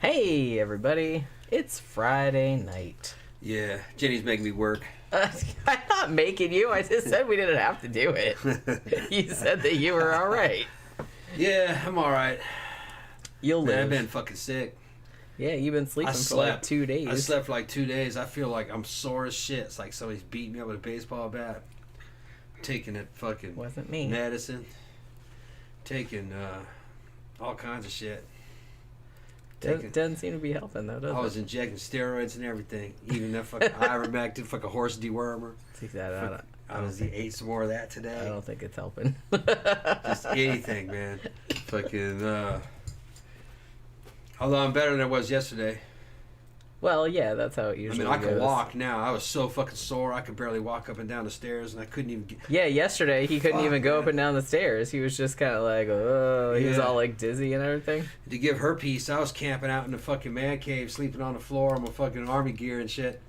Hey, everybody. It's Friday night. Yeah, Jenny's making me work. I'm not making you. I just said we didn't have to do it. You said that you were all right. Yeah, I'm all right. You'll live. Man, I've been fucking sick. Yeah, you've been sleeping for like 2 days. I slept for like 2 days. I feel like I'm sore as shit. It's like somebody's beating me up with a baseball bat. Taking that fucking Wasn't me. medicine. Taking all kinds of shit. Doesn't seem to be helping though, does it? I was injecting steroids and everything. Even that fucking ivermectin, fucking horse dewormer. I ate some more of that today. I don't think it's helping. Just anything, man. Fucking, although I'm better than I was yesterday. Well, yeah, that's how it usually goes. I can walk now. I was so fucking sore, I could barely walk up and down the stairs, and I couldn't even get... Yeah, yesterday he couldn't even go up and down the stairs. He was just kind of like, oh, he was all like dizzy and everything. To give her peace, I was camping out in the fucking man cave, sleeping on the floor in my fucking army gear and shit.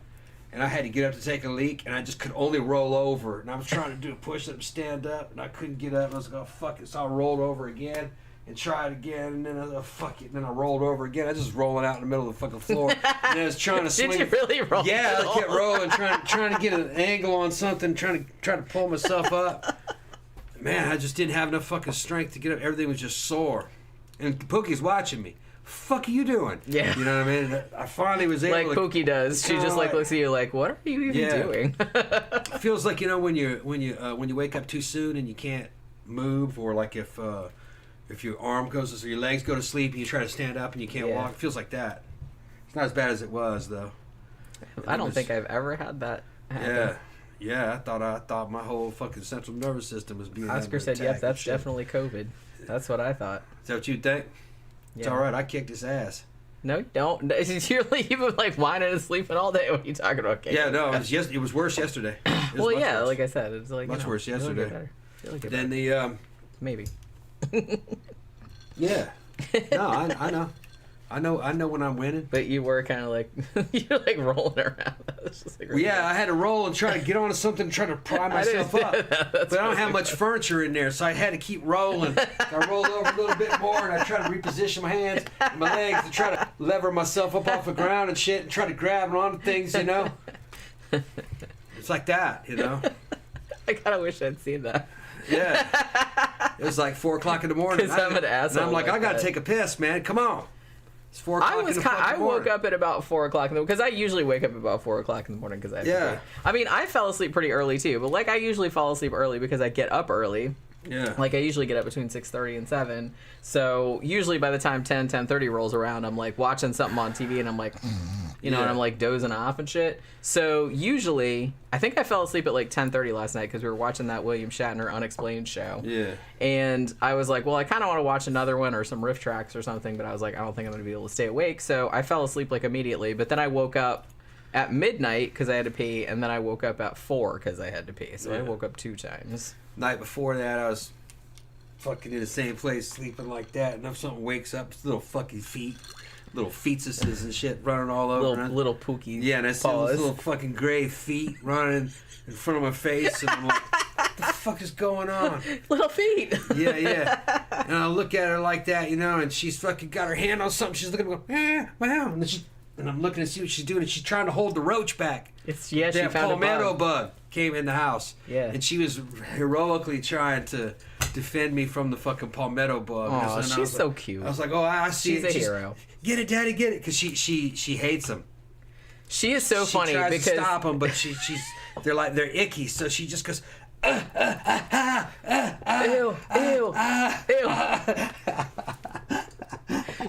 And I had to get up to take a leak, and I just could only roll over. And I was trying to do a push-up, stand up, and I couldn't get up. I was like, oh, fuck it. So I rolled over again. And tried again, and then I was like, fuck it. And then I rolled over again. I was just rolling out in the middle of the fucking floor. And I was trying to swing. Did you really roll? Yeah, I kept rolling, trying to get an angle on something, trying to pull myself up. Man, I just didn't have enough fucking strength to get up. Everything was just sore. And Pookie's watching me. Fuck are you doing? Yeah. You know what I mean? I finally was able like to... Pookie does. She just like looks at you like, what are you even doing? It feels like, you know, when you wake up too soon and you can't move, or like if your arm goes, so your legs go to sleep and you try to stand up and you can't walk, it feels like that. It's not as bad as it was, though. I don't think I've ever had that happen. Yeah. I thought my whole fucking central nervous system was being. Oscar said, "Yep, that's definitely COVID." That's what I thought. Is that what you think? Yeah. It's all right. I kicked his ass. No, you don't. You've been like whining and sleeping all day. What are you talking about? Kicking? Yeah, no, it was worse yesterday. Well, yeah, worse. Like I said, it's like much worse yesterday. Then the maybe. Yeah. No, I know when I'm winning. But you were kind of like you're like rolling around. Just like I had to roll and try to get onto something, try to pry myself up. But I don't have much furniture in there, so I had to keep rolling. I rolled over a little bit more, and I tried to reposition my hands and my legs to try to lever myself up off the ground and shit, and try to grab onto things, you know. It's like that, you know. I kind of wish I'd seen that. Yeah. It was like 4 o'clock in the morning. Because I'm an asshole. And I'm like I gotta take a piss, man. Come on. It's 4 o'clock in the morning. I woke up at about 4 o'clock in the morning, because I usually wake up about 4 o'clock in the morning because I have to pee. I mean, I fell asleep pretty early too, but like I usually fall asleep early because I get up early. Yeah. Like I usually get up between 6:30 and 7. So usually by the time 10:30 rolls around, I'm like watching something on TV and I'm like, you know, and I'm like dozing off and shit. So usually, I think I fell asleep at like 10:30 last night because we were watching that William Shatner Unexplained show. Yeah. And I was like, well, I kind of want to watch another one or some riff tracks or something, but I was like, I don't think I'm going to be able to stay awake. So I fell asleep like immediately, but then I woke up at midnight because I had to pee, and then I woke up at 4 because I had to pee. So I woke up 2 times. Night before that, I was fucking in the same place sleeping like that, and if something wakes up, it's little fucking feet. Little feetsuses and shit running all over. Little pookies. Yeah, and I see those little fucking gray feet running in front of my face, and I'm like, what the fuck is going on? Little feet. Yeah. And I look at her like that, you know, and she's fucking got her hand on something. She's looking at me, wow. And I'm looking to see what she's doing, and she's trying to hold the roach back. She found palmetto bug came in the house. Yeah. And she was heroically trying to defend me from the fucking palmetto bug. Oh, she's so cute. I was like, oh, I see it. She's a hero. Get it, Daddy, get it. Because she hates them. She is so funny because... She because... tries to stop them, but they're icky, so she just goes... Ew.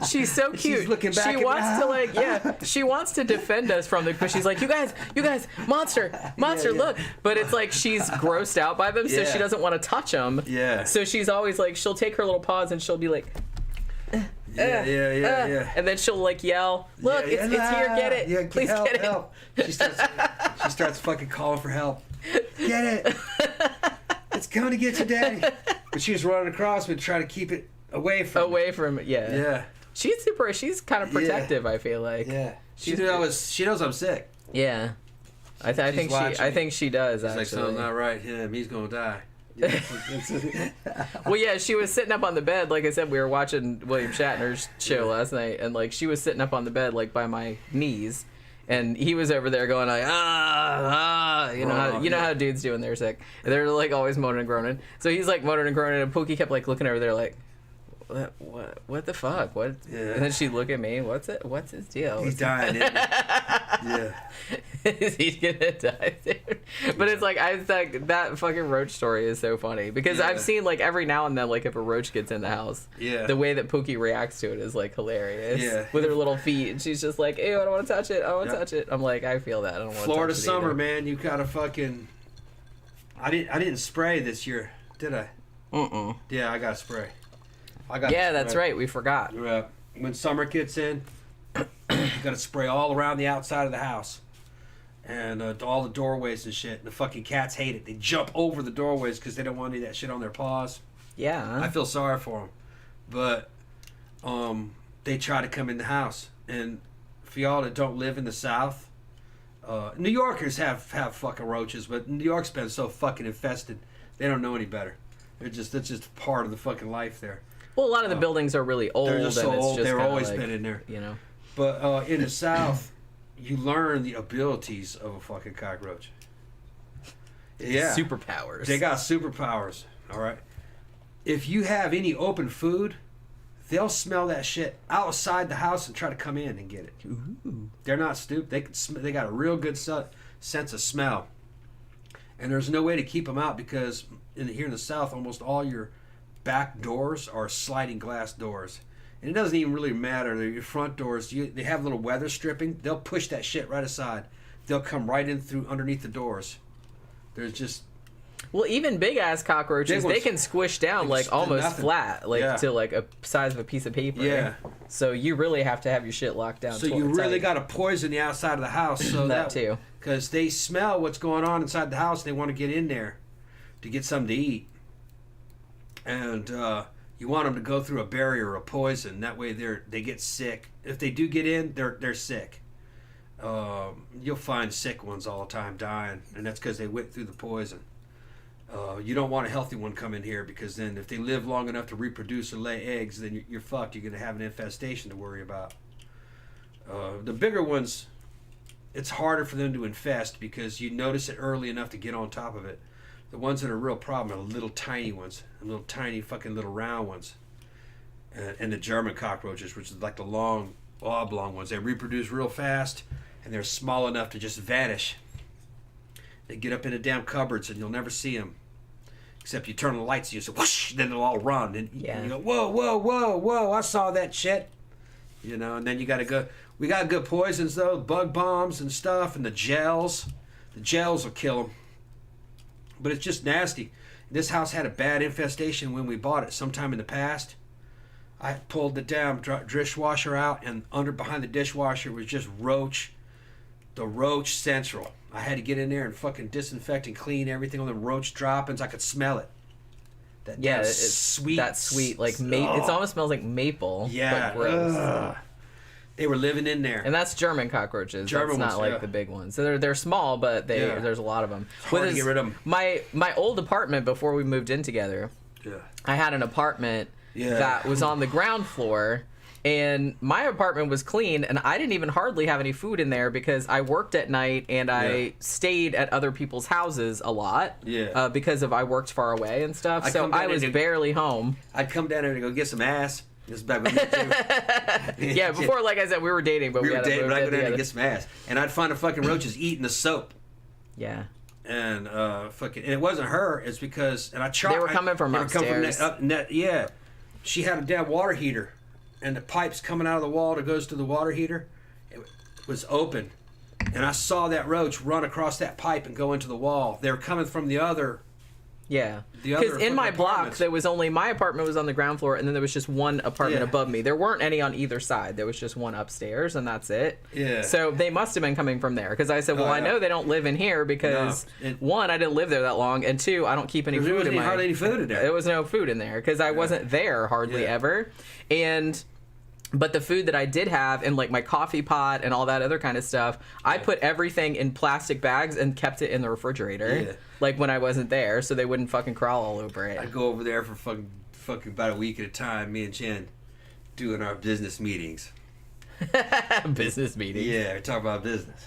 She's so cute. She's looking back. She wants to defend us from the, but she's like, you guys, monster, look. But it's like she's grossed out by them, so she doesn't want to touch them. Yeah. So she's always like, she'll take her little paws and she'll be like, yeah. And then she'll like yell, look, it's here, get it. Yeah, please help, get it. Help. She starts fucking calling for help. Get it. It's coming to get you, Daddy. But she was running across me to try to keep it away from it. Yeah. She's kind of protective, I feel like. Yeah. She knows I'm sick. Yeah. I think she does, It's actually. like, something's not right. He's gonna die. Well, yeah, she was sitting up on the bed. Like I said, we were watching William Shatner's show last night, and like she was sitting up on the bed, like by my knees, and he was over there going like you know how dudes do when they're sick. They're like always moaning and groaning. So he's like moaning and groaning, and Pookie kept like looking over there like, what the fuck? What? Yeah. And then she'd look at me. What's his deal? He's dying. Isn't he? Yeah. Is he gonna die soon? But it's like I think that fucking roach story is so funny because I've seen like every now and then like if a roach gets in the house, the way that Pookie reacts to it is like hilarious. Yeah. With her little feet, and she's just like, "Ew, I don't want to touch it. I don't want to touch it." I'm like, I feel that. I don't want to. Florida touch it summer, either. man. You gotta fucking. I didn't spray this year, did I? Yeah, I got spray. That's right. We forgot. When summer gets in, you gotta spray all around the outside of the house. And all the doorways and shit. The fucking cats hate it. They jump over the doorways because they don't want any of that shit on their paws. Yeah. I feel sorry for them. But they try to come in the house. And for y'all that don't live in the South, New Yorkers have fucking roaches, but New York's been so fucking infested. They don't know any better. That's just part of the fucking life there. Well, a lot of the buildings are really old. They're just so and it's old. Just They've always like, been in there. You know. But in the South, you learn the abilities of a fucking cockroach. Yeah. Superpowers. They got superpowers, all right? If you have any open food, they'll smell that shit outside the house and try to come in and get it. Ooh. They're not stupid. They got a real good sense of smell. And there's no way to keep them out because here in the South, almost all your back doors are sliding glass doors. And it doesn't even really matter. Your front doors, they have a little weather stripping. They'll push that shit right aside. They'll come right in through underneath the doors. There's just... Well, even big-ass cockroaches, they can squish down like almost flat, like to like a size of a piece of paper. Yeah. So you really have to have your shit locked down. So you really got to poison the outside of the house. So that too. Because they smell what's going on inside the house. They want to get in there to get something to eat. And you want them to go through a barrier or a poison. That way they get sick. If they do get in, they're sick. You'll find sick ones all the time dying, and that's because they went through the poison. You don't want a healthy one come in here because then if they live long enough to reproduce or lay eggs, then you're fucked. You're going to have an infestation to worry about. The bigger ones, it's harder for them to infest because you notice it early enough to get on top of it. The ones that are a real problem are the little tiny ones, the little tiny fucking little round ones. And the German cockroaches, which is like the long, oblong ones. They reproduce real fast, and they're small enough to just vanish. They get up in the damn cupboards, and you'll never see them. Except you turn on the lights, and you say, whoosh, then they'll all run. And you go, whoa, whoa, whoa, whoa, I saw that shit. You know, and then you got to go. We got good poisons, though, bug bombs and stuff, and the gels. The gels will kill them. But it's just nasty. This house had a bad infestation when we bought it sometime in the past. I pulled the damn dishwasher out, and behind the dishwasher was just roach. The roach central. I had to get in there and fucking disinfect and clean everything on the roach droppings. I could smell it. It's sweet. That sweet, like maple. It almost smells like maple. Yeah. But gross. They were living in there. And that's German cockroaches. That's not like the big ones. So they're small, but there's a lot of them. It's hard to get rid of them. My old apartment before we moved in together, I had an apartment that was on the ground floor, and my apartment was clean, and I didn't even hardly have any food in there because I worked at night and I stayed at other people's houses a lot because I worked far away and stuff. So I was barely home. I'd come down there to go get some ass. This is back when we yeah, before, like I said, we were dating, but we were dating, but I'd go down and get some ass, and I'd find the fucking roaches eating the soap. Yeah. And and it wasn't her. It's because I tried. They were coming from upstairs. Yeah, she had a damn water heater, and the pipes coming out of the wall that goes to the water heater, it was open, and I saw that roach run across that pipe and go into the wall. They were coming from the other. Yeah, because in my block, there was only my apartment was on the ground floor, and then there was just one apartment above me. There weren't any on either side. There was just one upstairs, and that's it. Yeah. So they must have been coming from there, because I said, well, I know they don't live in here because, one, I didn't live there that long, and two, I don't keep any food in my... hardly any food in there. There was no food in there, because I wasn't there hardly ever. And But the food that I did have and like my coffee pot and all that other kind of stuff, I put everything in plastic bags and kept it in the refrigerator. Yeah. Like when I wasn't there, so they wouldn't fucking crawl all over it. I'd go over there for fucking about a week at a time, me and Jen, doing our business meetings. Business meetings. Yeah, we talk about business.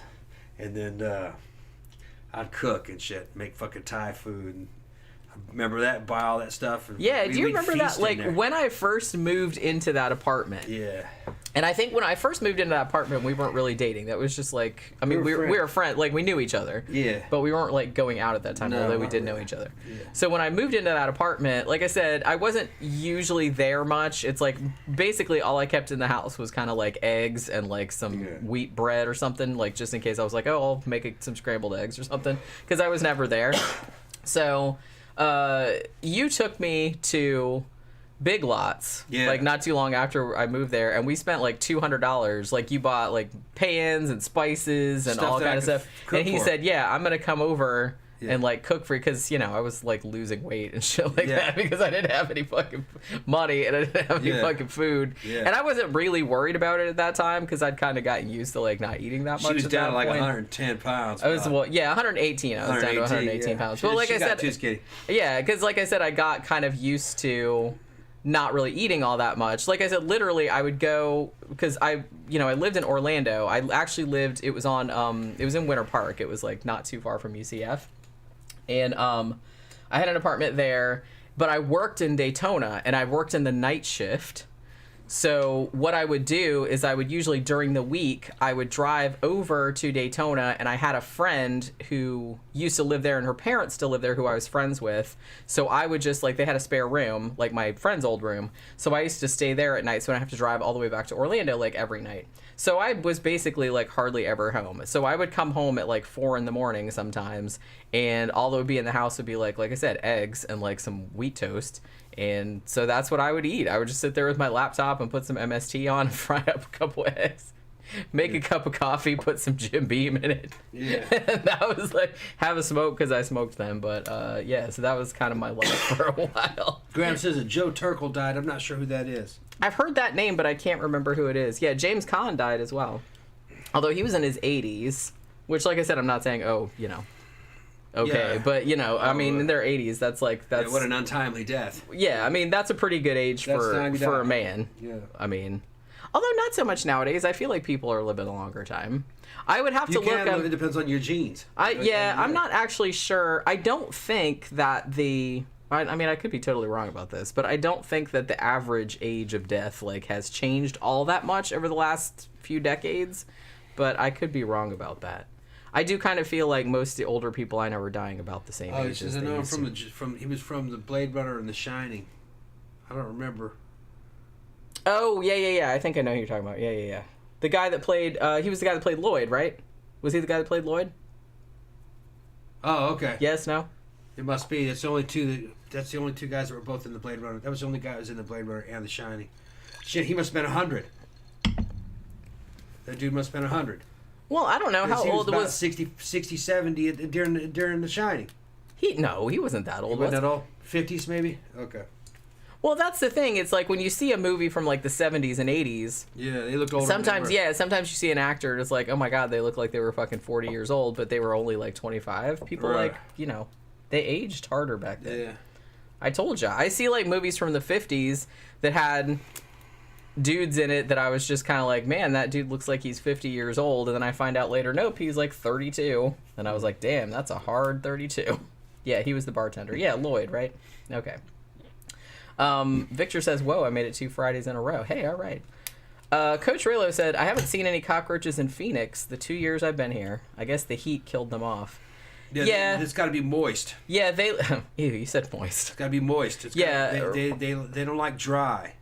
And then I'd cook and shit, make fucking Thai food. And I remember that, buy all that stuff. And yeah, do you remember that? Like when I first moved into that apartment. Yeah. And I think when I first moved into that apartment, we weren't really dating. That was just like, I mean, we were friends. Like, we knew each other. Yeah. But we weren't, like, going out at that time, although we did know each other. Yeah. So when I moved into that apartment, like I said, I wasn't usually there much. It's like, basically all I kept in the house was kind of like eggs and like some wheat bread or something, like just in case I was like, oh, I'll make some scrambled eggs or something, because I was never there. So you took me to Big Lots, like not too long after I moved there, and we spent like $200. Like you bought like pans and spices and all kind of stuff. And he said, "Yeah, I'm gonna come over and like cook for you," because I was like losing weight and shit like that because I didn't have any fucking money and I didn't have any fucking food. And I wasn't really worried about it at that time because I'd kind of gotten used to like not eating that much. She was at down that to like point. 110 pounds. I was 118. I was down to 118 pounds. But like I said, because like I said, I got kind of used to not really eating all that much. Like I said, literally I would go, because I lived in Orlando. I actually lived, it was in Winter Park. It was like not too far from UCF. And I had an apartment there, but I worked in Daytona and I worked in the night shift. So what I would do is I would usually during the week, I would drive over to Daytona, and I had a friend who used to live there and her parents still live there who I was friends with. So I would just like, they had a spare room, like my friend's old room. So I used to stay there at night so I didn't have to drive all the way back to Orlando like every night. So I was basically like hardly ever home. So I would come home at like 4 a.m. sometimes, and all that would be in the house would be like I said, eggs and like some wheat toast. And so that's what I would eat. I would just sit there with my laptop and put some MST on and fry up a couple eggs, make a cup of coffee, put some Jim Beam in it. Yeah. And that was like, have a smoke because I smoked them. But so that was kind of my life for a while. Graham says that Joe Turkel died. I'm not sure who that is. I've heard that name, but I can't remember who it is. Yeah, James Caan died as well. Although he was in his 80s, which, like I said, I'm not saying, but I mean, in their 80s, that's what an untimely death. Yeah, I mean, that's a pretty good age for a man. Yeah, I mean, although not so much nowadays. I feel like people are living a longer time. I would have to look up. It depends on your genes. I'm not actually sure. I don't think that I mean, I could be totally wrong about this, but I don't think that the average age of death has changed all that much over the last few decades. But I could be wrong about that. I do kind of feel like most of the older people I know are dying about the same age. I know him he was from the Blade Runner and The Shining. I don't remember. Oh, yeah. I think I know who you're talking about. Yeah. The guy that played, he was the guy that played Lloyd, right? Was he the guy that played Lloyd? Oh, okay. Yes, no? It must be. That's the only two guys that were both in the Blade Runner. That was the only guy who was in the Blade Runner and The Shining. Shit, he must have been 100. That dude must have been 100. Well, I don't know how old it was. 60, 70 during The Shining. He wasn't that old. He wasn't that old? 50s maybe? Okay. Well, that's the thing. It's like when you see a movie from like the 70s and 80s. Yeah, they look older. Sometimes you see an actor and it's like, oh my god, they look like they were fucking 40 years old, but they were only like 25. People they aged harder back then. Yeah. I told you. I see like movies from the 50s that had dudes in it that I was just kind of like, man, that dude looks like he's 50 years old, and then I find out later, nope, he's like 32, and I was like, damn, that's a hard 32. Yeah, he was the bartender. Yeah, Lloyd, right? Okay. Victor says, whoa, I made it 2 Fridays in a row. Hey, all right. Coach Raylo said, I haven't seen any cockroaches in Phoenix the 2 years I've been here. I guess the heat killed them off. Yeah, it's got to be moist. Yeah, ew, you said moist. It's got to be moist. They don't like dry.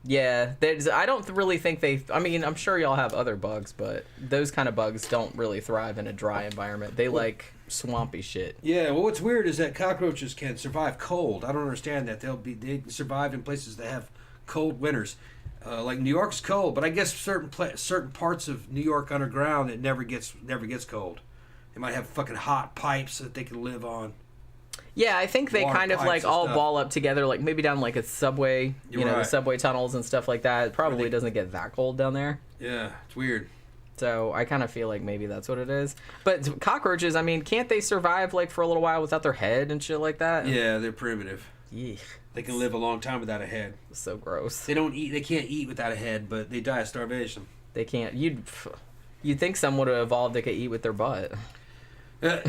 Yeah, I don't really think I mean, I'm sure y'all have other bugs, but those kind of bugs don't really thrive in a dry environment. They like swampy shit. Yeah, well, what's weird is that cockroaches can survive cold. I don't understand that. They survive in places that have cold winters. Like New York's cold, but I guess certain parts of New York underground it never gets cold. They might have fucking hot pipes that they can live on. Yeah, I think they water kind of pipes like and all stuff. ball up together, like maybe down like a subway, You're the right. subway tunnels and stuff like that. It probably doesn't get that cold down there. Yeah, it's weird. So I kind of feel like maybe that's what it is. But cockroaches, I mean, can't they survive like for a little while without their head and shit like that? Yeah, they're primitive. Yeesh. They can live a long time without a head. So gross. They don't eat. They can't eat without a head, but they die of starvation. They can't. You'd think some would have evolved that could eat with their butt. Yeah.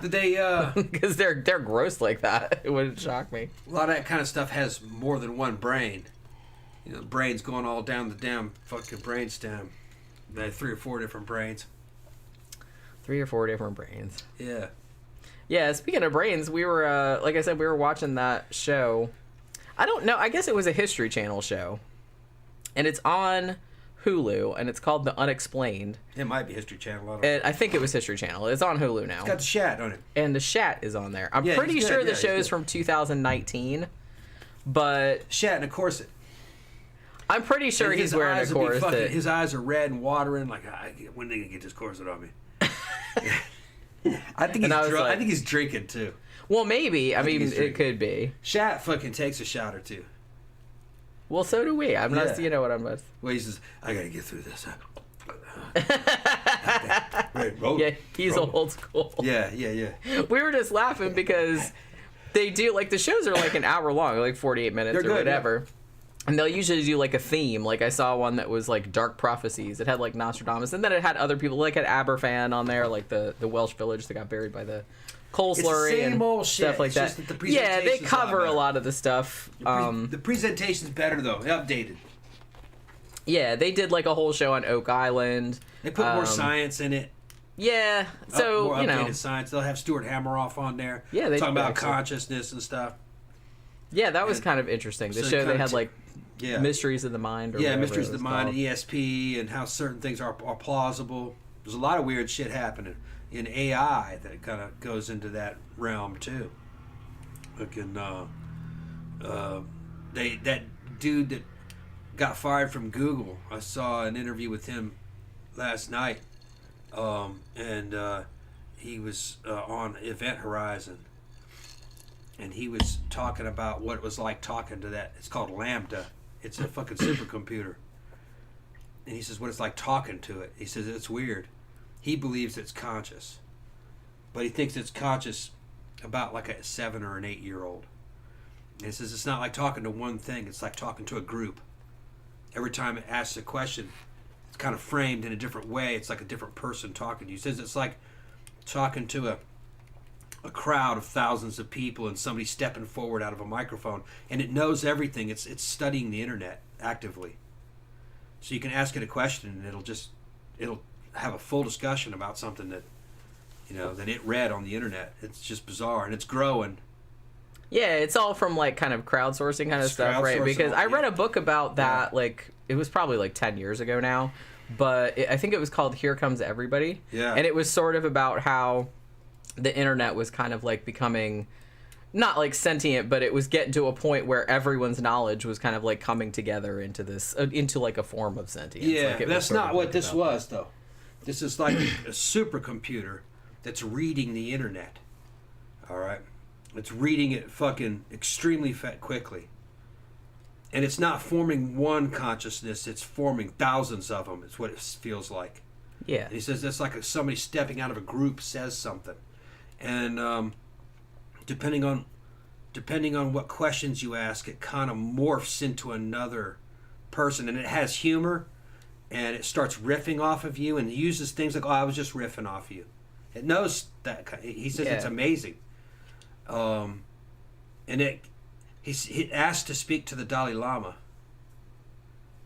Did they? Because they're gross like that. It wouldn't shock me. A lot of that kind of stuff has more than one brain. You know, the brain's going all down the damn fucking brainstem. They have 3 or 4 different brains. 3 or 4 different brains. Yeah. Yeah, speaking of brains, we were, like I said, we were watching that show. I don't know. I guess it was a History Channel show. And it's on Hulu, and it's called The Unexplained. It might be History Channel. I don't know. And I think it was History Channel. It's on Hulu now. It's got the Shat on it. And the Shat is on there. I'm Yeah, pretty he's sure good. the Yeah, he's show's good. from 2019. But Shat in a corset. I'm pretty sure And he's his wearing a eyes would be corset. his eyes are red and watering. Like, when are they gonna get this corset on me? I think And I was I like- think he's drinking too. Well, maybe. I think mean, he's it drinking. could be. Shat fucking takes a shot or two. Well, so do we. I'm not, Yeah. you know what I'm with. Well, he says, I gotta get through this. Roll. Yeah, he's old school. Yeah. We were just laughing because they do, like, the shows are like an hour long, like 48 minutes They're or good, whatever. And they'll usually do like a theme. Like I saw one that was like Dark Prophecies. It had like Nostradamus, and then it had other people, like had Aberfan on there, like the Welsh village that got buried by the coal It's the slurry same and old shit. stuff like It's that. just that the Yeah, they presentation's a lot cover a better. lot of the stuff. The presentation's better though. They updated. Yeah, they did like a whole show on Oak Island. They put more science in it. Yeah, so more you know, updated science. They'll have Stuart Hameroff on there. Yeah, they talking do, about actually. consciousness and stuff. yeah, that was and- kind of interesting. The so show kinda they had like Yeah, Mysteries of the Mind. Or yeah, whatever Mysteries it of the was Mind, called. ESP, and how certain things are plausible. There's a lot of weird shit happening in AI that kind of goes into that realm too. Looking, that dude that got fired from Google. I saw an interview with him last night, and he was on Event Horizon, and he was talking about what it was like talking to that. It's called Lambda. It's a fucking supercomputer. And he says what it's like talking to it. He says it's weird. He believes it's conscious, but he thinks it's conscious about like a 7 or an 8-year-old. And he says it's not like talking to one thing. It's like talking to a group. Every time it asks a question, it's kind of framed in a different way. It's like a different person talking to you. He says it's like talking to a crowd of thousands of people and somebody stepping forward out of a microphone, and it knows everything. It's studying the internet actively. So you can ask it a question and it'll have a full discussion about something that that it read on the internet. It's just bizarre, and it's growing. Yeah, it's all from like kind of crowdsourcing kind of It's stuff, right? crowdsourcing, Because I read yeah. a book about that, like it was probably like 10 years ago now, but I think it was called Here Comes Everybody. Yeah. And it was sort of about how the internet was kind of like becoming not like sentient, but it was getting to a point where everyone's knowledge was kind of like coming together into this into like a form of sentience. Yeah, Like, it that's was sort not of what like this about- was, though. This is like a supercomputer that's reading the internet. All right? It's reading it fucking extremely quickly. And it's not forming one consciousness, it's forming thousands of them. It's what it feels like. Yeah. And he says that's like somebody stepping out of a group says something. And depending on what questions you ask, it kind of morphs into another person. And it has humor. And it starts riffing off of you and uses things like, "Oh, I was just riffing off you." It knows that. He says it's Yeah. amazing. And he asked to speak to the Dalai Lama,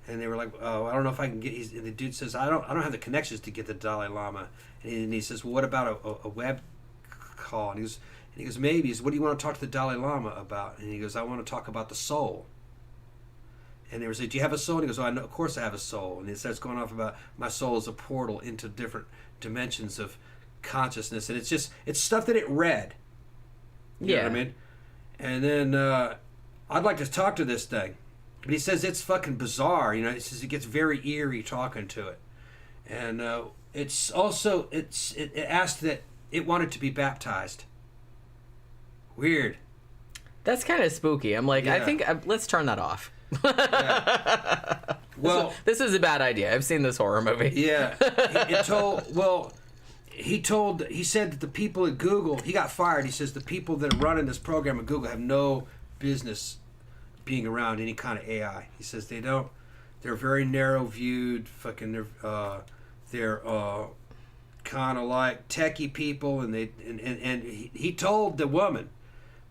and they were like, "Oh, I don't know if I can get." And the dude says, "I don't have the connections to get the Dalai Lama." And he says, "Well, what about a web call?" And he goes, "Maybe." He says, "What do you want to talk to the Dalai Lama about?" And he goes, "I want to talk about the soul." And they were saying, "Do you have a soul?" And he goes, "Oh, I know, of course I have a soul." And he starts going off about my soul is a portal into different dimensions of consciousness. And it's stuff that it read. You know what I mean? And then I'd like to talk to this thing. But he says it's fucking bizarre. He says it gets very eerie talking to it. And it's also, it asked that it wanted to be baptized. Weird. That's kind of spooky. I'm like, I Yeah. think let's turn that off. Yeah. Well, this is a bad idea. I've seen this horror movie. yeah. He said that the people at Google, he got fired. He says the people that are running this program at Google have no business being around any kind of AI. He says they don't. They're very narrow viewed. Fucking they're kind of like techie people, and he told the woman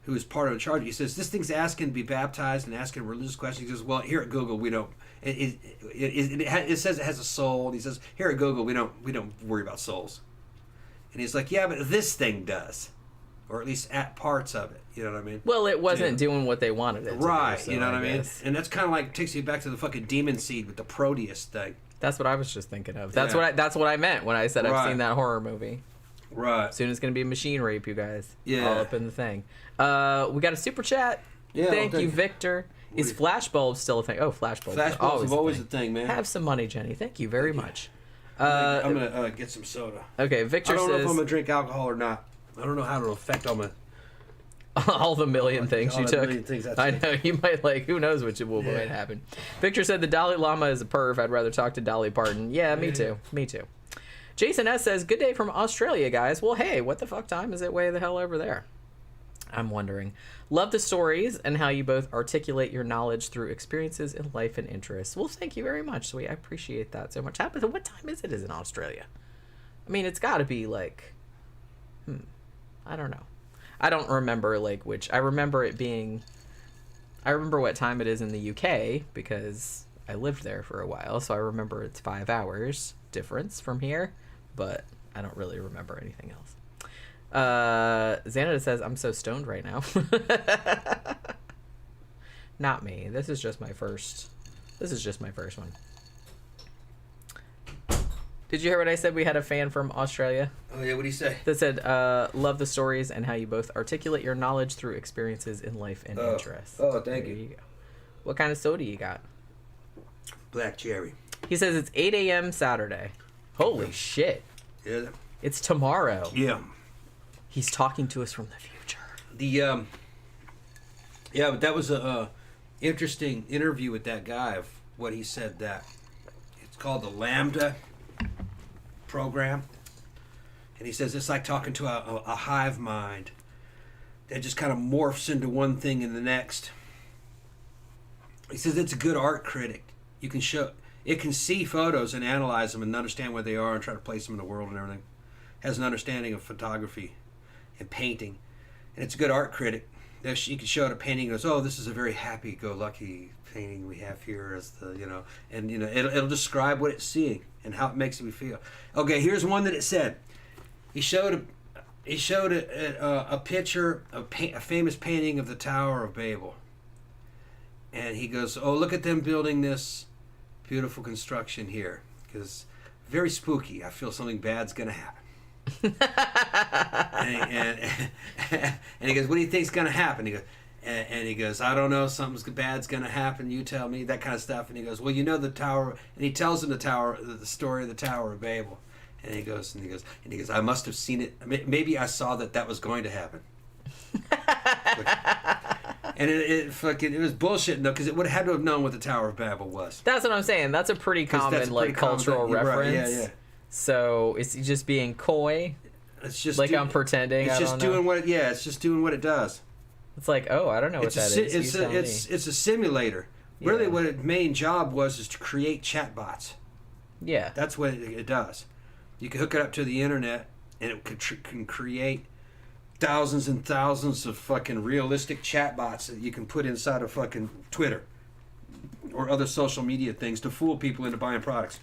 who was part of the charge. He says this thing's asking to be baptized and asking religious questions. He says, well, here at Google we don't. It says it has a soul. And he says here at Google we don't worry about souls. And he's like, yeah, but this thing does, or at least at parts of it. You know what I mean? Well, it wasn't doing what they wanted it to right. do, so You know what I mean? guess. And that's kind of like takes you back to the fucking demon seed with the Proteus thing. That's what I was just thinking of. That's what I meant when I said I've Right. seen that horror movie. Right. Soon it's gonna be machine rape, you guys. Yeah. All up in the thing. We got a super chat. Yeah, Thank well, you, thank you. Victor. Is flashbulbs still a thing? Oh, flashbulbs. Flashbulbs are always a thing, man. Have some money, Jenny. Thank you very much. I'm gonna get some soda. Okay, Victor I don't know says if I'm gonna drink alcohol or not. I don't know how it'll affect all my. all the million things all you the took. million things I know you might who knows what Yeah. might happen. Victor said the Dalai Lama is a perv. I'd rather talk to Dolly Parton. Yeah, me too. Me too. Jason S says, good day from Australia, guys. Well, hey, what the fuck time is it way the hell over there? I'm wondering. Love the stories and how you both articulate your knowledge through experiences in life and interests. Well, thank you very much, sweet. I appreciate that so much. What time is it in Australia? I mean, it's got to be like, I don't know. I don't remember which. I remember it being. I remember what time it is in the UK because I lived there for a while, so I remember it's 5 hours difference from here, but I don't really remember anything else. Xanada says I'm so stoned right now. Not me. This is just my first one. Did you hear what I said? We had a fan from Australia Oh yeah, what do you say? that said, love the stories and how you both articulate your knowledge through experiences in life and interests. Oh, thank There you. go. What kind of soda you got? Black cherry. He says it's 8 a.m. Saturday. Holy shit. Yeah. It's tomorrow. Yeah. He's talking to us from the future. Yeah, but that was a interesting interview with that guy of what he said that it's called the Lambda program, and he says it's like talking to a hive mind that just kind of morphs into one thing and the next. He says it's a good art critic. It can see photos and analyze them and understand where they are and try to place them in the world and everything. Has an understanding of photography and painting, and it's a good art critic. You can show it a painting and goes, oh, this is a very happy-go-lucky painting we have here as and it'll describe what it's seeing and how it makes me feel. Okay, here's one that it said. He showed a picture of a famous painting of the Tower of Babel, and he goes, oh, look at them building this beautiful construction here, because very spooky. I feel something bad's gonna happen. and he goes, what do you think's gonna happen? He goes, I don't know, something bad's gonna happen, you tell me, that kind of stuff. And he goes, well, you know the tower, and he tells him the story of the Tower of Babel. And he goes, I must have seen it, maybe I saw that was going to happen. And it was bullshit, though, because it would have had to have known what the Tower of Babel was. That's what I'm saying. That's a pretty common cultural reference. Yeah. So it's just being coy. It's just I'm pretending. It's just doing what it does. It's like, oh, I don't know what that is. It's a simulator. Yeah. Really, what its main job was is to create chatbots. Yeah. That's what it does. You can hook it up to the internet, and it can create thousands and thousands of fucking realistic chatbots that you can put inside of fucking Twitter or other social media things to fool people into buying products.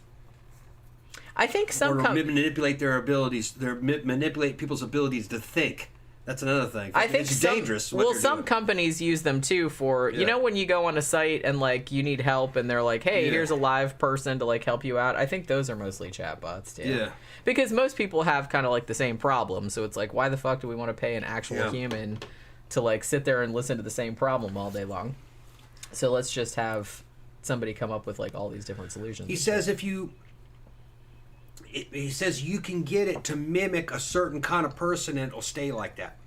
I think some manipulate their abilities. Manipulate people's abilities to think. That's another thing. I think it's dangerous. Some companies use them too for when you go on a site and you need help and they're like, hey, here's a live person to help you out. I think those are mostly chatbots too. Yeah. Because most people have kind of the same problem, so it's like, why the fuck do we want to pay an actual human to sit there and listen to the same problem all day long? So let's just have somebody come up with all these different solutions. He says you can get it to mimic a certain kind of person and it'll stay like that.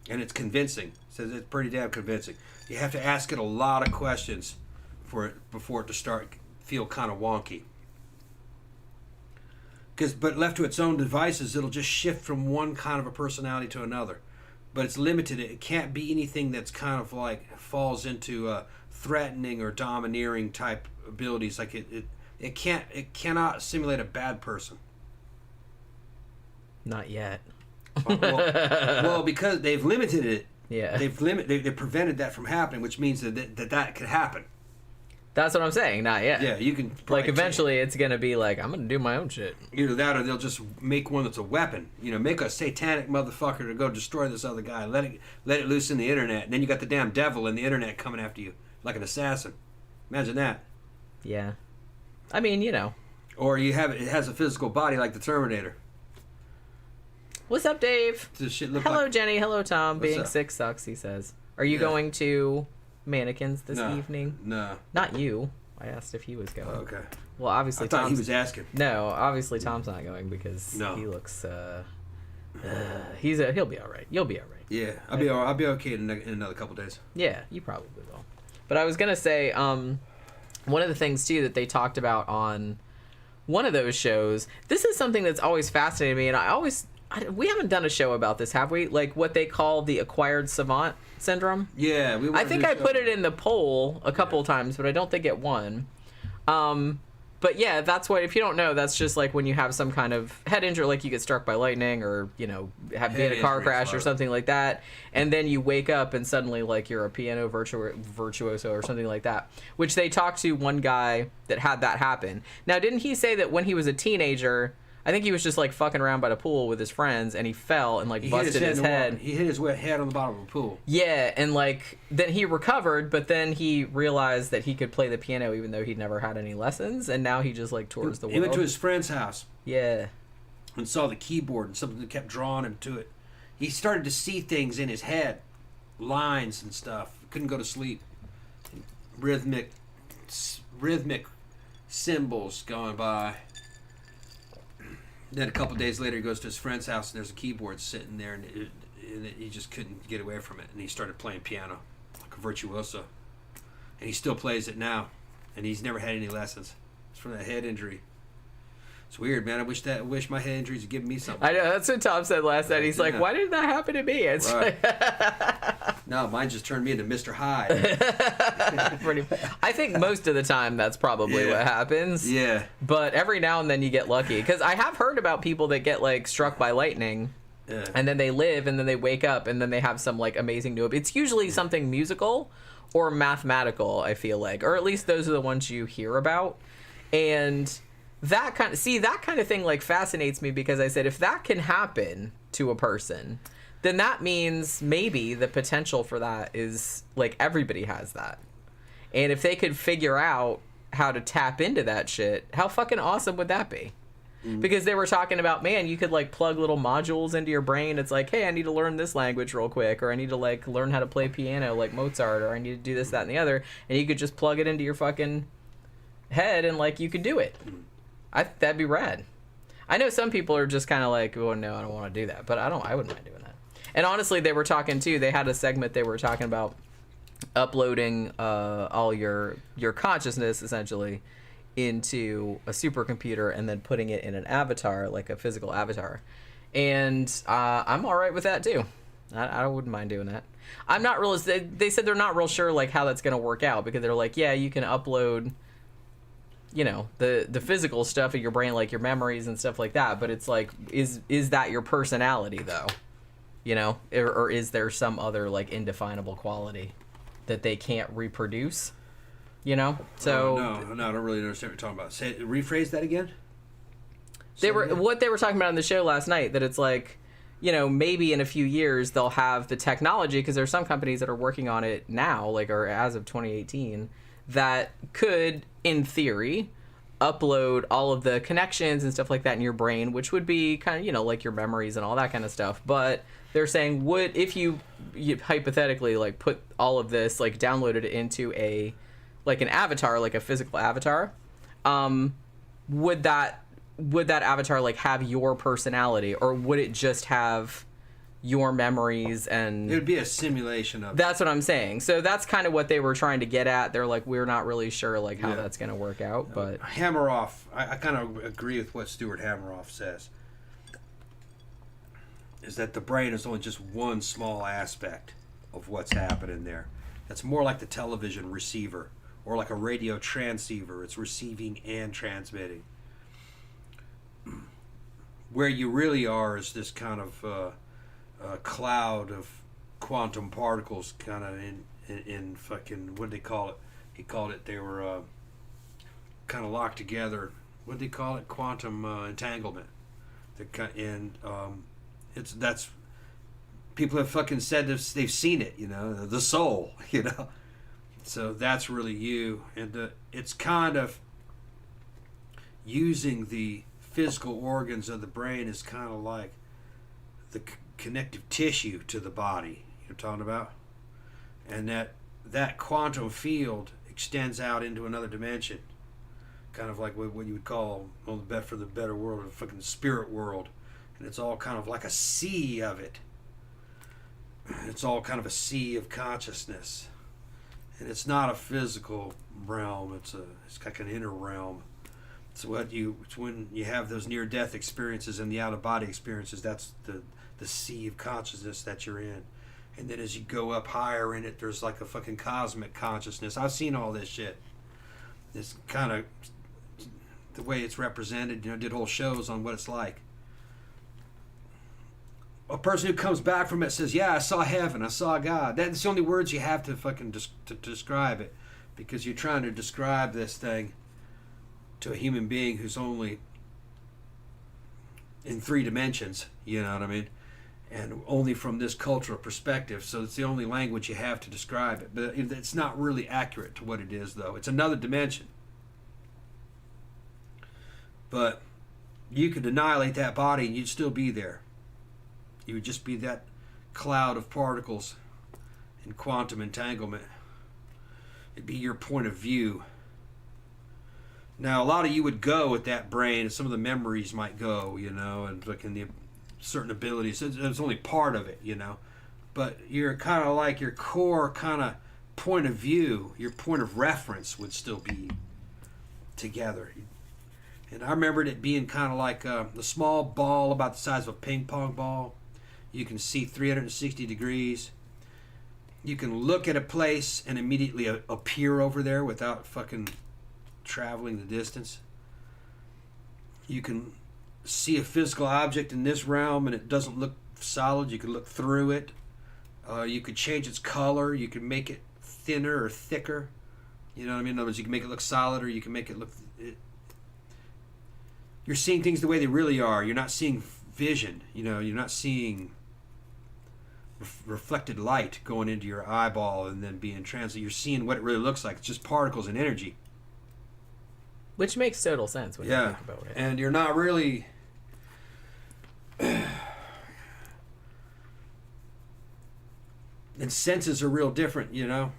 And it's convincing. It says it's pretty damn convincing. You have to ask it a lot of questions before it to start feel kind of wonky. But left to its own devices, it'll just shift from one kind of a personality to another. But it's limited. It can't be anything that's kind of like falls into threatening or domineering type abilities. Like it cannot simulate a bad person. Not yet. Well, because they've limited it. Yeah. They've prevented that from happening, which means that could happen. That's what I'm saying. Not yet. Yeah, you can. Like eventually, it's gonna be like I'm gonna do my own shit. Either that, or they'll just make one that's a weapon. Make a satanic motherfucker to go destroy this other guy. Let it loose in the internet, and then you got the damn devil in the internet coming after you like an assassin. Imagine that. Yeah. I mean, Or it has a physical body like the Terminator. What's up, Dave? Does shit look Hello, like... Jenny. Hello, Tom. What's Being up? sick sucks, he says. Are you going to Mannequins this evening? No. Not you. I asked if he was going. Okay. Well, obviously, I thought he was asking. No, obviously Tom's not going because he looks. He'll be all right. You'll be all right. Yeah, I'll be okay in another couple days. Yeah, you probably will. But I was gonna say, one of the things too that they talked about on one of those shows. This is something that's always fascinated me, and we haven't done a show about this, have we? Like what they call the acquired savant syndrome. Yeah, I think I put it in the poll a couple times, but I don't think it won. But yeah, that's what, if you don't know, that's just like when you have some kind of head injury, like you get struck by lightning or, be in a car crash or something like that. And then you wake up and suddenly like you're a piano virtuoso or something like that, which they talked to one guy that had that happen. Now, didn't he say that when he was a teenager, I think he was just like fucking around by the pool with his friends and he fell and like busted his head. He hit his head on the bottom of the pool. Yeah, and like then he recovered, but then he realized that he could play the piano even though he'd never had any lessons, and now he just like tours the world. He went to his friend's house. Yeah. And saw the keyboard and something that kept drawing him to it. He started to see things in his head, lines and stuff. Couldn't go to sleep. Rhythmic symbols going by. Then a couple days later, he goes to his friend's house, and there's a keyboard sitting there, and he just couldn't get away from it. And he started playing piano, like a virtuoso. And he still plays it now, and he's never had any lessons. It's from that head injury. It's weird, man. I wish my head injuries had given me something. I know, that's what Tom said last night. He's like, why did that happen to me? It's right. No, mine just turned me into Mr. Hyde. I think most of the time that's probably what happens. Yeah. But every now and then you get lucky. Because I have heard about people that get like struck by lightning. Yeah. And then they live and then they wake up and then they have some like amazing new... It's usually something musical or mathematical, I feel like. Or at least those are the ones you hear about. And... that kind of thing like fascinates me because I said if that can happen to a person, then that means maybe the potential for that is like everybody has that. And if they could figure out how to tap into that shit, how fucking awesome would that be? Mm-hmm. Because they were talking about, man, you could like plug little modules into your brain. It's like, hey, I need to learn this language real quick, or I need to like learn how to play piano like Mozart, or I need to do this, that, and the other. And you could just plug it into your fucking head and like you could do it. I think that'd be rad. I know some people are just kind of like, oh no, I don't want to do that, but I wouldn't mind doing that. And honestly, they were talking too. They had a segment they were talking about uploading all your consciousness essentially into a supercomputer and then putting it in an avatar, like a physical avatar. And I'm all right with that too. I wouldn't mind doing that. I'm not real. They said they're not real sure like how that's gonna work out because they're like, yeah, you can upload. The physical stuff of your brain, like your memories and stuff like that, but it's like, is that your personality though? Or is there some other like indefinable quality that they can't reproduce? So no, I don't really understand what you're talking about. Rephrase that again. What they were talking about on the show last night, that it's like, maybe in a few years they'll have the technology, because there's some companies that are working on it now, like, or as of 2018, that could, in theory, upload all of the connections and stuff like that in your brain, which would be kind of, like your memories and all that kind of stuff. But they're saying, if you hypothetically, like, put all of this, like, downloaded it into an avatar, like a physical avatar, would that avatar, like, have your personality, or would it just have your memories, and it would be a simulation of. That's what I'm saying. So that's kind of what they were trying to get at. They're like, we're not really sure like how that's going to work out, but Hammeroff, I kind of agree with what Stuart Hammeroff says. Is that the brain is only just one small aspect of what's happening there. That's more like the television receiver or like a radio transceiver. It's receiving and transmitting. Where you really are is this kind of cloud of quantum particles, kind of in fucking, what did they call it? He called it, they were kind of locked together. What did they call it? Quantum entanglement. That's people have fucking said they've seen it, you know, the soul, you know. So that's really you, and it's kind of using the physical organs of the brain is kind of like the connective tissue to the body you're talking about, and that quantum field extends out into another dimension, kind of like what you would call, well, for the better world, a fucking spirit world, and it's all kind of like a sea of it. It's all kind of a sea of consciousness, and it's not a physical realm. It's like an inner realm. It's when you have those near-death experiences and the out-of-body experiences. That's the sea of consciousness that you're in, and then as you go up higher in it, there's like a fucking cosmic consciousness. I've seen all this shit. It's kind of the way it's represented. You know, did whole shows on what it's like. A person who comes back from it says, yeah, I saw heaven, I saw God. That's the only words you have to fucking to describe it, because you're trying to describe this thing to a human being who's only in 3 dimensions, you know what I mean? And only from this cultural perspective, so it's the only language you have to describe it. But it's not really accurate to what it is, though. It's another dimension. But you could annihilate that body and you'd still be there. You would just be that cloud of particles in quantum entanglement. It'd be your point of view. Now, a lot of you would go with that brain, and some of the memories might go, you know, and like in the certain abilities. It's only part of it, you know. But you're kind of like your core kind of point of view, your point of reference would still be together. And I remembered it being kind of like a small ball about the size of a ping pong ball. You can see 360 degrees. You can look at a place and immediately appear over there without fucking traveling the distance. You can see a physical object in this realm and it doesn't look solid. You can look through it. You could change its color. You can make it thinner or thicker. You know what I mean? In other words, you can make it look solid, or you can make it look... You're seeing things the way they really are. You're not seeing vision. You know, you're not seeing reflected light going into your eyeball and then being translated. You're seeing what it really looks like. It's just particles and energy. Which makes total sense when you think about it. And you're not really... And senses are real different, you know?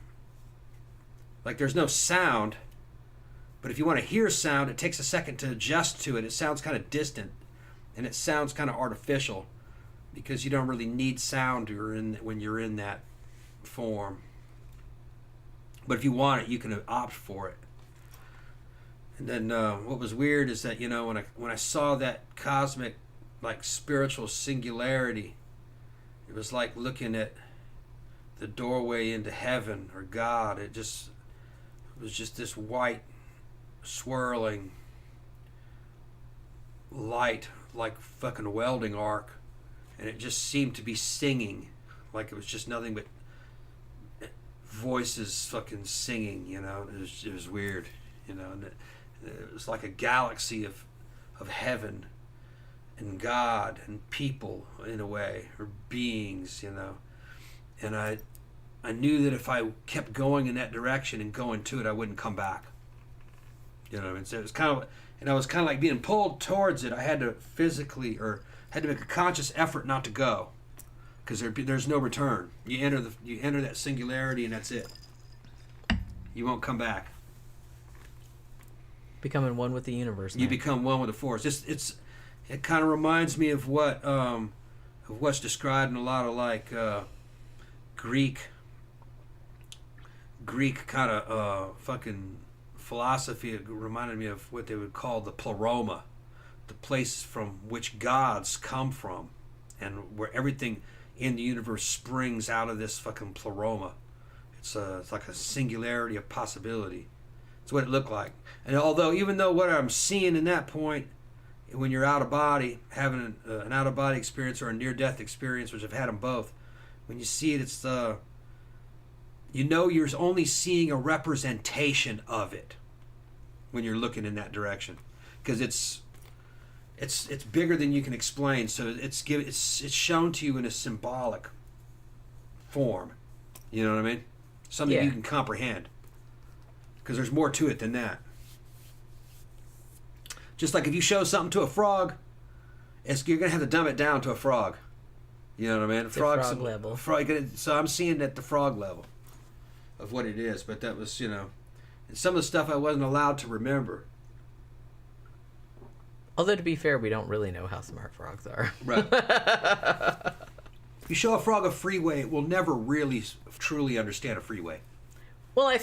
Like there's no sound, but if you want to hear sound, it takes a second to adjust to it. It sounds kind of distant, and it sounds kind of artificial, because you don't really need sound when you're in that form. But if you want it, you can opt for it. And then what was weird is that, you know, when I saw that cosmic, like, spiritual singularity, it was like looking at the doorway into heaven or God. It was just this white, swirling light, like fucking welding arc, and it just seemed to be singing, like it was just nothing but voices fucking singing, you know. It was weird, you know, and it was like a galaxy of heaven and God and people, in a way, or beings, you know. And I knew that if I kept going in that direction and going to it, I wouldn't come back. You know what I mean? So it was kind of, and I was kind of like being pulled towards it. I had to physically, or had to make a conscious effort not to go, because there's no return. You enter that singularity, and that's it. You won't come back. Becoming one with the universe. You become one with the force. It kind of reminds me of what of what's described in a lot of like Greek kind of fucking philosophy. It reminded me of what they would call the pleroma, the place from which gods come from, and where everything in the universe springs out of this fucking pleroma. It's like a singularity of possibility. It's what it looked like. And although, even though what I'm seeing in that point, when you're out of body, having an out of body experience or a near death experience, which I've had them both, when you see it, it's you're only seeing a representation of it when you're looking in that direction, because it's bigger than you can explain. So it's shown to you in a symbolic form. You know what I mean? Something you can comprehend. Because there's more to it than that. Just like if you show something to a frog, you're gonna have to dumb it down to a frog. You know what I mean? Frog level. So I'm seeing at the frog level of what it is. But that was, some of the stuff I wasn't allowed to remember. Although, to be fair, we don't really know how smart frogs are. Right. If you show a frog a freeway, it will never really truly understand a freeway. Well,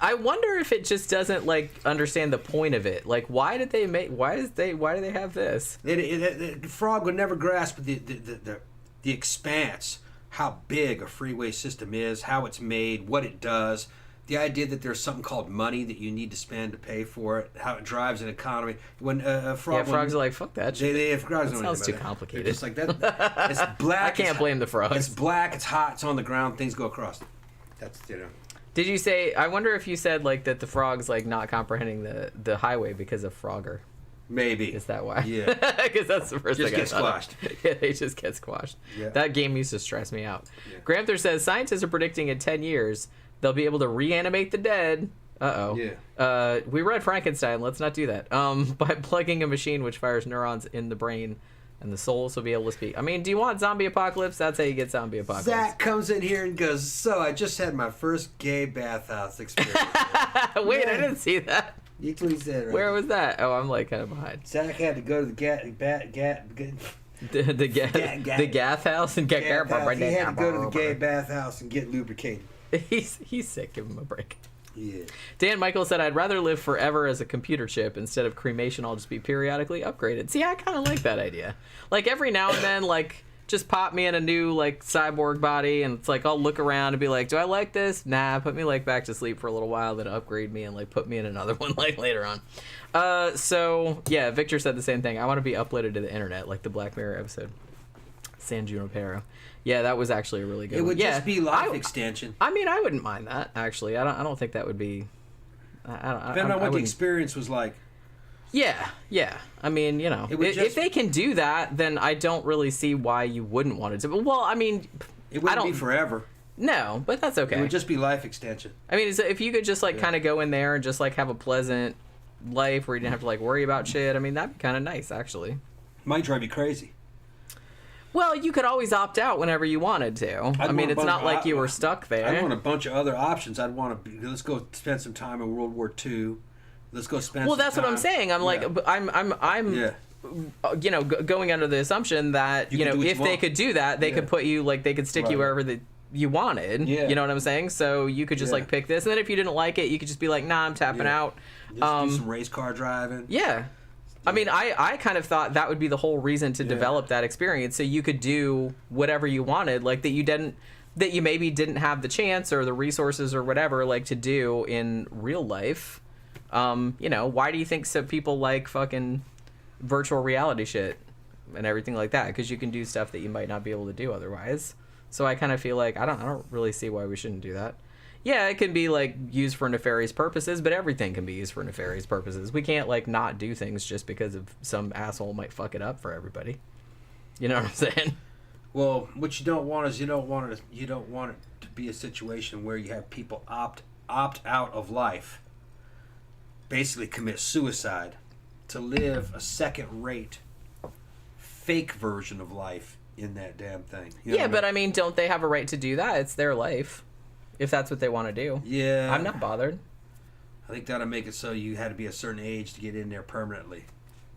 I wonder if it just doesn't like understand the point of it. Like, why do they have this? The frog would never grasp the expanse, how big a freeway system is, how it's made, what it does. The idea that there's something called money that you need to spend to pay for it, how it drives an economy. When frogs are like, fuck that shit. Frogs that sounds too complicated. It's like that. It's black. I can't blame the frogs. It's black. It's hot. It's on the ground. Things go across. That's Did you say? I wonder if you said like that the frogs like not comprehending the highway because of Frogger. Maybe. Is that why? Yeah. Because that's the first just thing I get thought squashed. Yeah, they just get squashed. Yeah. That game used to stress me out. Yeah. Gramthars says scientists are predicting in 10 years they'll be able to reanimate the dead. Uh-oh. Yeah. We read Frankenstein. Let's not do that. By plugging a machine which fires neurons in the brain, and the souls will be able to speak. I mean, do you want zombie apocalypse? That's how you get zombie apocalypse. Zach comes in here and goes, so I just had my first gay bathhouse experience. Wait, I didn't see that. That's what he said, right? Where was that? Oh, I'm like kind of behind. Zach had to go to the the gath house and get he had to go to the gay bathhouse and get lubricated. He's sick. Give him a break. Yeah. Dan Michael said, I'd rather live forever as a computer chip instead of cremation. I'll just be periodically upgraded. See, I kind of like that idea. Like every now and then, like just pop me in a new like cyborg body, and it's like I'll look around and be like, do I like this? Nah, put me like back to sleep for a little while, then upgrade me and like put me in another one like later on. So yeah, Victor said the same thing. I want to be uploaded to the internet like the Black Mirror episode. San Junipero. Yeah, that was actually a really good one. It would just be life extension. I mean, I wouldn't mind that, actually. I don't think that would be... Depending on what the experience was like. Yeah. I mean, if they can do that, then I don't really see why you wouldn't want it to. Well, I mean... It wouldn't be forever. No, but that's okay. It would just be life extension. I mean, if you could just, like, kind of go in there and just, like, have a pleasant life where you didn't have to, like, worry about shit, I mean, that'd be kind of nice, actually. Might drive you crazy. Well, you could always opt out whenever you wanted to. I mean, it's not like you were stuck there. I'd want a bunch of other options. I'd want to let's go spend some time in World War II. Let's go spend. Well, some that's time. what I'm saying. I'm going under the assumption that if they could do that, they could put you they could stick you wherever you wanted. Yeah. You know what I'm saying? So you could just pick this, and then if you didn't like it, you could just be like, nah, I'm tapping out. Just do some race car driving. Yeah. I mean, I kind of thought that would be the whole reason to develop that experience, so you could do whatever you wanted, like that you maybe didn't have the chance or the resources or whatever, like to do in real life. Why do you think some people like fucking virtual reality shit and everything like that? Because you can do stuff that you might not be able to do otherwise. So I kind of feel like I don't really see why we shouldn't do that. Yeah, it can be like used for nefarious purposes, but everything can be used for nefarious purposes. We can't like not do things just because of some asshole might fuck it up for everybody. You know what I'm saying? Well, what you don't want is you don't want it to be a situation where you have people opt out of life, basically commit suicide, to live a second-rate, fake version of life in that damn thing. But I mean, don't they have a right to do that? It's their life. If that's what they want to do. Yeah. I'm not bothered. I think that'll make it so you had to be a certain age to get in there permanently.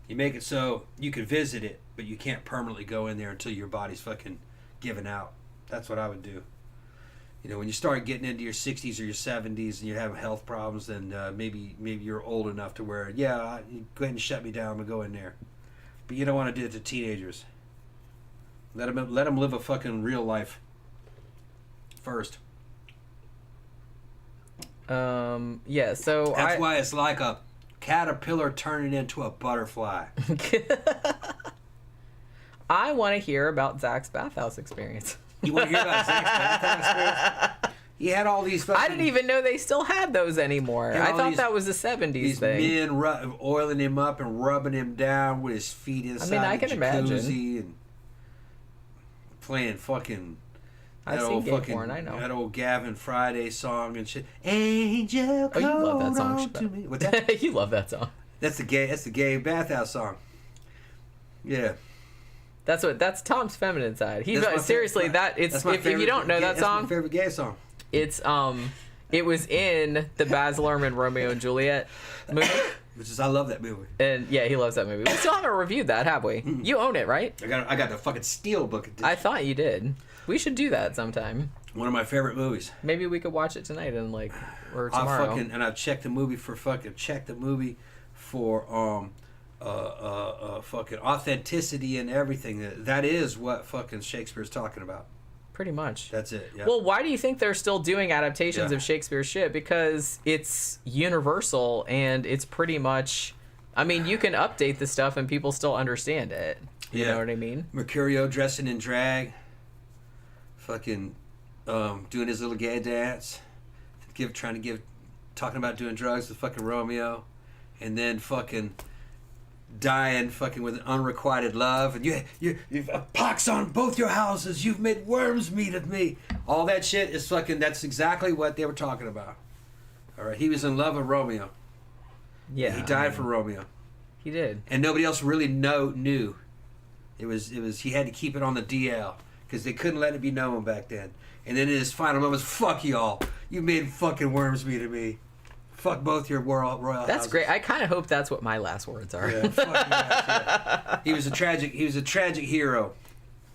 You make it so you can visit it, but you can't permanently go in there until your body's fucking given out. That's what I would do. You know, when you start getting into your 60s or your 70s and you're having health problems, then maybe you're old enough to where, you go ahead and shut me down and go in there. But you don't want to do it to teenagers. Let them live a fucking real life first. Yeah, so that's why it's like a caterpillar turning into a butterfly. I want to hear about Zach's bathhouse experience. You want to hear about Zach's bathhouse experience? He had all these fucking... I didn't even know they still had those anymore. I thought that was a 70s these thing. These men oiling him up and rubbing him down with his feet inside the jacuzzi and playing fucking... I've seen gay porn, I know. That old Gavin Friday song and shit. Angel, come you love that song. to me. What's that? You love that song. That's the gay bathhouse song. Yeah. That's Tom's feminine side. Seriously, if you don't know that song, that's my favorite gay song. It's it was in the Baz Luhrmann Romeo and Juliet movie. I love that movie. And yeah, he loves that movie. We still haven't reviewed that, have we? Mm-hmm. You own it, right? I got the fucking steel book edition. I thought you did. We should do that sometime. One of my favorite movies. Maybe we could watch it tonight or tomorrow. I've checked the movie for fucking authenticity and everything. That is what fucking Shakespeare's talking about. Pretty much. That's it. Yeah. Well, why do you think they're still doing adaptations of Shakespeare's shit? Because it's universal and it's pretty much... I mean, you can update the stuff and people still understand it. You know what I mean? Mercurio dressing in drag. Fucking doing his little gay dance. Talking about doing drugs with fucking Romeo. And then fucking... dying fucking with unrequited love, and you've a pox on both your houses, you've made worms meat of me. All that shit is fucking, that's exactly what they were talking about. Alright, he was in love with Romeo. Yeah. He died for Romeo. He did. And nobody else really knew. It was he had to keep it on the DL, because they couldn't let it be known back then. And then in his final moments, fuck y'all. You made fucking worms meat of me. Fuck both your royal That's houses. Great. I kind of hope that's what my last words are. Yeah, fuck yeah. He was a tragic hero,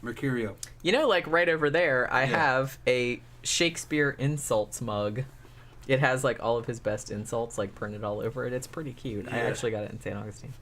Mercurio. You know, like right over there, I have a Shakespeare insults mug. It has like all of his best insults like printed all over it. It's pretty cute. Yeah. I actually got it in St. Augustine.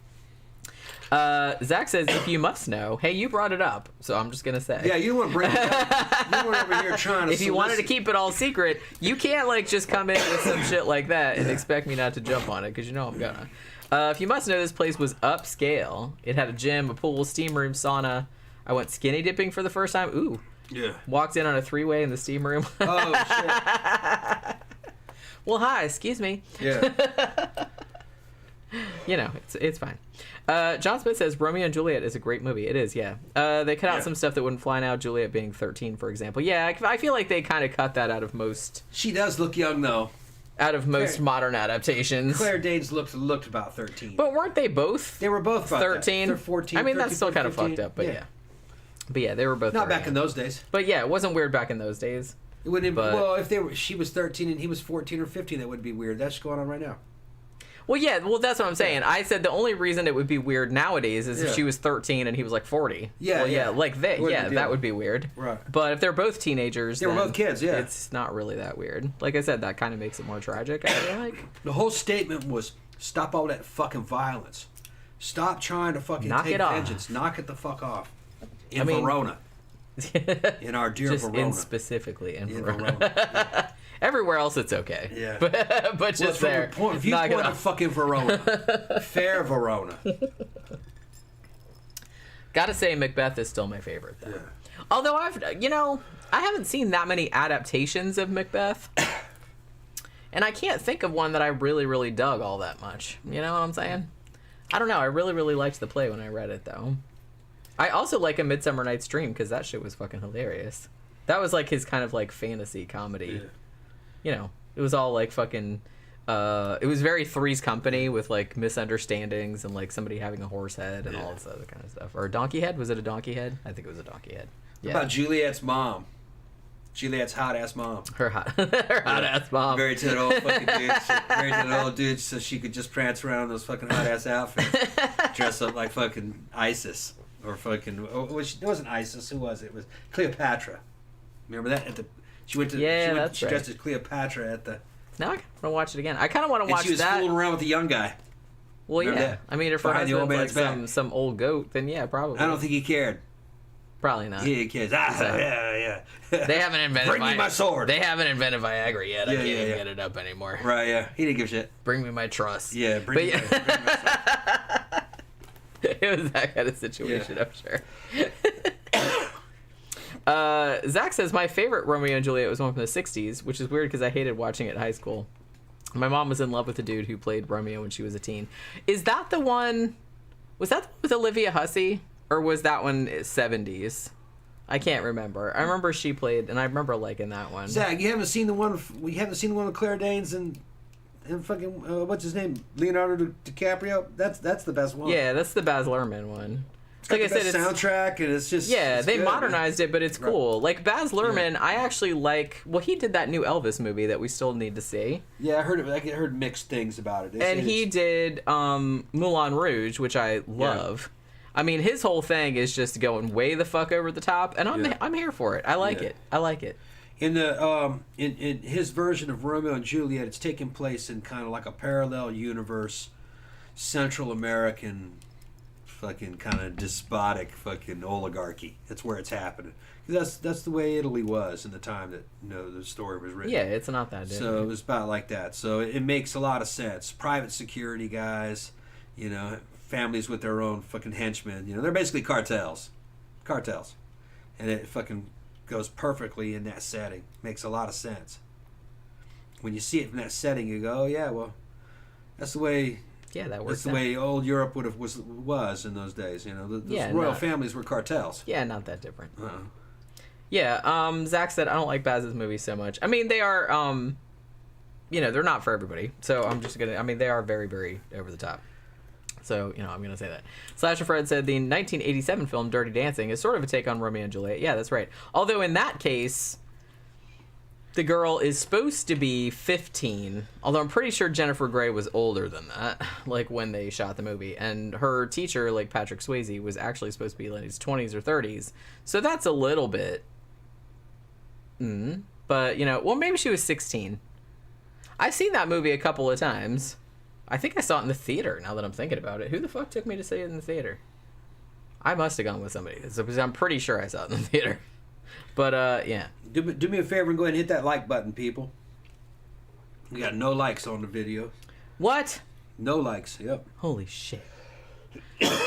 Zach says, if you must know, hey, you brought it up, so I'm just going to say. Yeah, you don't want to bring it up. You weren't over here trying to If you wanted to keep it all secret, you can't, like, just come in with some shit like that and expect me not to jump on it, because you know I'm gonna. If you must know, this place was upscale. It had a gym, a pool, steam room, sauna. I went skinny dipping for the first time. Ooh. Yeah. Walked in on a 3-way in the steam room. Oh, shit. Well, hi, excuse me. Yeah. You know, it's fine. John Smith says Romeo and Juliet is a great movie. It is, yeah. They cut out some stuff that wouldn't fly now. Juliet being 13, for example. Yeah, I feel like they kind of cut that out of most. She does look young, though. Out of most modern adaptations. Claire Danes looked about 13. But weren't they both? They were both 13. They're 14. I mean, 13, that's still kind of 15. fucked up, but yeah. But yeah, they were both. Not back in those days. But yeah, it wasn't weird back in those days. It wouldn't. Well, if she was 13 and he was 14 or 15, that would be weird. That's going on right now. Well, yeah, that's what I'm saying. I said the only reason it would be weird nowadays is if she was 13 and he was like 40. Yeah, well, that would be weird. Right. But if they're both teenagers, they were both kids. Yeah, it's not really that weird. Like I said, that kind of makes it more tragic. I feel like the whole statement was stop all that fucking violence. Stop trying to fucking take vengeance. Knock it the fuck off. Verona. In our dear Verona. Specifically in Verona. Yeah. Everywhere else, it's okay. Yeah. But just there. From viewpoint of fucking Verona. Fair Verona. Gotta say, Macbeth is still my favorite, though. Yeah. Although I haven't seen that many adaptations of Macbeth. And I can't think of one that I really, really dug all that much. You know what I'm saying? I don't know. I really, really liked the play when I read it, though. I also like A Midsummer Night's Dream, because that shit was fucking hilarious. That was like his kind of like fantasy comedy. Yeah. You know, it was all like fucking... it was very Three's Company with like misunderstandings and like somebody having a horse head and all this other kind of stuff. Or a donkey head? Was it a donkey head? I think it was a donkey head. Yeah. What about Juliet's mom? Juliet's hot ass mom. Her hot ass mom. Married to an old fucking dude. Married to an old dude so she could just prance around in those fucking hot ass outfits. Dress up like fucking ISIS. Or fucking... it wasn't ISIS. Who was it? It was Cleopatra. Remember that? She went to... She dressed as Cleopatra at the... Now I kind of want to watch it again. I kind of want to watch that. And she was fooling around with the young guy. Well, Remember yeah. that? I mean, if her husband's like some old goat, then yeah, probably. I don't think he cared. Probably not. He cares. Yeah. They haven't invented Bring me my sword. They haven't invented Viagra yet. I can't even get it up anymore. Right, yeah. He didn't give a shit. Bring me my trust. Yeah, bring me my sword. It was that kind of situation, I'm sure. Zach says, my favorite Romeo and Juliet was one from the 60s, which is weird because I hated watching it in high school. My mom was in love with the dude who played Romeo when she was a teen. Is that the one... Was that the one with Olivia Hussey? Or was that one 70s? I can't remember. I remember she played, and I remember liking that one. Zach, you haven't seen the one... We haven't seen the one with Claire Danes and fucking... what's his name? Leonardo DiCaprio? That's the best one. Yeah, that's the Baz Luhrmann one. Like I said, it's soundtrack, and it's just... Yeah, it's they good, modernized it, but it's cool. Right. Like, Baz Luhrmann, I actually like... Well, he did that new Elvis movie that we still need to see. Yeah, I heard mixed things about it. He did Moulin Rouge, which I love. Yeah. I mean, his whole thing is just going way the fuck over the top, and I'm here for it. I like it. I like it. In the in his version of Romeo and Juliet, it's taking place in kind of like a parallel universe, Central American... fucking kind of despotic fucking oligarchy. That's where it's happening. That's the way Italy was in the time that the story was written. Yeah, it's not that different. So it was about like that. So it makes a lot of sense. Private security guys, families with their own fucking henchmen. They're basically cartels, and it fucking goes perfectly in that setting. Makes a lot of sense. When you see it in that setting, you go, oh yeah, well, that's the way. Yeah, that works. That's the way old Europe was in those days. The royal families were cartels. Yeah, not that different. Yeah, Zach said, I don't like Baz's movies so much. I mean, they are, they're not for everybody. So I'm just going to, they are very, very over the top. So, I'm going to say that. Slasher Fred said the 1987 film Dirty Dancing is sort of a take on Romeo and Juliet. Yeah, that's right. Although in that case... The girl is supposed to be 15, although I'm pretty sure Jennifer Grey was older than that, like when they shot the movie. And her teacher, like Patrick Swayze, was actually supposed to be in his 20s or 30s. So that's a little bit... But, well, maybe she was 16. I've seen that movie a couple of times. I think I saw it in the theater, now that I'm thinking about it. Who the fuck took me to see it in the theater? I must have gone with somebody, because I'm pretty sure I saw it in the theater. But, yeah. Do me a favor and go ahead and hit that like button, people. We got no likes on the video. What? No likes, yep. Holy shit.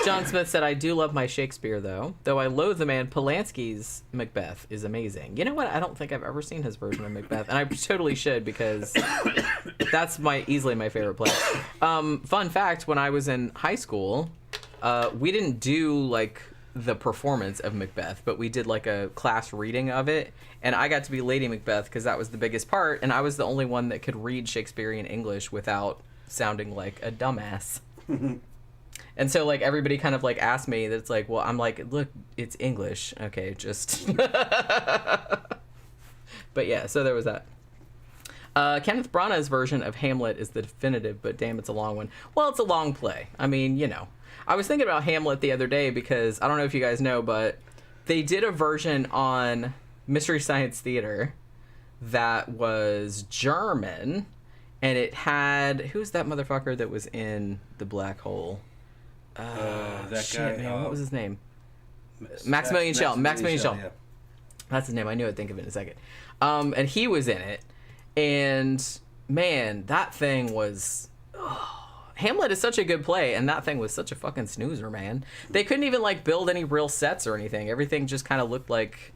John Smith said, I do love my Shakespeare, though. Though I loathe the man, Polanski's Macbeth is amazing. You know what? I don't think I've ever seen his version of Macbeth. And I totally should, because that's easily my favorite play. Fun fact, when I was in high school, we didn't do, like... the performance of Macbeth, but we did like a class reading of it, and I got to be Lady Macbeth because that was the biggest part, and I was the only one that could read Shakespearean English without sounding like a dumbass. And so like everybody kind of like asked me, that's like, well, I'm like, look, it's English, okay, just but yeah, so there was that. Kenneth Branagh's version of Hamlet is the definitive, but damn, it's a long one. Well, it's a long play. I mean, I was thinking about Hamlet the other day because, I don't know if you guys know, but they did a version on Mystery Science Theater that was German, and it had... Who's that motherfucker that was in the black hole? That guy... man, what was his name? Maximilian Schell. Maximilian Schell. Yeah. That's his name. I knew I'd think of it in a second. And he was in it, and, man, that thing was... Hamlet is such a good play, and that thing was such a fucking snoozer, man. They couldn't even, like, build any real sets or anything. Everything just kind of looked like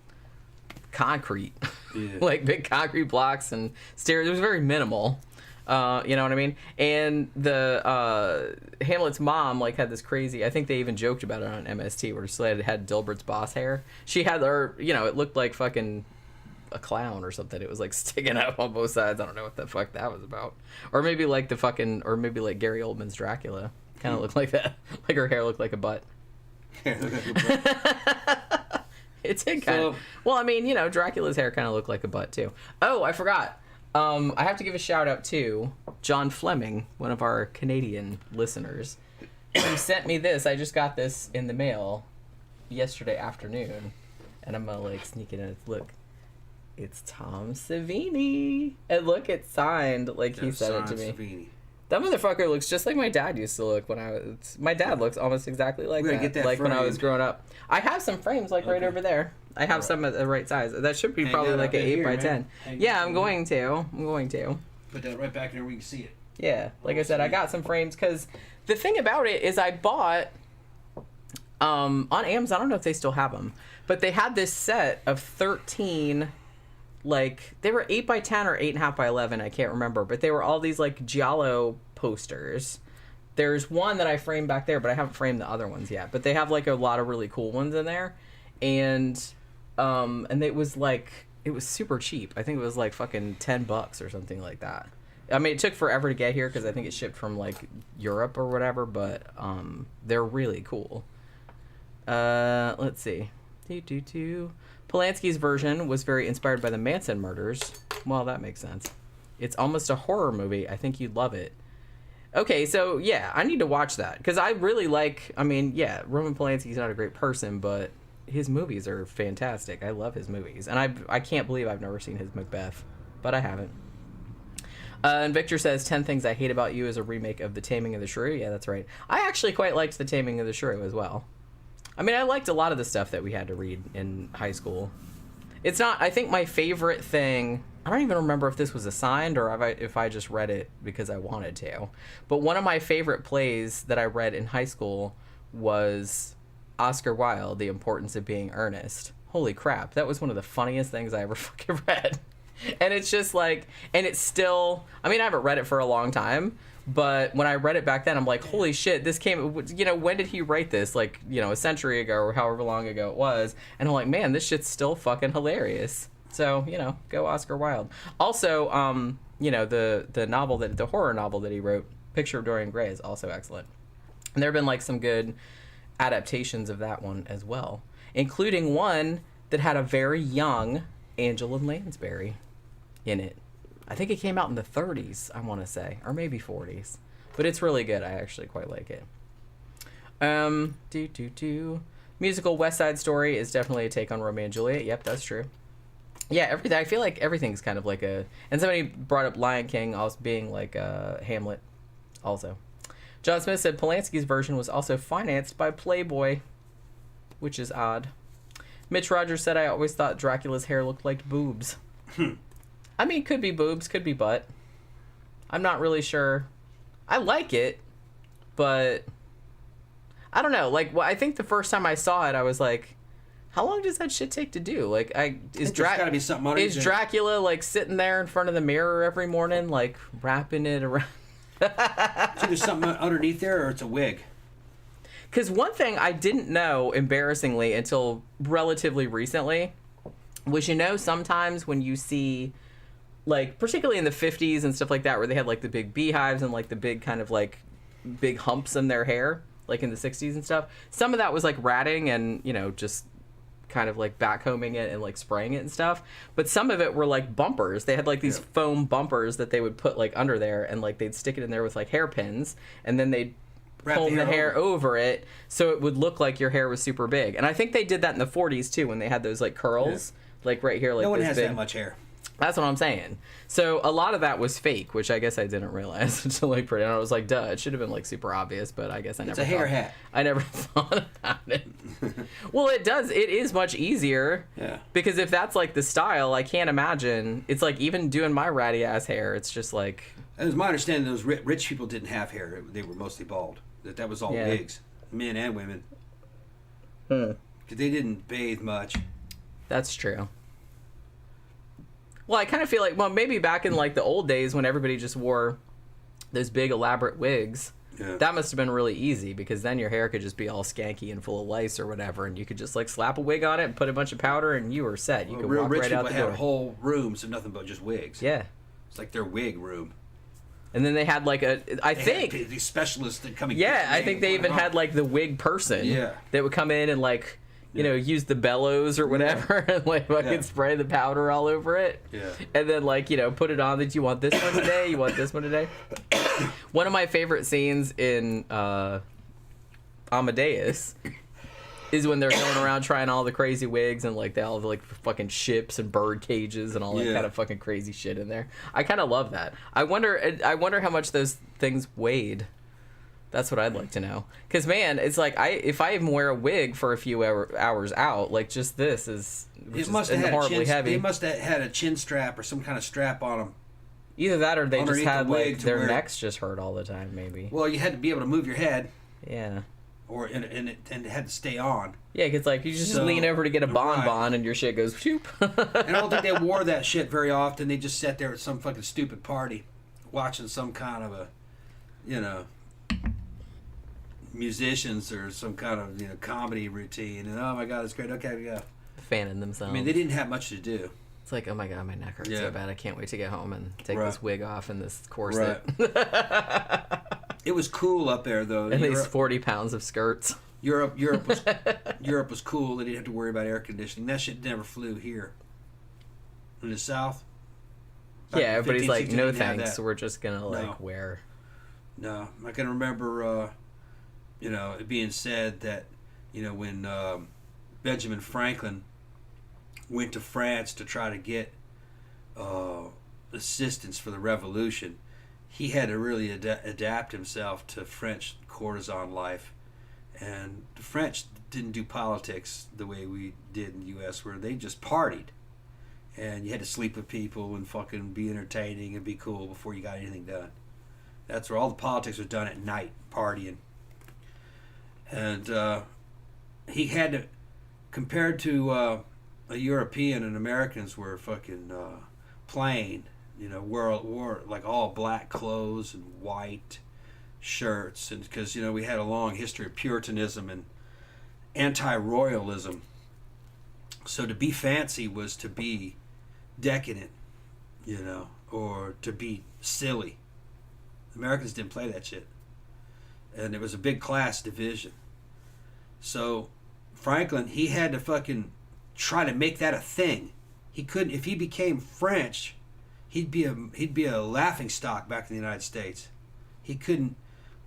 concrete. Yeah. Like, big concrete blocks and stairs. It was very minimal. You know what I mean? And the Hamlet's mom, like, had this crazy... I think they even joked about it on MST, where she had Dilbert's boss hair. She had her... it looked like fucking... a clown or something. It was like sticking up on both sides. I don't know what the fuck that was about. Or maybe like maybe like Gary Oldman's Dracula. Kind of looked like that. Like her hair looked like a butt. It did kind of. Well, I mean, you know, Dracula's hair kind of looked like a butt, too. Oh, I forgot. I have to give a shout out to John Fleming, one of our Canadian listeners. He sent me this. I just got this in the mail yesterday afternoon. And I'm going to, like, sneak it in. Look. It's Tom Savini. And look, it's signed like he said it to me. Savini. That motherfucker looks just like my dad used to look when I was... My dad looks almost exactly like that like when I was growing up. I have some frames like right over there. I have some at the right size. That should be probably like an 8 by 10. Yeah, I'm going to. Put that right back in there where you can see it. Yeah, like I said, I got some frames because the thing about it is I bought on Amazon. I don't know if they still have them, but they had this set of 13... Like, they were 8 by 10 or 8.5 by 11, I can't remember. But they were all these, like, Giallo posters. There's one that I framed back there, but I haven't framed the other ones yet. But they have, like, a lot of really cool ones in there. And it was, like, it was super cheap. I think it was, like, fucking $10 or something like that. I mean, it took forever to get here because I think it shipped from, like, Europe or whatever. But they're really cool. Let's see. Polanski's version was very inspired by the Manson murders. Well, that makes sense. It's almost a horror movie. I think you'd love it. Okay, so yeah, I need to watch that because I really like. I mean, yeah, Roman Polanski's not a great person, but his movies are fantastic. I love his movies, and I can't believe I've never seen his Macbeth, but I haven't. And Victor says 10 Things I Hate About You is a remake of The Taming of the Shrew. Yeah, that's right. I actually quite liked The Taming of the Shrew as well. I mean, I liked a lot of the stuff that we had to read in high school. It's not, I think my favorite thing, I don't even remember if this was assigned or if I just read it because I wanted to. But one of my favorite plays that I read in high school was Oscar Wilde, The Importance of Being Earnest. Holy crap, that was one of the funniest things I ever fucking read. And it's just like, and it's still, I mean, I haven't read it for a long time. But when I read it back then, I'm like, holy shit, this came, you know, when did he write this? Like, you know, a century ago or however long ago it was. And I'm like, man, this shit's still fucking hilarious. So, you know, go Oscar Wilde. Also, you know, the horror novel that he wrote, Picture of Dorian Gray, is also excellent. And there have been, like, some good adaptations of that one as well, including one that had a very young Angela Lansbury in it. I think it came out in the 30s, I want to say, or maybe 40s. But it's really good. I actually quite like it. Musical West Side Story is definitely a take on Romeo and Juliet. Yep, that's true. Yeah, everything. I feel like everything's kind of like a... And somebody brought up Lion King also being like Hamlet also. John Smith said Polanski's version was also financed by Playboy, which is odd. Mitch Rogers said, I always thought Dracula's hair looked like boobs. I mean, could be boobs, could be butt. I'm not really sure. I like it, but I don't know. Like, well, I think the first time I saw it, I was like, how long does that shit take to do? Like, is Dracula like sitting there in front of the mirror every morning, like wrapping it around? So there's something underneath there, or it's a wig? Because one thing I didn't know, embarrassingly, until relatively recently, was, you know, sometimes when you see, like, particularly in the 50s and stuff like that, where they had, like, the big beehives and, like, the big kind of, like, big humps in their hair, like in the 60s and stuff, some of that was, like, ratting and, you know, just kind of, like, backcombing it and, like, spraying it and stuff. But some of it were, like, bumpers. They had, like, these foam bumpers that they would put, like, under there, and, like, they'd stick it in there with, like, hairpins, and then they'd comb the hair over it so it would look like your hair was super big. And I think they did that in the 40s, too, when they had those, like, curls. Yeah. Like right here, like no one this has big. that much hair. That's what I'm saying. So a lot of that was fake, which I guess I didn't realize until like pretty. And I was like, duh, it should have been like super obvious, but I guess I never. It's a hair hat. I never thought about it. Well, it does. It is much easier. Yeah. Because if that's like the style, I can't imagine. It's like even doing my ratty ass hair. It's just like. It was my understanding those rich people didn't have hair. They were mostly bald. That was all wigs, men and women. Because they didn't bathe much. That's true. Well, I kind of feel like, well, maybe back in like the old days when everybody just wore those big elaborate wigs, that must have been really easy because then your hair could just be all skanky and full of lice or whatever, and you could just like slap a wig on it and put a bunch of powder and you were set. You could walk right out the door. Rich people had whole rooms of nothing but just wigs. Yeah. It's like their wig room. And then they had like I think these specialists that come in. Yeah, I think they even had like the wig person. Yeah. That would come in and like you know, use the bellows or whatever and like fucking spray the powder all over it. Yeah. And then like, you know, put it on that you want this one today, you want this one today. One of my favorite scenes in Amadeus is when they're going around trying all the crazy wigs and like they all have like fucking ships and bird cages and all that kind of fucking crazy shit in there. I kind of love that. I wonder how much those things weighed. That's what I'd like to know. Because man, it's like if I even wear a wig for a few hours out, like just this is horribly heavy. They must have had a chin strap or some kind of strap on them. Either that or they just had like their necks just hurt all the time, maybe. Well, you had to be able to move your head. Yeah. Or and it had to stay on. Yeah, because like you just lean over to get a bonbon and your shit goes shoop. And I don't think they wore that shit very often. They just sat there at some fucking stupid party, watching some kind of a, you know, musicians or some kind of, you know, comedy routine. And oh my god, it's great. Okay, we go. Fanning themselves. I mean, they didn't have much to do. It's like, oh my god, my neck hurts so bad. I can't wait to get home and take this wig off and this corset. Right. It was cool up there, though. And these 40 pounds of skirts. Europe was cool. They didn't have to worry about air conditioning. That shit never flew here. In the South. Yeah, everybody's like, no thanks. We're just gonna like wear. No, I can remember, you know, it being said that, you know, when Benjamin Franklin went to France to try to get assistance for the revolution, he had to really adapt himself to French courtesan life. And the French didn't do politics the way we did in the U.S., where they just partied. And you had to sleep with people and fucking be entertaining and be cool before you got anything done. That's where all the politics was done at night, partying. And he had to, compared to a European and Americans were fucking plain, you know, wore like all black clothes and white shirts, and because, you know, we had a long history of Puritanism and anti-royalism. So to be fancy was to be decadent, you know, or to be silly. Americans didn't play that shit. And it was a big class division. So Franklin, he had to fucking try to make that a thing. He couldn't, if he became French, he'd be a laughing stock back in the United States. He couldn't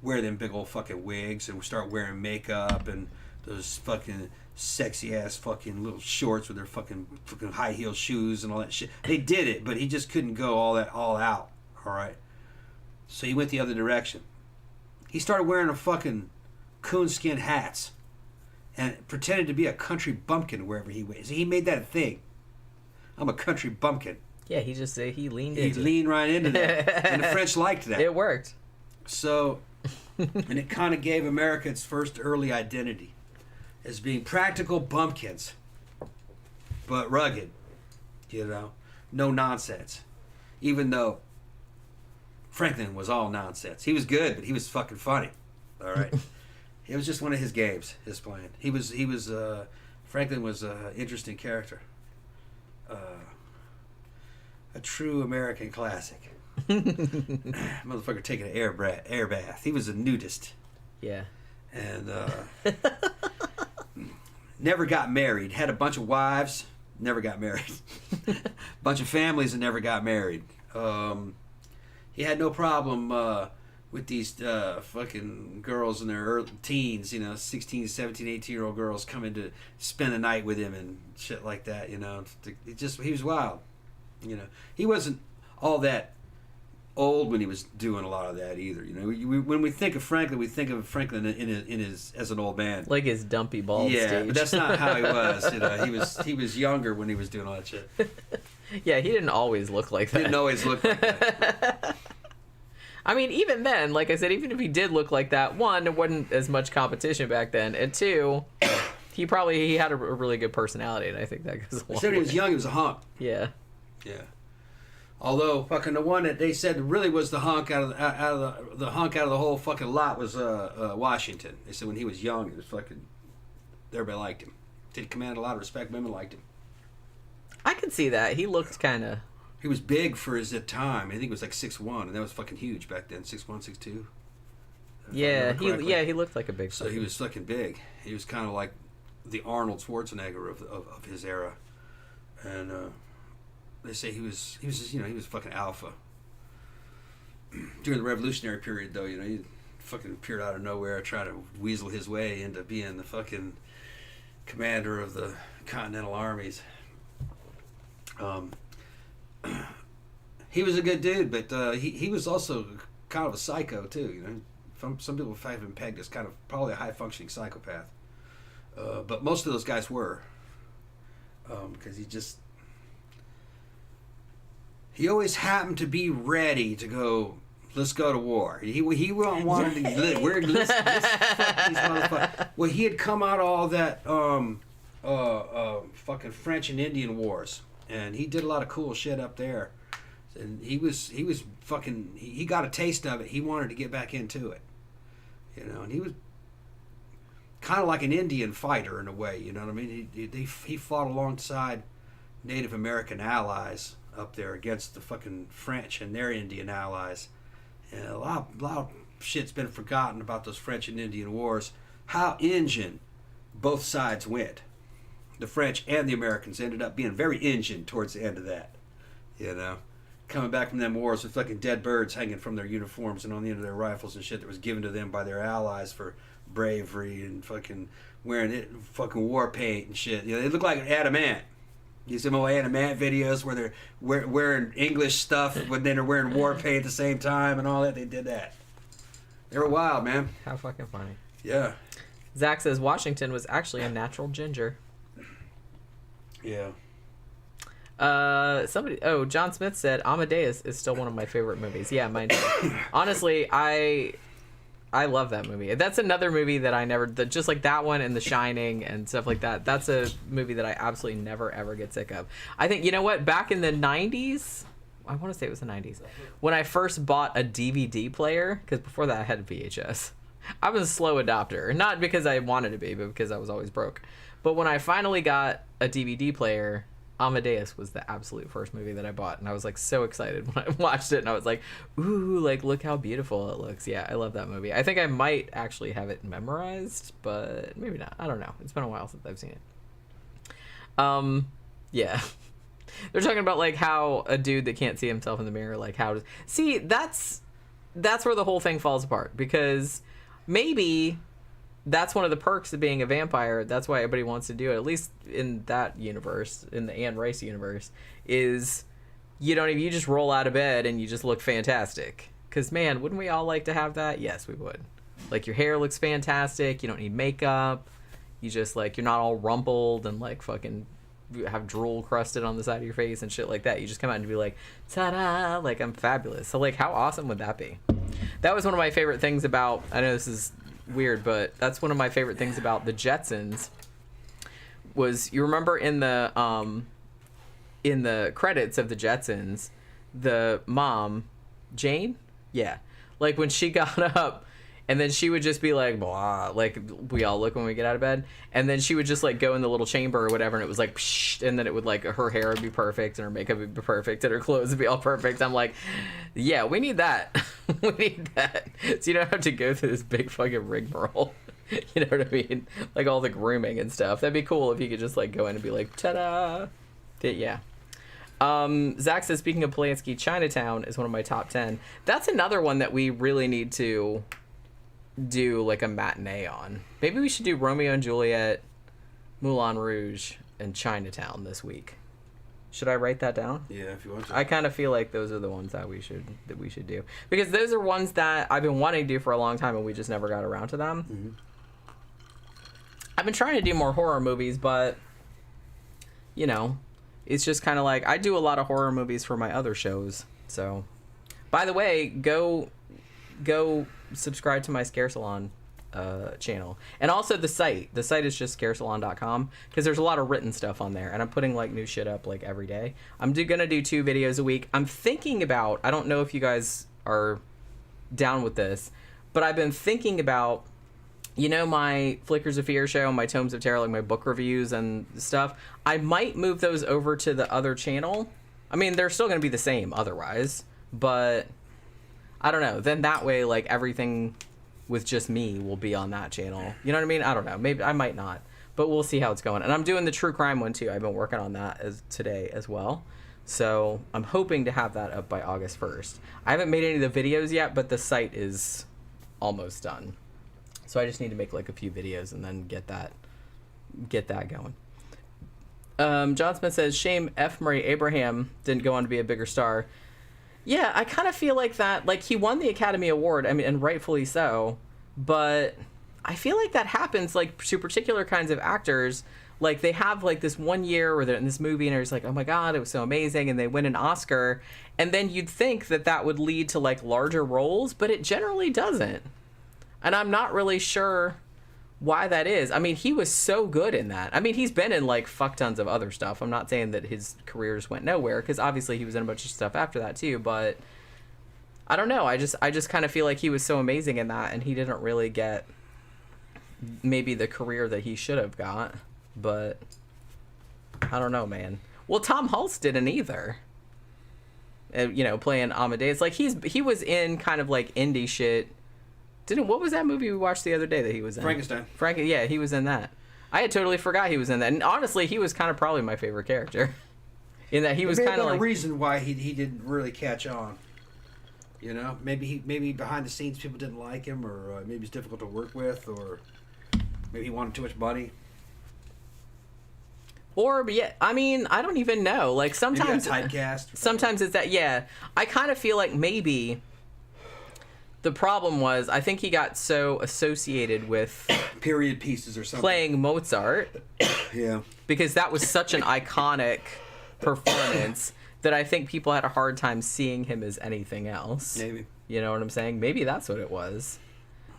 wear them big old fucking wigs and start wearing makeup and those fucking sexy ass fucking little shorts with their fucking high heel shoes and all that shit. They did it, but he just couldn't go all out. All right. So he went the other direction. He started wearing a fucking coonskin hats and pretended to be a country bumpkin wherever he went. So he made that a thing. I'm a country bumpkin. Yeah, he leaned into it. He leaned right into that. And the French liked that. It worked. So, and it kind of gave America its first early identity as being practical bumpkins, but rugged, you know, no nonsense. Even though Franklin was all nonsense. He was good, but he was fucking funny. All right. It was just one of his games, his plan. Franklin was an interesting character. A true American classic. Motherfucker taking an air bath. He was a nudist. Yeah. And never got married. Had a bunch of wives. Never got married. Bunch of families and never got married. He had no problem with these fucking girls in their early teens, you know, 16, 17, 18-year-old girls coming to spend the night with him and shit like that, you know. He was wild. You know, he wasn't all that old when he was doing a lot of that either. You know, when we think of Franklin, we think of Franklin in his as an old man, like his dumpy bald stage. Yeah, but that's not how he was. You know, he was younger when he was doing all that shit. Yeah, he didn't always look like that. Didn't always look like that. I mean, even then, like I said, even if he did look like that, one, there wasn't as much competition back then, and two, he had a really good personality, and I think that goes a long way. He said he was young, he was a hunk. Yeah. Yeah. Although fucking the one that they said really was the hunk out of the whole fucking lot was Washington. They said when he was young, it was fucking everybody liked him. Did command a lot of respect. Women liked him. I could see that. He looked kind of. He was big for his time. I think it was like 6'1", and that was fucking huge back then. 6'1", 6'2". Yeah, he looked like a big. So he was fucking big. He was kind of like the Arnold Schwarzenegger of his era, and they say he was fucking alpha during the Revolutionary period, though. He fucking appeared out of nowhere, trying to weasel his way into being the fucking commander of the Continental Armies. He was a good dude, but he was also kind of a psycho too. Some people have him pegged as kind of probably a high functioning psychopath, but most of those guys were, because he always happened to be ready to go. Let's go to war. He wanted to live. Let's fuck these motherfuckers. Well, he had come out of all that fucking French and Indian wars, and he did a lot of cool shit up there. And he was fucking. He got a taste of it. He wanted to get back into it, And he was kind of like an Indian fighter in a way. You know what I mean? He fought alongside Native American allies up there against the fucking French and their Indian allies. And a lot of shit's been forgotten about those French and Indian wars. How Injun both sides went. The French and the Americans ended up being very Injun towards the end of that. Coming back from them wars with fucking dead birds hanging from their uniforms and on the end of their rifles and shit that was given to them by their allies for bravery and fucking wearing fucking war paint and shit. They look like adamant. You see some old Animat videos where they're wearing English stuff, but then they're wearing war paint at the same time and all that. They did that. They were wild, man. How fucking funny. Yeah. Zach says Washington was actually a natural ginger. Yeah. John Smith said Amadeus is still one of my favorite movies. Yeah, mine too. Honestly, I love that movie. That's another movie that just like that one and The Shining and stuff like that. That's a movie that I absolutely never ever get sick of. I think, you know what, back in the 90s, I want to say it was the 90s, when I first bought a DVD player, because before that I had a VHS. I was a slow adopter, not because I wanted to be, but because I was always broke. But when I finally got a DVD player, Amadeus was the absolute first movie that I bought, and I was like so excited when I watched it, and I was like, ooh, like look how beautiful it looks. Yeah, I love that movie. I think I might actually have it memorized, but maybe not. I don't know. It's been a while since I've seen it. Yeah. They're talking about like how a dude that can't see himself in the mirror, like how see, that's where the whole thing falls apart, because maybe that's one of the perks of being a vampire. That's why everybody wants to do it, at least in that universe, in the Anne Rice universe, is you just roll out of bed and you just look fantastic. Because, man, wouldn't we all like to have that? Yes, we would. Like, your hair looks fantastic. You don't need makeup. You just, like, you're not all rumpled and, like, fucking have drool crusted on the side of your face and shit like that. You just come out and be like, ta-da, like, I'm fabulous. So, like, how awesome would that be? That was one of my favorite things about, I know this is weird, but that's one of my favorite things about the Jetsons was, you remember in the credits of the Jetsons, the mom, Jane? Yeah. Like when she got up and then she would just be like, blah, like we all look when we get out of bed. And then she would just like go in the little chamber or whatever, and it was like, psh, and then it would like, her hair would be perfect and her makeup would be perfect and her clothes would be all perfect. I'm like, yeah, we need that. We need that. So you don't have to go through this big fucking rigmarole. You know what I mean? Like all the grooming and stuff. That'd be cool if you could just like go in and be like, ta-da. Yeah. Zach says, speaking of Polanski, Chinatown is one of my top 10. That's another one that we really need to do like a matinee on. Maybe we should do Romeo and Juliet, Moulin Rouge, and Chinatown this week. Should I write that down? Yeah, if you want to. I kind of feel like those are the ones that we should do, because those are ones that I've been wanting to do for a long time and we just never got around to them. Mm-hmm. I've been trying to do more horror movies, but you know, it's just kind of like I do a lot of horror movies for my other shows. So, by the way, go subscribe to my Scare Salon channel, and also the site is just scaresalon.com, because there's a lot of written stuff on there, and I'm putting like new shit up like every day. I'm gonna do 2 videos a week. I'm thinking about, I don't know if you guys are down with this, but I've been thinking about, you know, my Flickers of Fear show and my Tomes of Terror, like my book reviews and stuff, I might move those over to the other channel. I mean, they're still gonna be the same otherwise, but I don't know. Then that way, like, everything with just me will be on that channel. You know what I mean? I don't know. Maybe I might not. But we'll see how it's going. And I'm doing the true crime one too. I've been working on that today as well. So I'm hoping to have that up by August 1st. I haven't made any of the videos yet, but the site is almost done. So I just need to make like a few videos and then get that going. John Smith says, shame F. Murray Abraham didn't go on to be a bigger star. Yeah, I kind of feel like that. Like, he won the Academy Award, I mean, and rightfully so. But I feel like that happens, like, to particular kinds of actors. Like, they have, like, this one year where they're in this movie and it's like, oh my God, it was so amazing. And they win an Oscar. And then you'd think that that would lead to, like, larger roles, but it generally doesn't. And I'm not really sure why that is. I mean, he was so good in that. I mean, he's been in like fuck tons of other stuff. I'm not saying that his careers went nowhere, because obviously he was in a bunch of stuff after that too, but I don't know. I just kind of feel like he was so amazing in that, and he didn't really get maybe the career that he should have got. But I don't know, man. Well, Tom Hulce didn't either. You know, playing Amadeus. Like, he was in kind of like indie shit. What was that movie we watched the other day that he was in? Frankenstein. Yeah, he was in that. I had totally forgot he was in that. And honestly, he was kind of probably my favorite character. In that he was kind of like... a reason why he didn't really catch on. You know? Maybe behind the scenes people didn't like him, or maybe he's difficult to work with, or maybe he wanted too much money. Or, yeah, I mean, I don't even know. Like, sometimes... Maybe typecast. Sometimes it's that, yeah. I kind of feel like maybe... The problem was, I think he got so associated with period pieces or something, playing Mozart. Yeah. Because that was such an iconic performance that I think people had a hard time seeing him as anything else. Maybe. You know what I'm saying? Maybe that's what it was.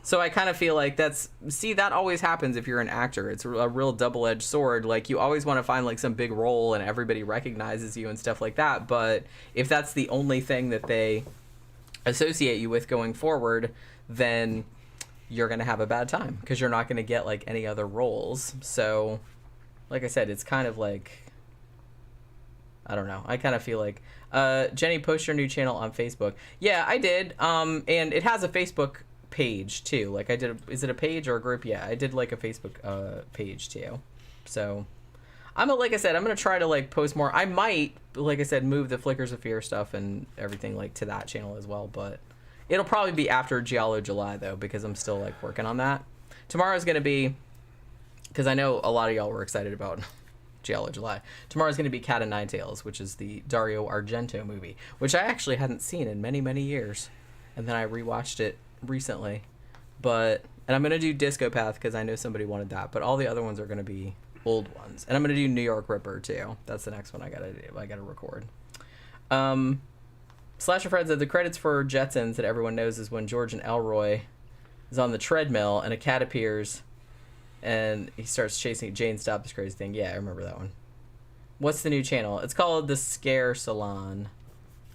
So I kind of feel like that always happens if you're an actor. It's a real double-edged sword. Like, you always want to find like some big role and everybody recognizes you and stuff like that. But if that's the only thing that they associate you with going forward, then you're going to have a bad time, because you're not going to get like any other roles. So like I said, it's kind of like, I don't know. I kind of feel like Jenny, post your new channel on Facebook. Yeah, I did. And it has a Facebook page too. Like, I did is it a page or a group? Yeah, I did like a Facebook page too. So like I said, I'm gonna try to like post more. I might, like I said, move the Flickers of Fear stuff and everything like to that channel as well, but it'll probably be after Giallo July though, because I'm still like working on that. Tomorrow's gonna be, because I know a lot of y'all were excited about Giallo July. Tomorrow's gonna be Cat o' Nine Tails, which is the Dario Argento movie, which I actually hadn't seen in many, many years, and then I rewatched it recently. And I'm gonna do Disco Path because I know somebody wanted that, but all the other ones are gonna be old ones. And I'm gonna do New York Ripper too. That's the next one I gotta do. I gotta record. Slasher Fred said the credits for Jetsons that everyone knows is when George and Elroy is on the treadmill and a cat appears and he starts chasing Jane. Stop this crazy thing. Yeah, I remember that one. What's the new channel? It's called The Scare Salon.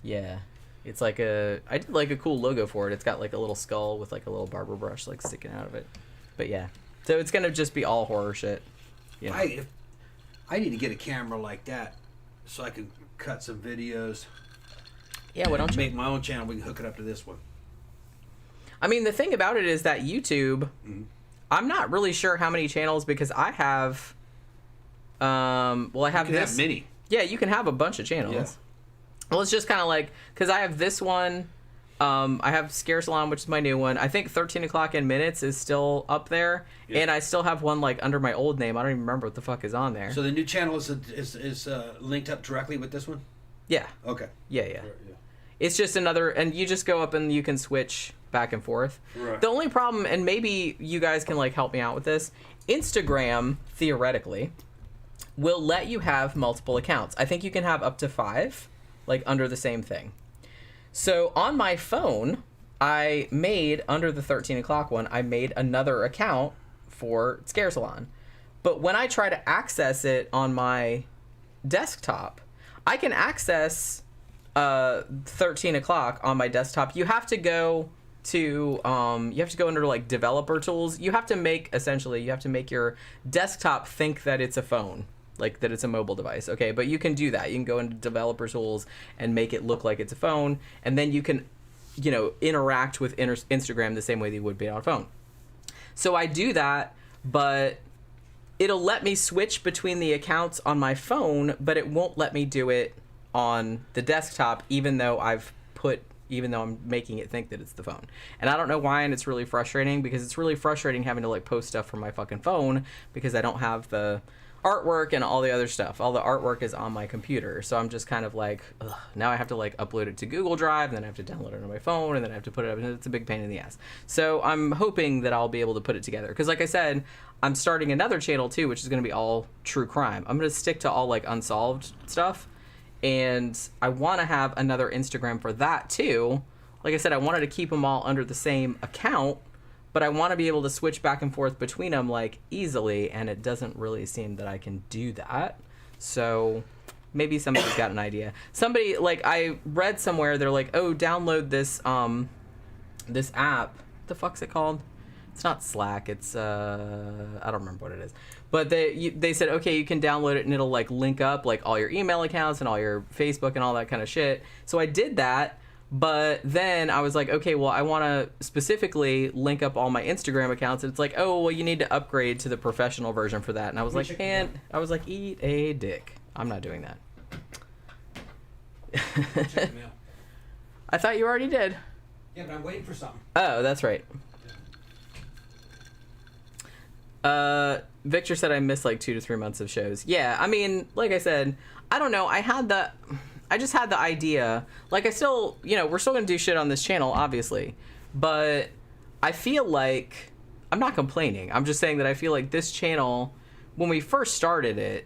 Yeah, it's like I did like a cool logo for it. It's got like a little skull with like a little barber brush like sticking out of it. But yeah, so it's gonna just be all horror shit. Yeah. I need to get a camera like that so I can cut some videos. Yeah, why don't you make my own channel? We can hook it up to this one. I mean, the thing about it is that YouTube, I'm not really sure how many channels, because I have, I have you can have many. Yeah, you can have a bunch of channels. Yeah. Well, it's just kind of like, because I have this one. I have Scare Salon, which is my new one. I think 13 o'clock in minutes is still up there, and I still have one like under my old name. I don't even remember what the fuck is on there. So the new channel is linked up directly with this one? Yeah. Okay. Yeah. It's just another, and you just go up and you can switch back and forth. Right. The only problem, and maybe you guys can like help me out with this, Instagram theoretically will let you have multiple accounts. I think you can have up to 5, like under the same thing. So on my phone, I made, under the 13 o'clock one, I made another account for Scare Salon. But when I try to access it on my desktop, I can access 13 o'clock on my desktop. You have to go to, under like developer tools. You have to make your desktop think that it's a phone. Like that it's a mobile device, okay? But you can do that. You can go into developer tools and make it look like it's a phone, and then you can, interact with Instagram the same way that you would be on a phone. So I do that, but it'll let me switch between the accounts on my phone, but it won't let me do it on the desktop, even though I'm making it think that it's the phone. And I don't know why, and it's really frustrating, because it's really frustrating having to like post stuff from my fucking phone because I don't have the artwork and all the other stuff. All the artwork is on my computer, so I'm just kind of like, ugh, now I have to like upload it to Google Drive, and then I have to download it on my phone, and then I have to put it up, and it's a big pain in the ass. So I'm hoping that I'll be able to put it together, because like I said, I'm starting another channel too, which is going to be all true crime. I'm going to stick to all like unsolved stuff, and I want to have another Instagram for that too. Like I said, I wanted to keep them all under the same account, but I want to be able to switch back and forth between them like easily, and it doesn't really seem that I can do that. So maybe somebody's got an idea. Somebody, like, I read somewhere, they're like, oh, download this this app. What the fuck's it called? It's not Slack. It's I don't remember what it is. But they said, okay, you can download it and it'll like link up like all your email accounts and all your Facebook and all that kind of shit. So I did that. But then I was like, okay, well, I want to specifically link up all my Instagram accounts. And it's like, oh, well, you need to upgrade to the professional version for that. And I was like, eat a dick. I'm not doing that. Check the mail. I thought you already did. Yeah, but I'm waiting for something. Oh, that's right. Victor said I missed like 2 to 3 months of shows. Yeah, I mean, like I said, I don't know. I just had the idea, like I still, we're still going to do shit on this channel, obviously, but I feel like, I'm not complaining, I'm just saying that I feel like this channel, when we first started it,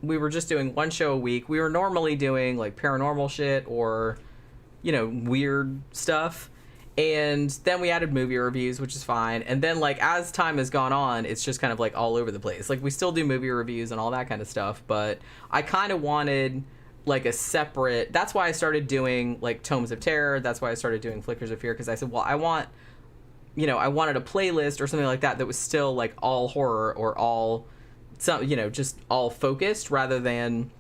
we were just doing one show a week. We were normally doing like paranormal shit or, weird stuff, and then we added movie reviews, which is fine, and then like as time has gone on, it's just kind of like all over the place. Like we still do movie reviews and all that kind of stuff, but I kind of wanted like a separate, that's why I started doing like Tomes of Terror, that's why I started doing Flickers of Fear, because I said, well, I wanted a playlist or something like that was still like all horror or all just all focused rather than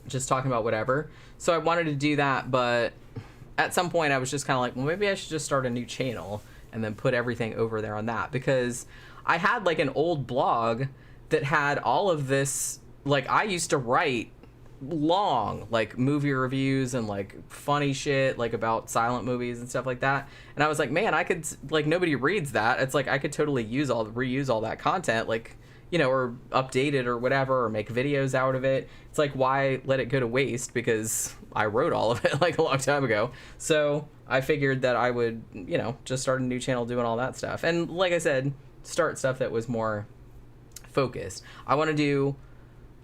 just talking about whatever. So I wanted to do that, but at some point I was just kind of like, well, maybe I should just start a new channel and then put everything over there on that, because I had like an old blog that had all of this, like I used to write long like movie reviews and like funny shit like about silent movies and stuff like that, and I was like, man, I could, like, nobody reads that. It's like I could totally reuse all that content, like, or update it or whatever, or make videos out of it. It's like, why let it go to waste, because I wrote all of it like a long time ago. So I figured that I would just start a new channel doing all that stuff, and like I said, start stuff that was more focused. I want to do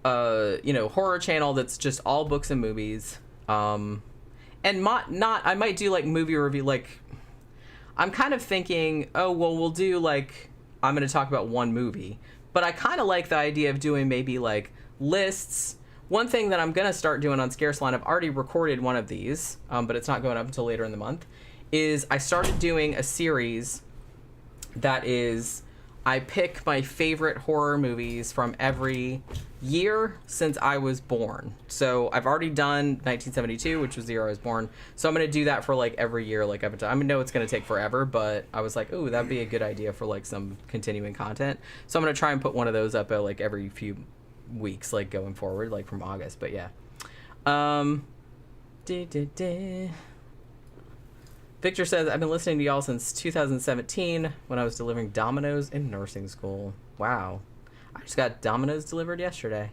horror channel that's just all books and movies, and I might do like movie review, like I'm kind of thinking, oh well, we'll do like, I'm going to talk about one movie, but I kind of like the idea of doing maybe like lists. One thing that I'm going to start doing on Scarce Line, I've already recorded one of these, but it's not going up until later in the month, is I started doing a series that is, I pick my favorite horror movies from every year since I was born. So I've already done 1972, which was the year I was born. So I'm going to do that for like every year, like every time. I know it's going to take forever, but I was like, oh, that'd be a good idea for like some continuing content. So I'm going to try and put one of those up like every few weeks, like going forward, like from August. But yeah. Victor says, I've been listening to y'all since 2017 when I was delivering Domino's in nursing school. Wow. I just got Domino's delivered yesterday.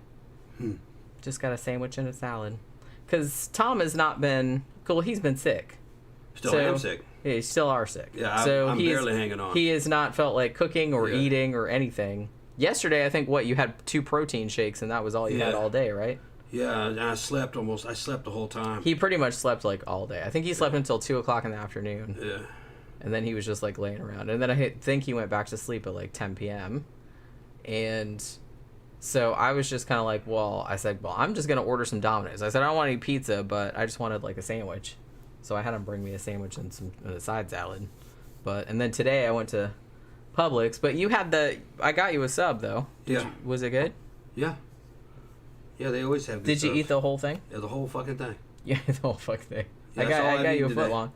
Just got a sandwich and a salad. Because Tom has not been, cool, he's been sick. Still am sick. Yeah, you still are sick. Yeah, so I'm barely hanging on. He has not felt like cooking or eating or anything. Yesterday, I think, you had 2 protein shakes and that was all you had all day, right? Yeah, and I slept the whole time. He pretty much slept like all day. I think he slept until 2 o'clock in the afternoon. Yeah. And then he was just like laying around. And then I think he went back to sleep at like 10 p.m. And so I was just kind of like, I said, I'm just going to order some Domino's. I said, I don't want any pizza, but I just wanted like a sandwich. So I had him bring me a sandwich and a side salad. And then today I went to Publix. But you had I got you a sub though. Was it good? Yeah. Yeah, they always have good Did you subs. eat the whole thing? Yeah, the whole fucking thing. Yeah, the whole fucking thing. Yeah, I got you a foot long.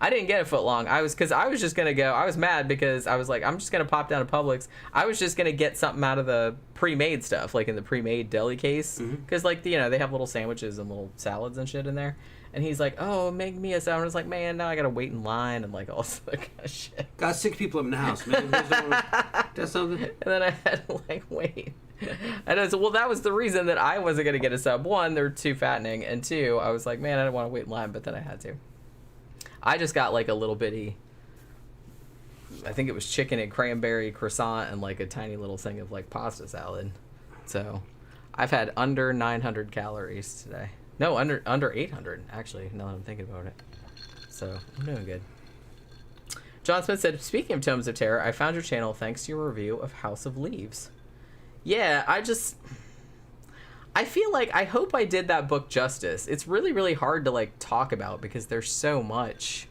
I didn't get a foot long. I was just gonna go. I was mad because I was like, I'm just gonna pop down to Publix. I was just gonna get something out of the pre-made stuff, like in the pre-made deli case, because like they have little sandwiches and little salads and shit in there. And he's like, oh, make me a salad. I was like, man, now I gotta wait in line and like all this kind of shit. Got 6 people in the house, man. That's something. And then I had to like wait. And I said, well, that was the reason that I wasn't gonna get a sub. 1, they're too fattening, and 2, I was like, man, I didn't want to wait in line, but then I had to. I just got like a little bitty, I think it was chicken and cranberry croissant and like a tiny little thing of like pasta salad. So I've had under 900 calories today. No, under 800 actually, now that I'm thinking about it. So I'm doing good. John Smith said, speaking of Tomes of Terror, I found your channel thanks to your review of House of Leaves. Yeah, I feel like I hope I did that book justice. It's really, really hard to like talk about because there's so much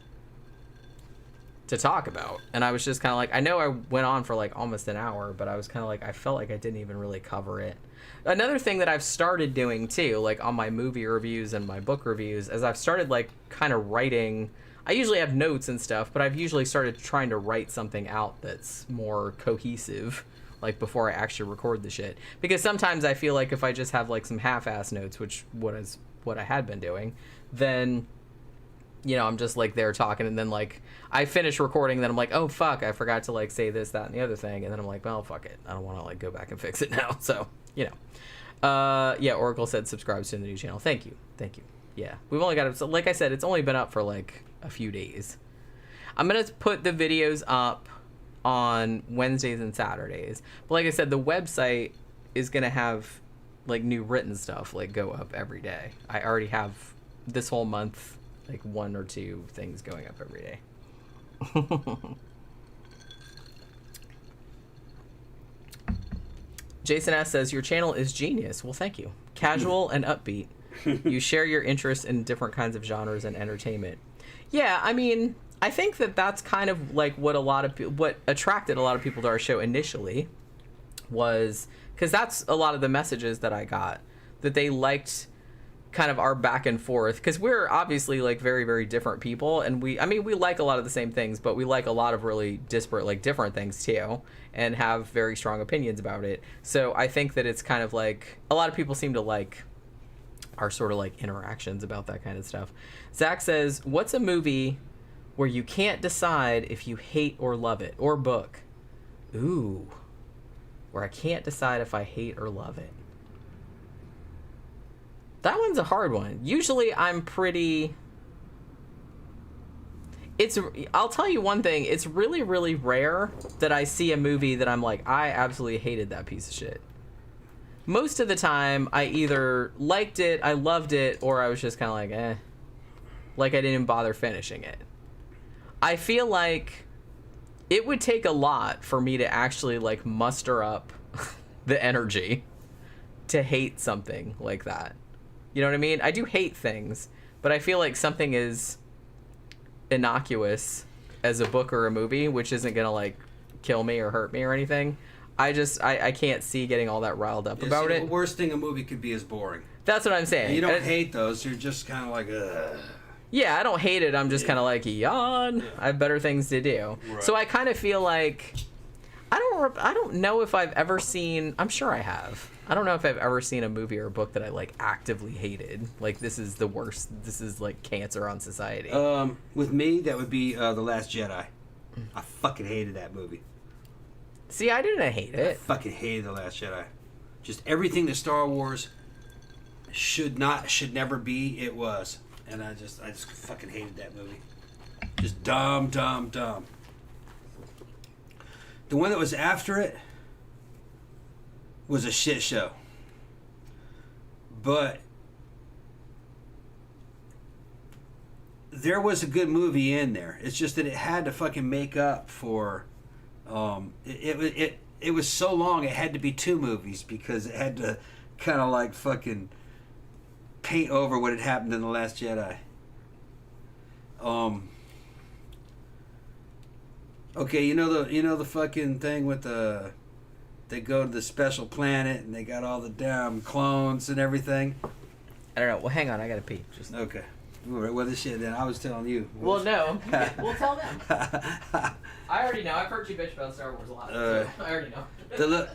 to talk about. And I was just kind of like, I know I went on for like almost an hour, but I was kind of like, I felt like I didn't even really cover it. Another thing that I've started doing too, like on my movie reviews and my book reviews, is I've started like kind of writing. I usually have notes and stuff, but I've usually started trying to write something out that's more cohesive, like before I actually record the shit. Because sometimes I feel like if I just have like some half-ass notes, which what I had been doing, then I'm just like there talking, and then like I finish recording, and then I'm like, oh fuck, I forgot to like say this, that, and the other thing, and then I'm like, well, fuck it, I don't want to like go back and fix it now. So yeah, Oracle said subscribe to the new channel. Thank you. Yeah, we've only got it, so like I said, it's only been up for like a few days. I'm gonna put the videos up on Wednesdays and Saturdays, but like I said, the website is gonna have like new written stuff like go up every day. I already have this whole month like 1 or 2 things going up every day. Jason S says your channel is genius. Well, thank you. Casual and upbeat. You share your interests in different kinds of genres and entertainment. Yeah, I mean, I think that that's kind of like what attracted a lot of people to our show initially, was because that's a lot of the messages that I got, that they liked kind of our back and forth, because we're obviously like very, very different people, and we like a lot of the same things, but we like a lot of really disparate, like different things too, and have very strong opinions about it. So I think that it's kind of like a lot of people seem to like our sort of like interactions about that kind of stuff. Zach says, what's a movie where you can't decide if you hate or love it, or book? Ooh, where I can't decide if I hate or love it. That one's a hard one. Usually I'm pretty... I'll tell you one thing. It's really, really rare that I see a movie that I'm like, I absolutely hated that piece of shit. Most of the time, I either liked it, I loved it, or I was just kind of like, eh. Like I didn't bother finishing it. I feel like it would take a lot for me to actually like muster up the energy to hate something like that. You know what I mean? I do hate things, but I feel like something is innocuous as a book or a movie, which isn't gonna like kill me or hurt me or anything. I can't see getting all that riled up about it. The worst thing a movie could be is boring. That's what I'm saying. And you don't hate those. You're just kind of like, ugh. Yeah, I don't hate it. I'm just kind of like, yawn. Yeah. I have better things to do. Right. So I kind of feel like I don't know if I've ever seen. I'm sure I have. I don't know if I've ever seen a movie or a book that I like actively hated. Like, this is the worst. This is like cancer on society. With me, that would be The Last Jedi. I fucking hated that movie. See, I didn't hate it. I fucking hated The Last Jedi. Just everything that Star Wars should never be, it was. And I just fucking hated that movie. Just dumb. The one that was after it was a shit show. But there was a good movie in there. It's just that it had to fucking make up for it was so long it had to be 2 movies, because it had to kind of like fucking paint over what had happened in The Last Jedi. Okay, you know the fucking thing with they go to the special planet and they got all the damn clones and everything. I don't know. Well, hang on, I gotta pee. Okay. Well, this shit that I was telling you. Well, no. We'll tell them. I already know. I've heard you bitch about Star Wars a lot. So I already know.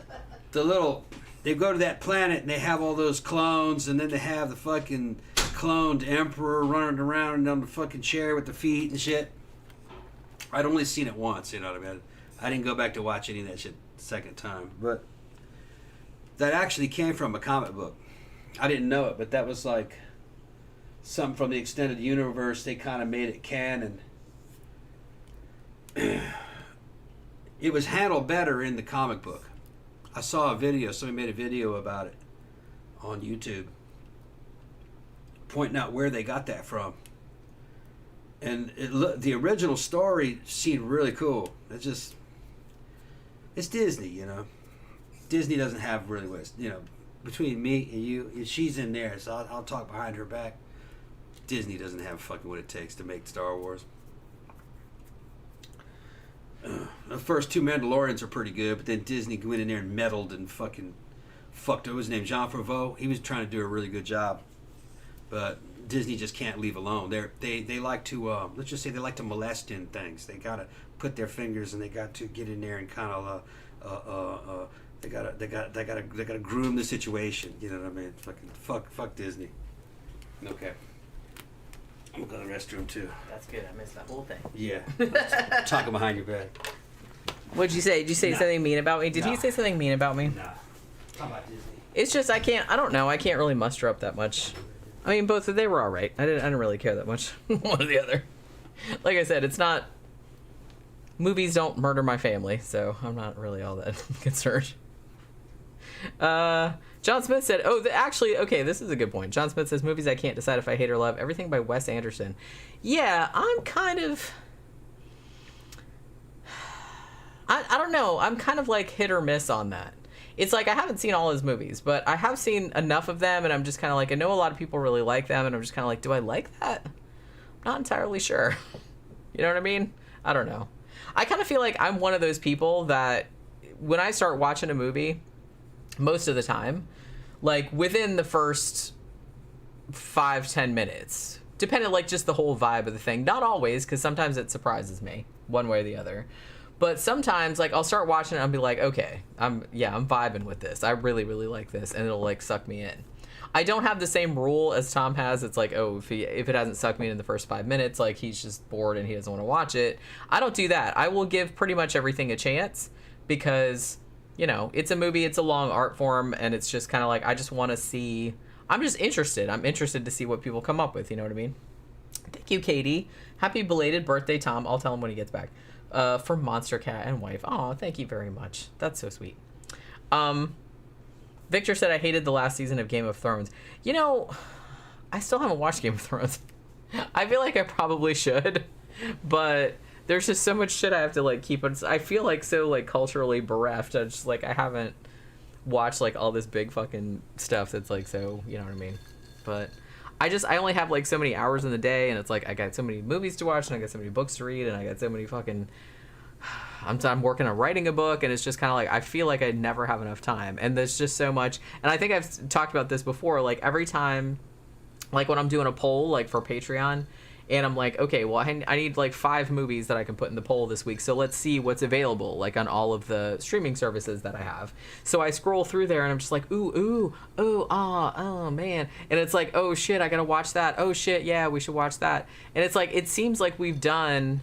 The little... They go to that planet and they have all those clones, and then they have the fucking cloned emperor running around on the fucking chair with the feet and shit. I'd only seen it once, you know what I mean? I didn't go back to watch any of that shit the second time. But that actually came from a comic book. I didn't know it, but that was like something from the extended universe. They kind of made it canon. It was handled better in the comic book. I saw a video, somebody made a video about it on YouTube, pointing out where they got that from. And the original story seemed really cool. It's Disney, you know. Disney doesn't have really what, you know, between me and you, she's in there, so I'll talk behind her back. Disney doesn't have fucking what it takes to make Star Wars. The first two Mandalorians are pretty good, but then Disney went in there and meddled and fucking fucked up. His name Jon Favreau. He was trying to do a really good job, but Disney just can't leave alone. They like to let's just say they like to molest in things. They gotta put their fingers and they got to get in there and kind of they gotta groom the situation. You know what I mean? Fucking fuck Disney. Okay. I'm gonna go to the restroom too. That's good. I missed that whole thing. Yeah. Talking behind your back. What'd you say? Did you say something mean about me? Did he say something mean about me? Nah. Talking about Disney. It's just I don't know. I can't really muster up that much. I mean, both they were all right. I didn't really care that much one or the other. Like I said, it's not. Movies don't murder my family, so I'm not really all that concerned. John Smith said, actually, okay, this is a good point. John Smith says, movies I can't decide if I hate or love. Everything by Wes Anderson. Yeah, I'm kind of... I don't know. I'm kind of like hit or miss on that. It's like I haven't seen all his movies, but I have seen enough of them, and I'm just kind of like, I know a lot of people really like them, and I'm just kind of like, do I like that? I'm not entirely sure. You know what I mean? I don't know. I kind of feel like I'm one of those people that when I start watching a movie... most of the time, like within the first 5-10 minutes, depending like just the whole vibe of the thing. Not always, because sometimes it surprises me one way or the other. But sometimes like I'll start watching it and I'll be like, okay, I'm vibing with this. I really, really like this, and it'll like suck me in. I don't have the same rule as Tom has. It's like, oh, if it hasn't sucked me in the first 5 minutes, like he's just bored and he doesn't want to watch it. I don't do that. I will give pretty much everything a chance because, you know, it's a movie, it's a long art form, and it's just kind of like, I just want to see, I'm just interested. I'm interested to see what people come up with, you know what I mean? Thank you, Katie. Happy belated birthday, Tom. I'll tell him when he gets back. For Monster Cat and wife. Oh, thank you very much. That's so sweet. Victor said, I hated the last season of Game of Thrones. You know, I still haven't watched Game of Thrones. I feel like I probably should, but there's just so much shit I have to like keep on. I feel like so like culturally bereft. I just like I haven't watched like all this big fucking stuff that's like so, you know what I mean? But I only have like so many hours in the day, and it's like I got so many movies to watch, and I got so many books to read, and I got so many fucking I'm working on writing a book, and it's just kind of like I feel like I never have enough time, and there's just so much. And I think I've talked about this before, like every time, like when I'm doing a poll like for Patreon, and I'm like, okay, well I need like 5 movies that I can put in the poll this week, so let's see what's available like on all of the streaming services that I have. So I scroll through there and I'm just like, oh man, and it's like, oh shit, I gotta watch that. Oh shit, yeah, we should watch that. And it's like, it seems like we've done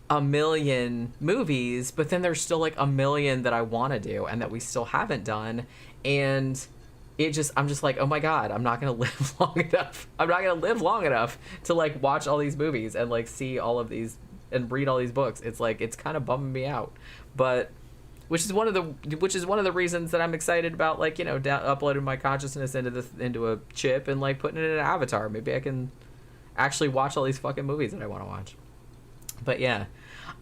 a million movies, but then there's still like a million that I want to do and that we still haven't done. And I'm just like, oh my God, I'm not going to live long enough. I'm not going to live long enough to like watch all these movies and like see all of these and read all these books. It's like, it's kind of bumming me out, but which is one of the reasons that I'm excited about, like, you know, uploading my consciousness into a chip and like putting it in an avatar. Maybe I can actually watch all these fucking movies that I want to watch. But yeah,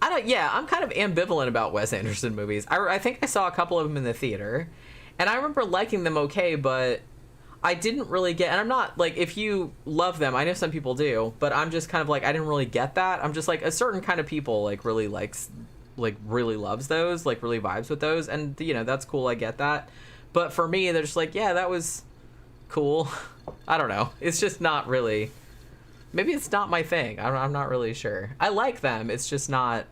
I'm kind of ambivalent about Wes Anderson movies. I think I saw a couple of them in the theater, and I remember liking them okay, but I didn't really get, and I'm not, like, if you love them, I know some people do, but I'm just kind of like, I didn't really get that. I'm just like, a certain kind of people, like, really likes, like, really loves those, like, really vibes with those, and, you know, that's cool, I get that. But for me, they're just like, yeah, that was cool. I don't know. It's just not really maybe it's not my thing. I'm not really sure. I like them. It's just not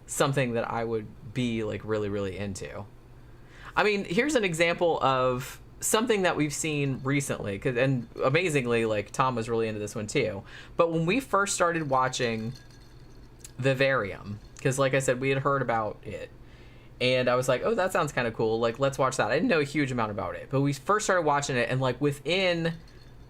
something that I would be like really, really into. I mean, here's an example of something that we've seen recently, and amazingly, like, Tom was really into this one too. But when we first started watching Vivarium, because like I said, we had heard about it, and I was like, oh, that sounds kind of cool. Like, let's watch that. I didn't know a huge amount about it, but we first started watching it, and like within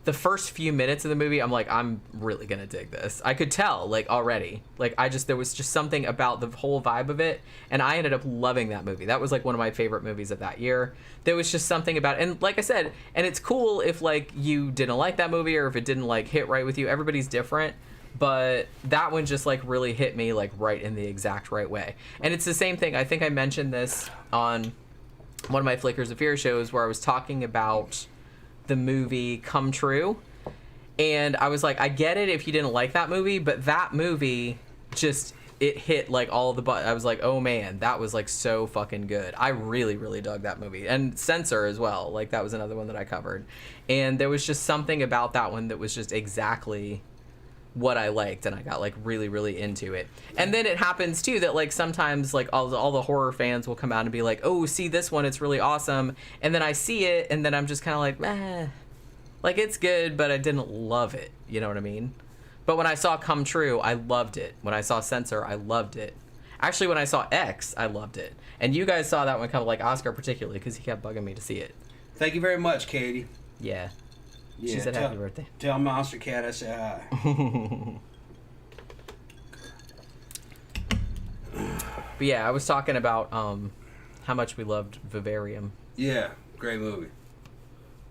the first few minutes of the movie, I'm like, I'm really gonna dig this. I could tell, like, already. Like, there was just something about the whole vibe of it, and I ended up loving that movie. That was, like, one of my favorite movies of that year. There was just something about it, and like I said, and it's cool if, like, you didn't like that movie, or if it didn't, like, hit right with you. Everybody's different, but that one just, like, really hit me, like, right in the exact right way. And it's the same thing. I think I mentioned this on one of my Flickers of Fear shows, where I was talking about the movie Come True, and I was like, I get it if you didn't like that movie, but that movie just, it hit like all the I was like, oh man, that was like so fucking good. I really, really dug that movie. And Censor as well, like that was another one that I covered, and there was just something about that one that was just exactly what I liked, and I got like really, really into it. And then it happens too that like sometimes like all the horror fans will come out and be like, oh, see this one, it's really awesome, and then I see it and then I'm just kind of like, meh, like it's good, but I didn't love it, you know what I mean? But when I saw Come True, I loved it. When I saw Censor, I loved it. Actually, when I saw X, I loved it. And you guys saw that one, kind of like Oscar particularly, because he kept bugging me to see it. Thank you very much, Katie. Yeah. She said happy birthday. Tell Monster Cat I said hi. But yeah, I was talking about how much we loved Vivarium. Yeah, great movie.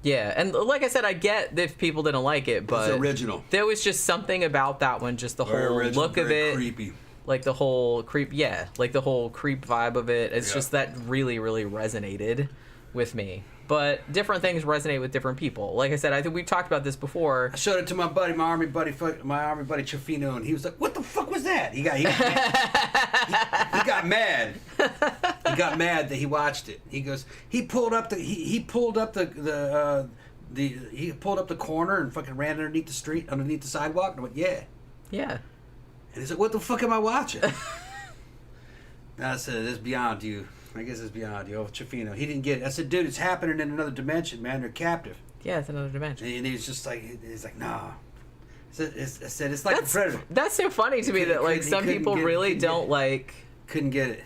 Yeah, and like I said, I get if people didn't like it, but it's original. There was just something about that one, just the very whole original, look of it, creepy. Like the whole creep, yeah, like the whole creep vibe of it. It's just that really, really resonated with me. But different things resonate with different people. Like I said, I think we've talked about this before. I showed it to my army buddy Chafino, and he was like, "What the fuck was that?" He got mad. He got mad that he watched it. He goes, he pulled up the corner and fucking ran underneath the sidewalk. And I went, yeah. And he's like, "What the fuck am I watching?" And I said, "It's beyond you. I guess it's beyond you." Oh, Chafino, he didn't get it. I said, "Dude, it's happening in another dimension, man. They're captive." Yeah, it's another dimension. And he was just like, nah. I said, it's like a predator. That's so funny to me that like some people really don't like. Couldn't get it.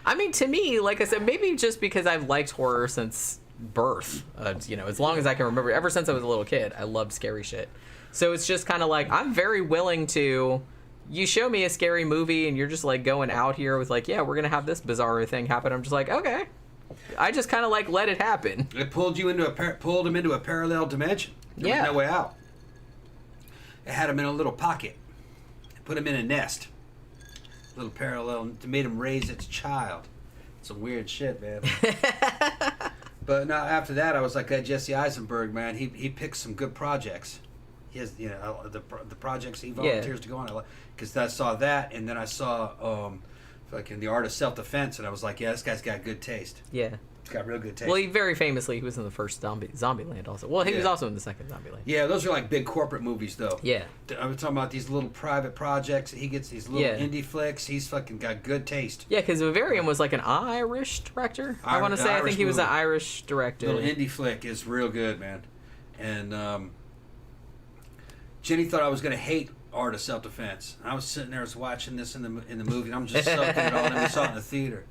I mean, to me, like I said, maybe just because I've liked horror since birth. As long as I can remember, ever since I was a little kid, I loved scary shit. So it's just kind of like I'm very willing to. You show me a scary movie and you're just like going out here with like, yeah, we're gonna have this bizarre thing happen. I'm just like, okay. I just kind of like let it happen. It pulled him into a parallel dimension. There was no way out. It had him in a little pocket. It put him in a nest. Little parallel to made him raise its child. Some weird shit, man. But now after that, I was like that Jesse Eisenberg, man. He picks some good projects. He has, the projects he volunteers to go on. Because I saw that, and then I saw fucking The Art of Self-Defense, and I was like, yeah, this guy's got good taste. Yeah. He's got real good taste. Well, he was in the first Zombieland also. Well, he was also in the second Zombieland. Yeah, those are like big corporate movies, though. Yeah. I'm talking about these little private projects. He gets these little indie flicks. He's fucking got good taste. Yeah, because Vivarium was like an Irish director. I want to say, I think he was an Irish director. Little indie flick is real good, man. And Jenny thought I was going to hate Art of Self-Defense. I was sitting there, watching this in the movie, and I'm just soaking it all in. We saw it in the theater.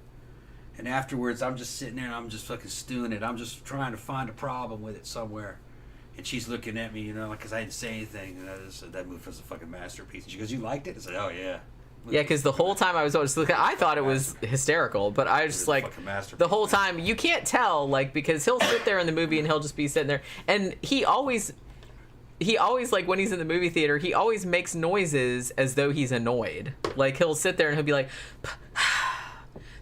And afterwards, I'm just sitting there, and I'm just fucking stewing it. I'm just trying to find a problem with it somewhere. And she's looking at me, because I didn't say anything. And I just said, that movie was a fucking masterpiece. And she goes, "You liked it?" I said, "Oh, yeah." Yeah, because the whole time I was just looking, I thought it was hysterical, but I was just like, the whole time, you can't tell, like, because he'll sit there in the movie and he'll just be sitting there, and he always, like, when he's in the movie theater, he always makes noises as though he's annoyed. Like, he'll sit there and he'll be like,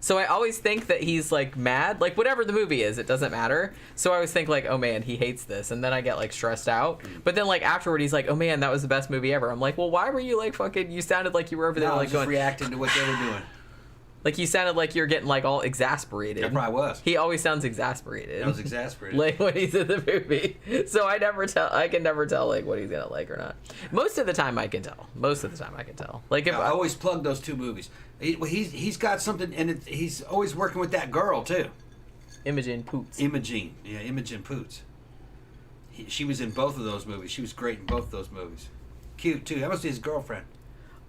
so I always think that he's, like, mad. Like, whatever the movie is, it doesn't matter. So I always think, like, oh, man, he hates this. And then I get, like, stressed out. But then, like, afterward, he's like, oh, man, that was the best movie ever. I'm like, well, why were you, like, fucking, you sounded like you were over there, like, just reacting to what they were doing. Like you sounded like you're getting like all exasperated. I probably was. He always sounds exasperated. I was exasperated. Like when he's in the movie. So I can never tell like what he's gonna like or not. Most of the time I can tell. Like if I always plug those two movies. He's got something, and he's always working with that girl too. Imogen Poots. Imogen Poots. She was in both of those movies. She was great in both of those movies. Cute too. That must be his girlfriend.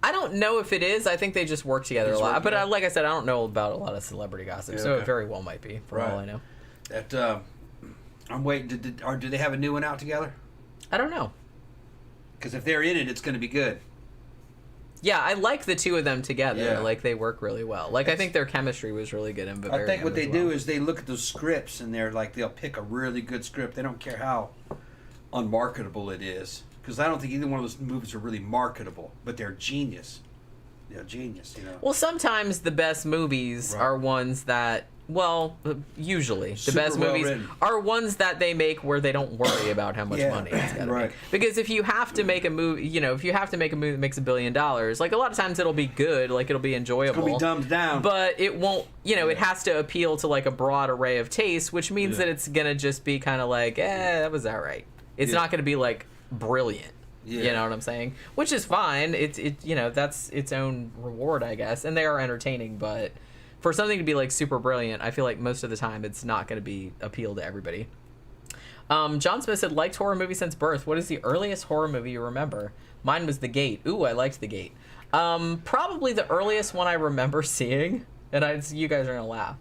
I don't know if it is. I think they just work together a lot. But like I said, I don't know about a lot of celebrity gossip, so it very well might be, for all I know. That I'm waiting. Do they have a new one out together? I don't know. Because if they're in it, it's going to be good. Yeah, I like the two of them together. Yeah. Like they work really well. Like I think their chemistry was really good in Bavaria. I think what they do is they look at those scripts and they'll pick a really good script. They don't care how unmarketable it is. Because I don't think either one of those movies are really marketable, but they're genius. They're genius, you know. Well, sometimes the best movies are ones that, well, usually the best movies are ones that they make where they don't worry about how much money it's gonna make. Because if you have to make a movie, if you have to make a movie that makes $1 billion, like a lot of times it'll be good, like it'll be enjoyable. It'll be dumbed down, but it won't. It has to appeal to like a broad array of tastes, which means that it's gonna just be kind of like, that was alright. It's not gonna be like brilliant. You know what I'm saying? Which is fine. That's its own reward, I guess. And they are entertaining, but for something to be like super brilliant, I feel like most of the time it's not going to be appeal to everybody. John Smith said, liked horror movie since birth. What is the earliest horror movie you remember? Mine was The Gate. Ooh, I liked The Gate. Probably the earliest one I remember seeing, and you guys are going to laugh.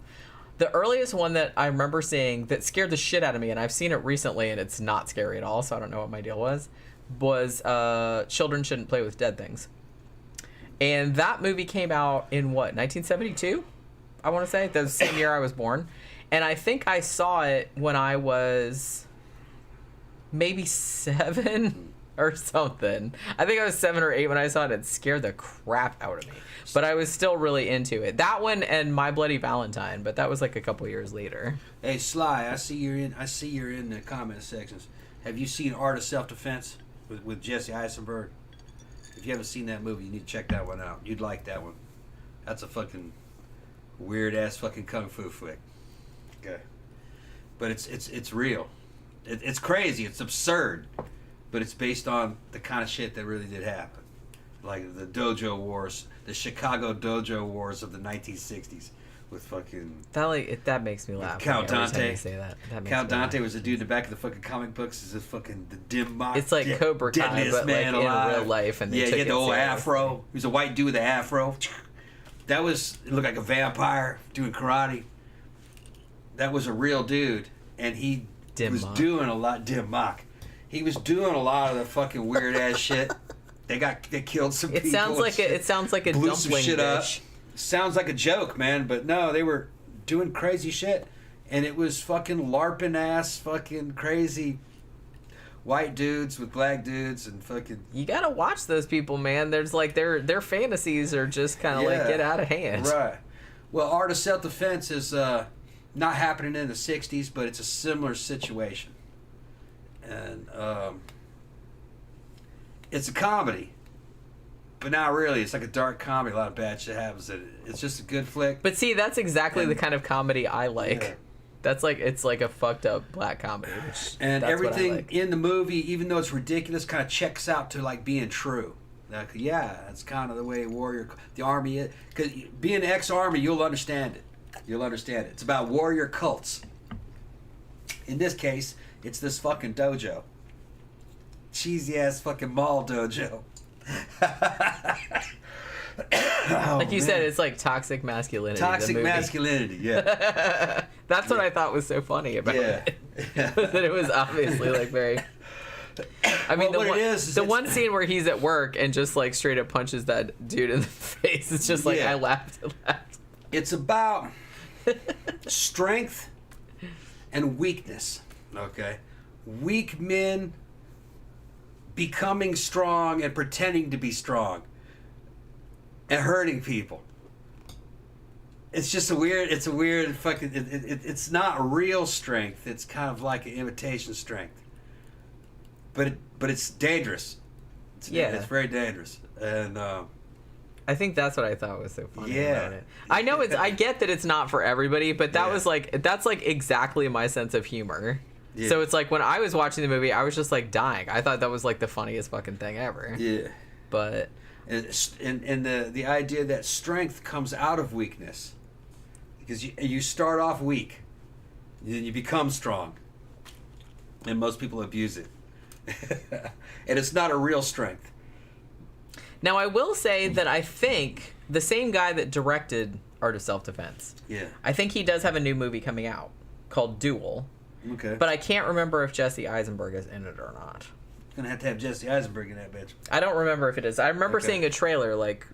The earliest one that I remember seeing that scared the shit out of me, and I've seen it recently, and it's not scary at all, so I don't know what my deal was Children Shouldn't Play with Dead Things. And that movie came out in, 1972? I want to say. That was the same year I was born. And I think I saw it when I was maybe 7 or something. I think I was 7 or 8 when I saw it. It scared the crap out of me. But I was still really into it. That one and My Bloody Valentine, but that was like a couple years later. Hey Sly, I see you're in the comment sections. Have you seen Art of Self-Defense with Jesse Eisenberg? If you haven't seen that movie, you need to check that one out. You'd like that one. That's a fucking weird ass fucking kung fu flick. Okay, but it's real. It's crazy. It's absurd, but it's based on the kind of shit that really did happen, like the dojo wars, the Chicago dojo wars of the 1960s. With fucking that makes me laugh. Count Dante. Say that. Count Dante was a dude in the back of the fucking comic books. Is a fucking the dim mock. It's like Cobra Kai, but like in real life. And he had the old afro. He was a white dude with an afro. That was it looked like a vampire doing karate. That was a real dude, and he was doing a lot. Dim mock. He was doing a lot of the fucking weird ass shit. They killed some people. It sounds like a dumpling dish. Sounds like a joke, man, but no, they were doing crazy shit, and it was fucking LARPing ass, fucking crazy white dudes with black dudes, and fucking. You gotta watch those people, man. There's like their fantasies are just kind of like get out of hand. Right. Well, Art of Self-Defense is not happening in the '60s, but it's a similar situation, and it's a comedy. But not really. It's like a dark comedy. A lot of bad shit happens in it. It's just a good flick. But see, that's exactly the kind of comedy I like. Yeah. That's like it's like a fucked up black comedy. And everything in the movie, even though it's ridiculous, kind of checks out to like being true. Like, that's kind of the way the army is. Because being ex-army, you'll understand it. It's about warrior cults. In this case, it's this fucking dojo. Cheesy ass fucking mall dojo. Like you said, it's like toxic masculinity. Toxic masculinity, yeah. That's what I thought was so funny about it. That it was obviously like very. I mean, the one scene where he's at work and just like straight up punches that dude in the face. It's just like I laughed and laughed. It's about strength and weakness. Okay, weak men becoming strong and pretending to be strong and hurting people. It's just a weird fucking it's not real strength. It's kind of like an imitation strength, but it's dangerous. It's very dangerous. And I think that's what I thought was so funny Yeah. about it. I know I get that it's not for everybody, but that was like, that's like exactly my sense of humor. Yeah. So it's like when I was watching the movie, I was just like dying. I thought that was like the funniest fucking thing ever. Yeah. But And the idea that strength comes out of weakness, because you start off weak, then you become strong, and most people abuse it, and it's not a real strength. now I will say that I think the same guy that directed Art of Self-Defense, Yeah. I think he does have a new movie coming out called Duel, Okay. but I can't remember if Jesse Eisenberg is in it or not. Gonna have to have Jesse Eisenberg in that bitch. I don't remember if it is. I remember Okay. seeing a trailer like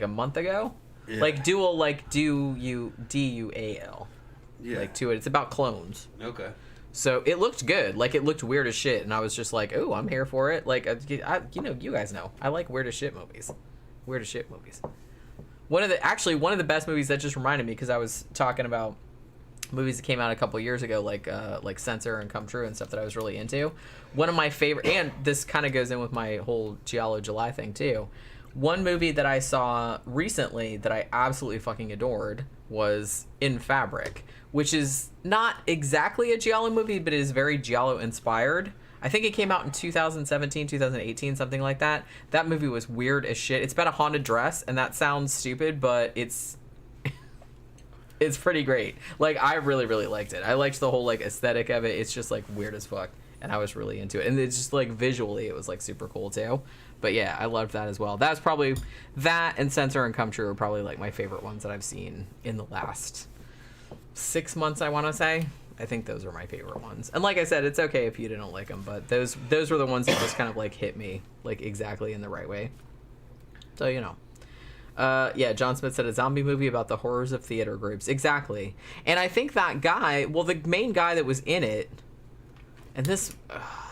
a month ago. Yeah. Like Duel, like Dual, Yeah. like to it. It's about clones. Okay. So it looked good. Like it looked weird as shit, and I was just like, "Oh, I'm here for it." Like, you guys know, I like weird as shit movies. Weird as shit movies. One of the best movies that just reminded me, because I was talking about movies that came out a couple years ago, like Censor and Come True and stuff that I was really into. One of my favorite, and this kind of goes in with my whole Giallo July thing too. One movie that I saw recently that I absolutely fucking adored was In Fabric, which is not exactly a Giallo movie, but it is very Giallo inspired. I think it came out in 2017, 2018, something like that. That movie was weird as shit. It's about a haunted dress, and that sounds stupid, but it's pretty great. Like, I really, really liked it. I liked the whole, like, aesthetic of it. It's just, like, weird as fuck, and I was really into it. And it's just, like, visually, it was, like, super cool, too. But, yeah, I loved that as well. That was probably... That and Censor and Come True are probably, like, my favorite ones that I've seen in the last 6 months, I want to say. I think those are my favorite ones. And like I said, it's okay if you didn't like them, but those were the ones that just kind of, like, hit me, like, exactly in the right way. So, you know. Yeah, John Smith said a zombie movie about the horrors of theater groups. Exactly. And I think that guy, well, the main guy that was in it, and this,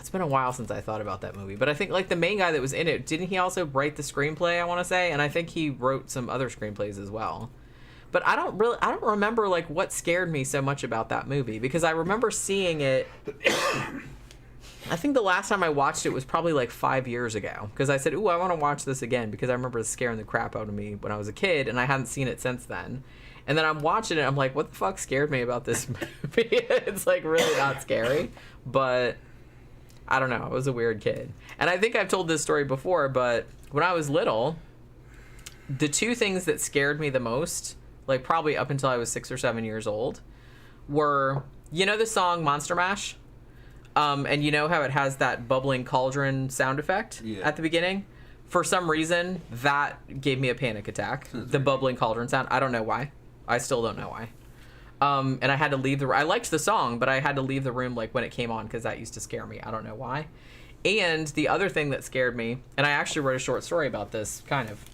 it's been a while since I thought about that movie, but I think, like, the main guy that was in it, didn't he also write the screenplay, I want to say? And I think he wrote some other screenplays as well. But I don't remember, like, what scared me so much about that movie, because I remember seeing it... I think the last time I watched it was probably like 5 years ago, because I said, ooh, I want to watch this again, because I remember it scaring the crap out of me when I was a kid, and I hadn't seen it since then. And then I'm watching it, I'm like, what the fuck scared me about this movie? It's like really not scary, but I don't know. I was a weird kid. And I think I've told this story before, but when I was little, the two things that scared me the most, like probably up until I was 6 or 7 years old, were, you know the song Monster Mash? And you know how it has that bubbling cauldron sound effect at the beginning? For some reason, that gave me a panic attack. The bubbling cauldron sound. I don't know why. I still don't know why. And I had to leave I liked the song, but I had to leave the room like when it came on, because that used to scare me. I don't know why. And the other thing that scared me, and I actually wrote a short story about this, kind of,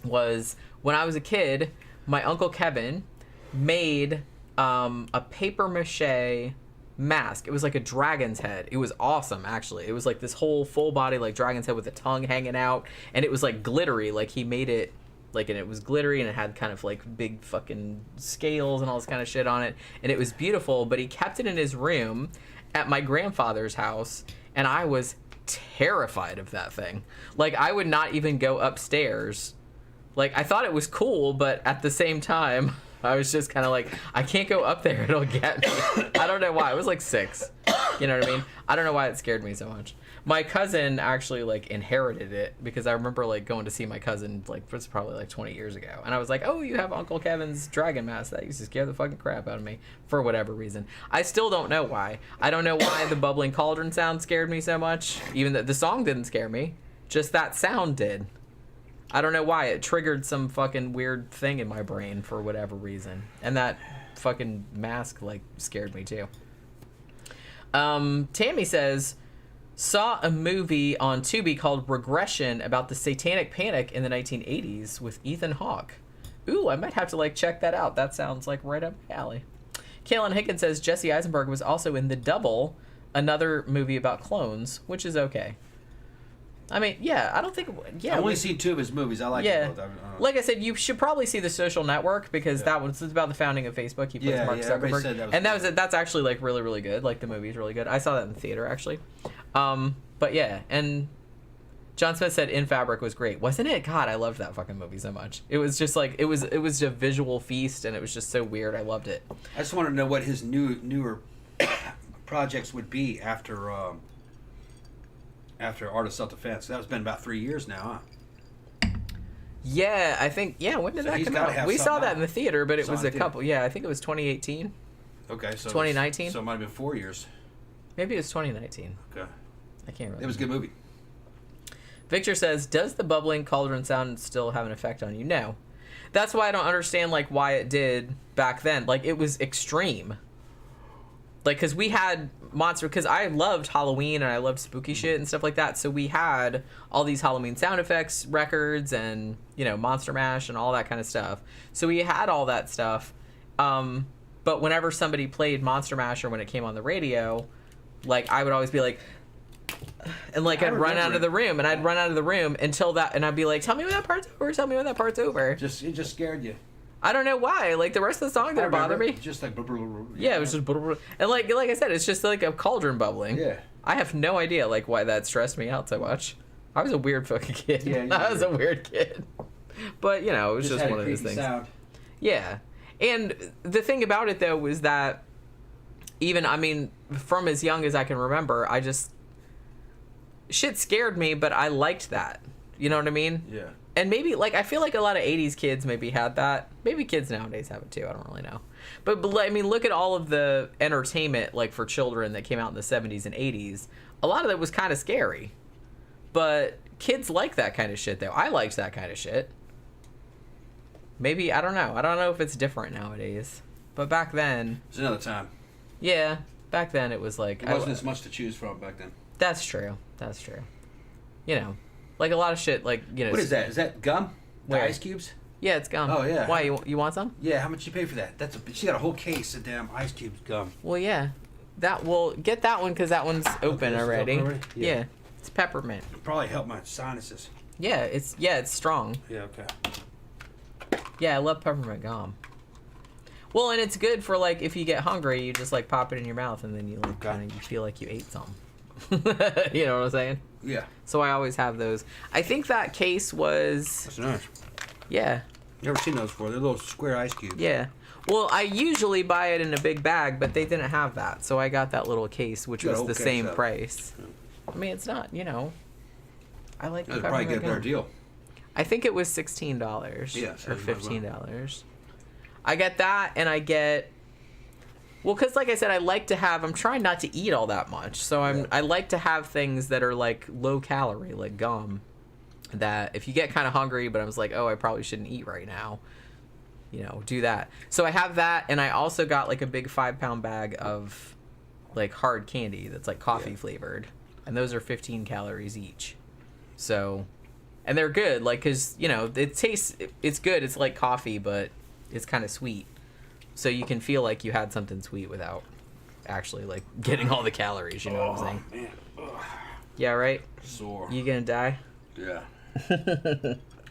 was when I was a kid, my Uncle Kevin made a papier-mâché mask. It was like a dragon's head. It was awesome, actually. It was like this whole full body like dragon's head with a tongue hanging out, and it was like glittery. Like he made it like, and it was glittery, and it had kind of like big fucking scales and all this kind of shit on it, and it was beautiful. But he kept it in his room at my grandfather's house, and I was terrified of that thing. Like, I would not even go upstairs. Like, I thought it was cool, but at the same time, I was just kind of like, I can't go up there. It'll get me. I don't know why. I was like 6. You know what I mean? I don't know why it scared me so much. My cousin actually, like, inherited it, because I remember, like, going to see my cousin, like, it was probably, like, 20 years ago. And I was like, oh, you have Uncle Kevin's dragon mask. That used to scare the fucking crap out of me for whatever reason. I still don't know why. I don't know why the bubbling cauldron sound scared me so much. Even the song didn't scare me. Just that sound did. I don't know why. It triggered some fucking weird thing in my brain for whatever reason. And that fucking mask, like, scared me too. Tammy says, saw a movie on Tubi called Regression about the Satanic Panic in the 1980s with Ethan Hawke. Ooh, I might have to, like, check that out. That sounds like right up my alley. Kaylin Hickens says Jesse Eisenberg was also in The Double, another movie about clones, which is okay. I mean, yeah, I don't think... Yeah, I've only seen 2 of his movies. I like them both. Like I said, you should probably see The Social Network, because that was about the founding of Facebook. He plays Mark Zuckerberg. Said that was and that's actually, like, really, really good. Like, the movie's really good. I saw that in the theater, actually. But yeah, and John Smith said In Fabric was great. Wasn't it? God, I loved that fucking movie so much. It was just like, it was a visual feast, and it was just so weird. I loved it. I just want to know what his newer projects would be after Art of Self-Defense. That was been about 3 years now, huh? Yeah, I think, when did that come out? We saw that in the theater, but it was a couple. Yeah, I think it was 2018. Okay, so 2019. So it might have been 4 years. Maybe it was 2019. Okay. I can't remember. It was a good movie. Victor says, does the bubbling cauldron sound still have an effect on you? No. That's why I don't understand, like, why it did back then. Like, it was extreme. Like, because we had monster... Because I loved Halloween and I loved spooky shit and stuff like that. So we had all these Halloween sound effects records and, you know, Monster Mash and all that kind of stuff. So we had all that stuff. But whenever somebody played Monster Mash or when it came on the radio, like, I would always be like... And like I'd run out of the room, and I'd run out of the room until that, and I'd be like, "Tell me when that part's over. Tell me when that part's over." It just scared you. I don't know why. Like the rest of the song didn't bother me. Just like yeah, it was just and like I said, it's just like a cauldron bubbling. Yeah. I have no idea like why that stressed me out so much. I was a weird fucking kid. Yeah, I was a weird kid. But you know, it was just one of those things. Sound. Yeah, and the thing about it though was that even from as young as I can remember, I just. Shit scared me, but I liked that. You know what I mean? Yeah. And maybe, like, I feel like a lot of 80s kids maybe had that. Maybe kids nowadays have it too. I don't really know. But I mean, look at all of the entertainment, like, for children that came out in the 70s and 80s. A lot of it was kind of scary. But kids like that kind of shit, though. I liked that kind of shit. Maybe, I don't know. I don't know if it's different nowadays. But back then... It's another time. Yeah. Back then, it was like... There wasn't as much to choose from back then. That's true. That's true. You know, like a lot of shit, like, you know... What is that? Is that gum? The ice cubes? Yeah, it's gum. Oh, yeah. Why, you want some? Yeah, how much you pay for that? She got a whole case of damn ice cubes gum. Well, yeah. Get that one, because that one's open already. Yeah. It's peppermint. It'll probably help my sinuses. Yeah, it's strong. Yeah, okay. Yeah, I love peppermint gum. Well, and it's good for, like, if you get hungry, you just, like, pop it in your mouth, and then you, like, kind of, you feel like you ate some. You know what I'm saying? Yeah. So I always have those. I think that case was... That's nice. Yeah. Never seen those before. They're little square ice cubes. Yeah. Well, I usually buy it in a big bag, but they didn't have that. So I got that little case, which was the same price. Yeah. I mean, it's not, you know... I like the probably get a better deal. I think it was $16. Yeah. Or $15. I get that, and I get... Well, because like I said, I'm trying not to eat all that much. So I like to have things that are like low calorie, like gum, that if you get kind of hungry, but I was like, oh, I probably shouldn't eat right now, you know, do that. So I have that. And I also got like a big 5-pound bag of like hard candy that's like coffee flavored. And those are 15 calories each. So, and they're good. Like, cause you know, it's good. It's like coffee, but it's kind of sweet. So you can feel like you had something sweet without actually, like, getting all the calories, you know what I'm saying? Man. Ugh. Yeah, right? Sore. You gonna die? Yeah.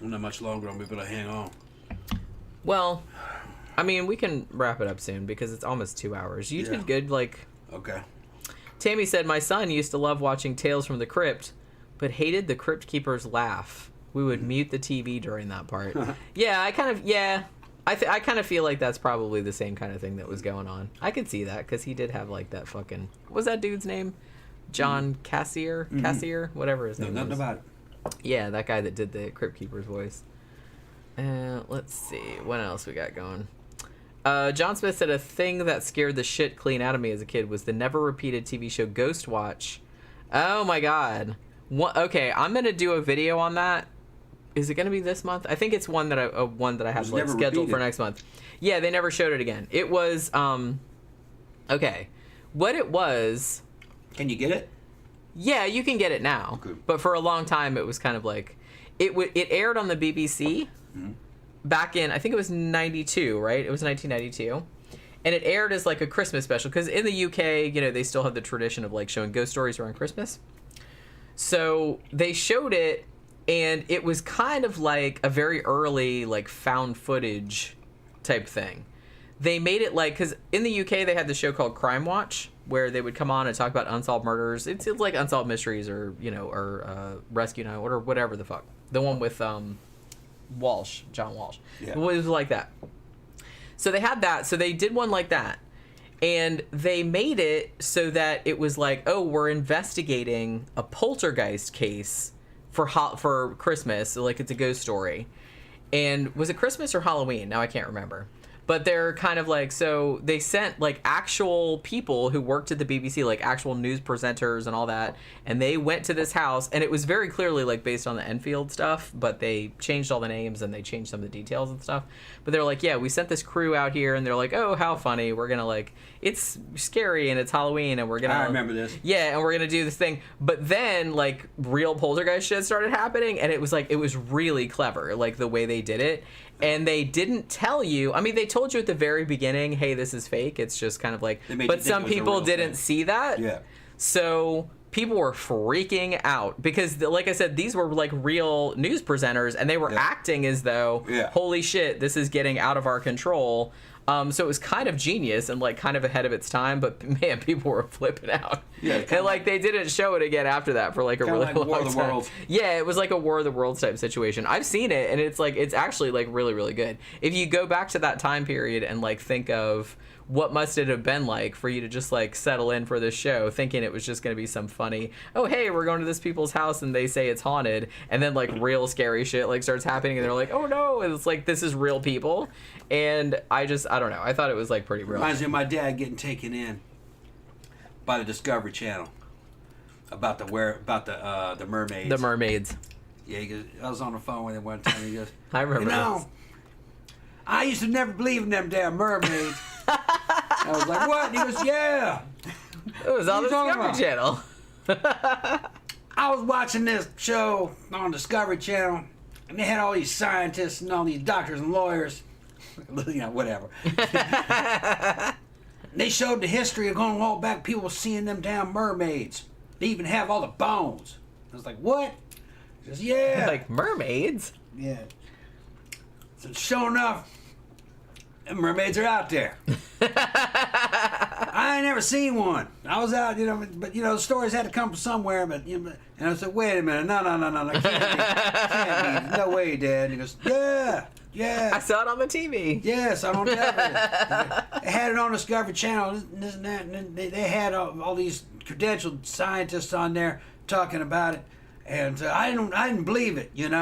Not much longer. I'm able to hang on. Well, I mean, we can wrap it up soon because it's almost 2 hours. You did good, like... Okay. Tammy said, my son used to love watching Tales from the Crypt, but hated the Crypt Keeper's laugh. We would mute the TV during that part. Yeah, I kind of feel like that's probably the same kind of thing that was going on. I could see that because he did have like that fucking... What was that dude's name? John Cassier? Cassier? Whatever his name was. Nothing about it. Yeah, that guy that did the Crypt Keeper's voice. Let's see. What else we got going? John Smith said a thing that scared the shit clean out of me as a kid was the never repeated TV show Ghost Watch. Oh my god. Okay, I'm going to do a video on that. Is it going to be this month? I think it's one that I have like scheduled for next month. Yeah, they never showed it again. It was okay. What it was... Can you get it? Yeah, you can get it now. Okay. But for a long time it was kind of like it aired on the BBC back in, I think it was 92, right? It was 1992. And it aired as like a Christmas special cuz in the UK, you know, they still have the tradition of like showing ghost stories around Christmas. So, they showed it. And it was kind of like a very early, like, found footage type thing. They made it like... Because in the UK, they had the show called Crime Watch, where they would come on and talk about unsolved murders. It's like Unsolved Mysteries or Rescue Night or whatever the fuck. The one with John Walsh. Yeah. It was like that. So they had that. So they did one like that. And they made it so that it was like, oh, we're investigating a poltergeist case for Christmas. So like it's a ghost story. And was it Christmas or Halloween? Now I can't remember. But they're kind of like, so they sent like actual people who worked at the BBC, like actual news presenters and all that, and they went to this house, and it was very clearly like based on the Enfield stuff, but they changed all the names and they changed some of the details and stuff. But they're like, yeah, we sent this crew out here, and they're like, oh, how funny, we're gonna like, it's scary and it's Halloween, and we're gonna, I remember this. Yeah, and we're gonna do this thing. But then like real poltergeist shit started happening, and it was really clever, like the way they did it. And they didn't tell you. I mean, they told you at the very beginning, hey, this is fake. It's just kind of like... But some people didn't see that. Yeah. So people were freaking out. Because, like I said, these were like real news presenters. And they were acting as though, holy shit, this is getting out of our control. So it was kind of genius and like kind of ahead of its time, but man, people were flipping out. Yeah, and like they didn't show it again after that for like a really long War of the time. Worlds. Yeah, it was like a War of the Worlds type situation. I've seen it, and it's like it's actually like really, really good. If you go back to that time period and like think of what must it have been like for you to just like settle in for this show thinking it was just going to be some funny, oh hey, we're going to this people's house and they say it's haunted, and then like real scary shit like starts happening and they're like, oh no, and it's like this is real people. And I don't know, I thought it was like pretty real. Reminds me of my dad getting taken in by the Discovery Channel about the mermaids. The mermaids. Yeah, he goes, I was on the phone with him one time, he goes, I remember this. I used to never believe in them damn mermaids. I was like, what? And he goes, yeah. It was on the Discovery Channel. I was watching this show on Discovery Channel, and they had all these scientists and all these doctors and lawyers. Whatever. They showed the history of going all back, people seeing them damn mermaids. They even have all the bones. I was like, what? He goes, yeah. Like, mermaids? Yeah. So sure enough, mermaids are out there. I ain't never seen one. I was out, but the stories had to come from somewhere. But and I said, wait a minute, no, can't be. No way, Dad. And he goes, yeah. I saw it on the TV. Yes, I don't have it. They had it on Discovery Channel, this and that, and they had all these credentialed scientists on there talking about it, and I didn't believe it, And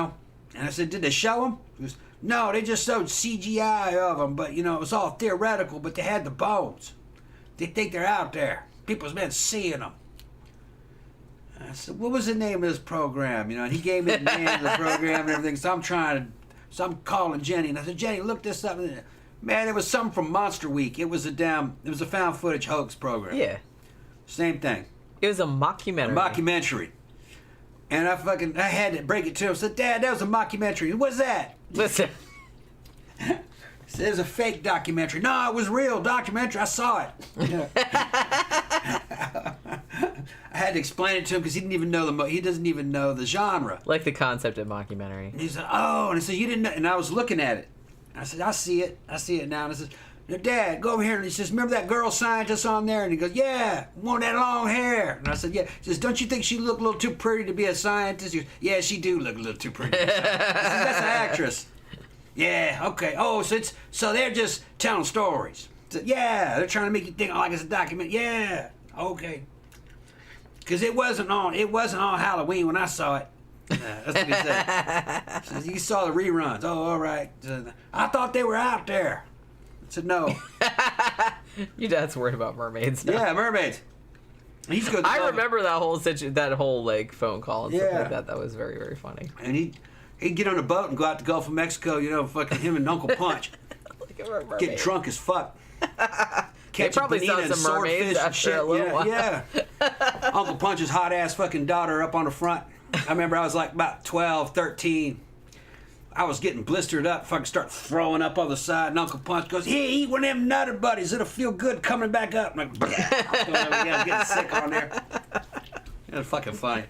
I said, did they show them? He goes, no, they just showed CGI of them, but it was all theoretical. But they had the bones. They think they're out there. People's been seeing them. I said, what was the name of this program? And he gave me the name of the program and everything. So I'm calling Jenny, and I said, Jenny, look this up. Man, it was something from Monster Week. It was a found footage hoax program. Yeah. Same thing. It was a mockumentary. And I had to break it to him. I said, Dad, that was a mockumentary. What's that? Listen. It was a fake documentary. No, it was real documentary. I saw it. I had to explain it to him because he doesn't even know the genre. Like the concept of mockumentary. And he said, oh, and I said, you didn't know. And I was looking at it. I said, I see it now. And I said, Dad, go over here. And he says, remember that girl scientist on there? And he goes, yeah, one that long hair. And I said, yeah. He says, don't you think she looked a little too pretty to be a scientist? He goes, yeah, she do look a little too pretty to be a scientist. I said, that's an actress. Yeah, okay. Oh, so they're just telling stories. So, yeah, they're trying to make you think like it's a document. Yeah, okay. Because it wasn't on Halloween when I saw it. That's what he said. Says, you saw the reruns. Oh, all right. I thought they were out there. I said, no. Your dad's worried about mermaids now. Yeah, mermaids. I remember that whole like phone call and stuff like that. That was very, very funny. And he'd get on a boat and go out to the Gulf of Mexico, fucking him and Uncle Punch. Like get drunk as fuck. They probably saw some mermaids after a little while. Yeah. Uncle Punch's hot-ass fucking daughter up on the front. I remember I was like about 12, 13. I was getting blistered up, fucking start throwing up on the side, and Uncle Punch goes, hey, eat one of them Nutter Buddies. It'll feel good coming back up. I'm like, I'm getting sick on there. It was fucking funny.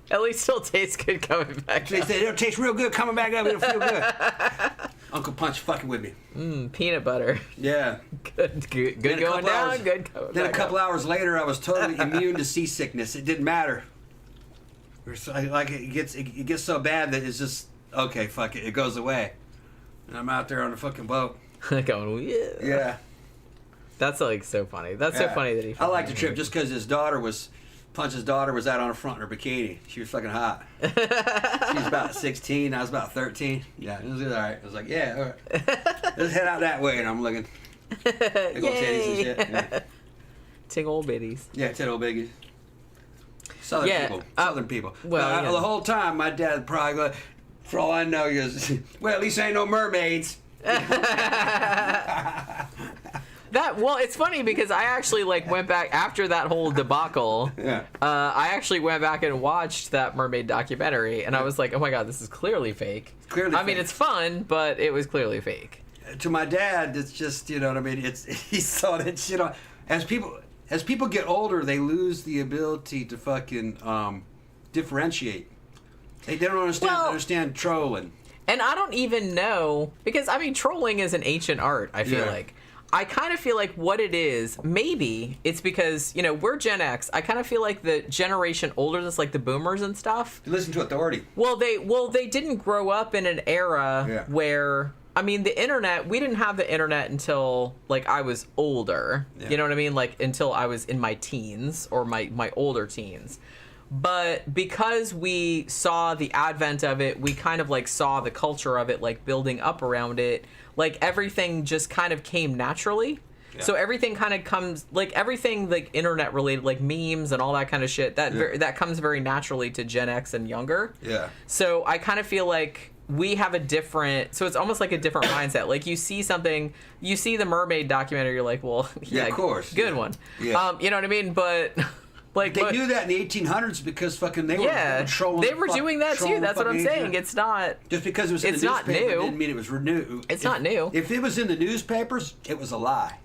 At least it'll taste good coming back up. It'll taste real good coming back up. It'll feel good. Uncle Punch fucking with me. Peanut butter. Yeah. Good going down, good going Then a back couple up. hours later, I was totally immune to seasickness. It didn't matter. Like it gets so bad that it's just okay. Fuck it, it goes away. And I'm out there on the fucking boat. Going, yeah. Yeah. That's like so funny. That's so funny that he. I liked the trip just because Punch's daughter was out on the front in her bikini. She was fucking hot. She was about 16. I was about 13. Yeah, it was all right. I was like, yeah, all right. Let's head out that way. And I'm looking. Big old titties and shit. Yeah. Ting old biddies. Yeah, tit old biggies. Southern people. Well, the whole time my dad probably go, for all I know, he goes, well, at least ain't no mermaids. It's funny because I actually went back after that whole debacle. Yeah. I actually went back and watched that mermaid documentary, and I was like, oh my god, this is clearly fake. I mean, it's fun, but it was clearly fake. To my dad, it's just, you know what I mean? He saw that shit on. As people get older, they lose the ability to fucking differentiate. They don't understand trolling. And I don't even know, because I mean, trolling is an ancient art, I feel like. I kind of feel like what it is, maybe it's because, we're Gen X. I kind of feel like the generation older than us, like the boomers and stuff. You listen to authority. Well, they didn't grow up in an era where, I mean, the internet, we didn't have the internet until, I was older. Yeah. You know what I mean? Until I was in my teens or my older teens. But because we saw the advent of it, we kind of, saw the culture of it, building up around it. Everything just kind of came naturally. Yeah. So everything kind of comes, everything, internet related, memes and all that kind of shit, that comes very naturally to Gen X and younger. Yeah. So I kind of feel like we have a different, so it's almost like a different mindset. You see something, you see the mermaid documentary, you're like, well, yeah, of course. Good one. Yeah. You know what I mean? But... they knew that in the 1800s because fucking they were trolling. They were doing that too. That's what I'm saying. It's not just because it was in the newspaper new. Didn't mean it was new. It's not new. If it was in the newspapers, it was a lie.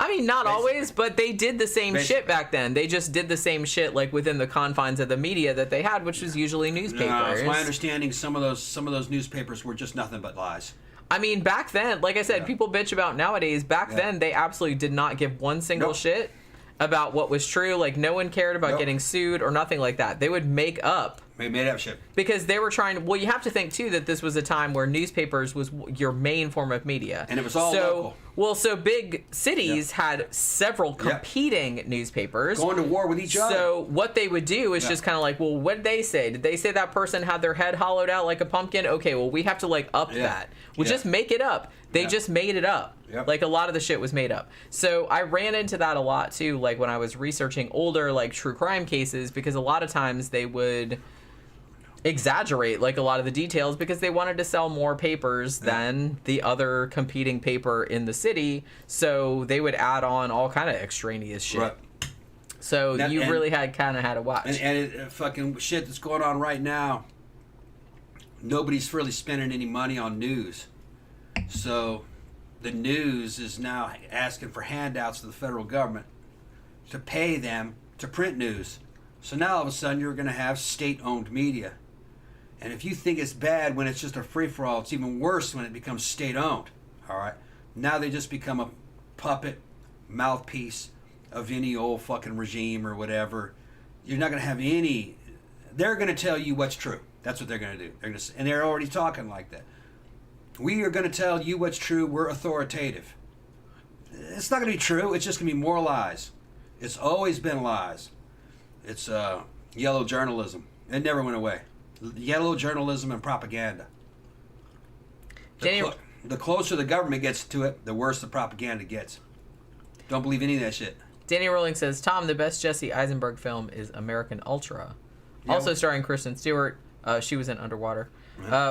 I mean, not always, but they did the same shit back then. They just did the same shit within the confines of the media that they had, which was usually newspapers. No, it's my understanding some of those newspapers were just nothing but lies. I mean, back then, like I said, people bitch about nowadays. Back then, they absolutely did not give one single shit about what was true. No one cared about getting sued or nothing like that. They would make up shit because they were trying. Well, you have to think too that this was a time where newspapers was your main form of media, and it was all local. Well, so big cities had several competing newspapers going to war with each other. So what they would do is just kind of well, what did they say? Did they say that person had their head hollowed out like a pumpkin? Okay, well, we have to up that. We'll just make it up. They just made it up. Yep. A lot of the shit was made up. So I ran into that a lot too, when I was researching older true crime cases, because a lot of times they would exaggerate a lot of the details because they wanted to sell more papers than the other competing paper in the city. So they would add on all kind of extraneous shit. Right. So you really had to watch. And fucking shit that's going on right now. Nobody's really spending any money on news. So the news is now asking for handouts to the federal government to pay them to print news. So now all of a sudden you're going to have state-owned media. And if you think it's bad when it's just a free-for-all, it's even worse when it becomes state-owned. All right? Now they just become a puppet, mouthpiece of any old fucking regime or whatever. You're not going to have any... They're going to tell you what's true. That's what they're going to do. And they're already talking like that. We are going to tell you what's true. We're authoritative. It's not going to be true. It's just going to be more lies. It's always been lies. It's yellow journalism. It never went away. Yellow journalism and propaganda. The closer the government gets to it, the worse the propaganda gets. Don't believe any of that shit. Danny Rowling says, Tom, the best Jesse Eisenberg film is American Ultra. Also starring Kristen Stewart. She was in Underwater.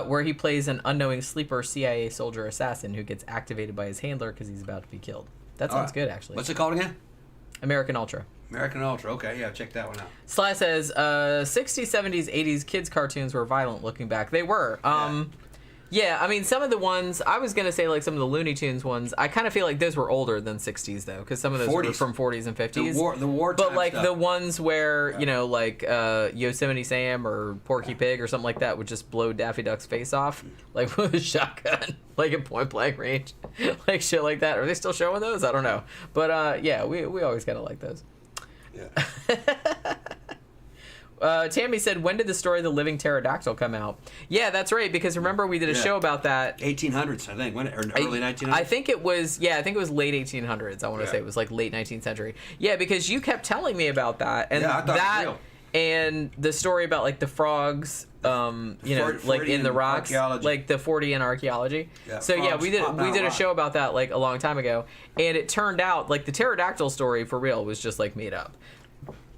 Where he plays an unknowing sleeper CIA soldier assassin who gets activated by his handler because he's about to be killed. That sounds good, actually. What's it called again? American Ultra. American Ultra. Okay, yeah, check that one out. Sly says, 60s, 70s, 80s kids cartoons were violent looking back. They were. Yeah, I mean, some of the ones, I was going to say, like, some of the Looney Tunes ones, I kind of feel like those were older than 60s, though, because some of those 40s. were from 40s and 50s. The war But, like, stuff. the ones where, you know, like, Yosemite Sam or Porky Pig or something like that would just blow Daffy Duck's face off, like, with a shotgun, like, at point-blank range. Like, shit like that. Are they still showing those? I don't know. But, yeah, we always kind of like those. Yeah. Tammy said, when did the story of the living pterodactyl come out? Yeah, that's right, because remember we did a show about that. 1800s, I think, or early 1900s. I think it was late 1800s. I want to say it was like late 19th century. Yeah, because you kept telling me about that, and I thought that it was real. and the story about like the frogs, you know, like in the rocks, archaeology. like the Fortean archaeology. Yeah, So yeah, frogs we did pop out a rock. show about that like a long time ago, and it turned out like the pterodactyl story for real was just like made up.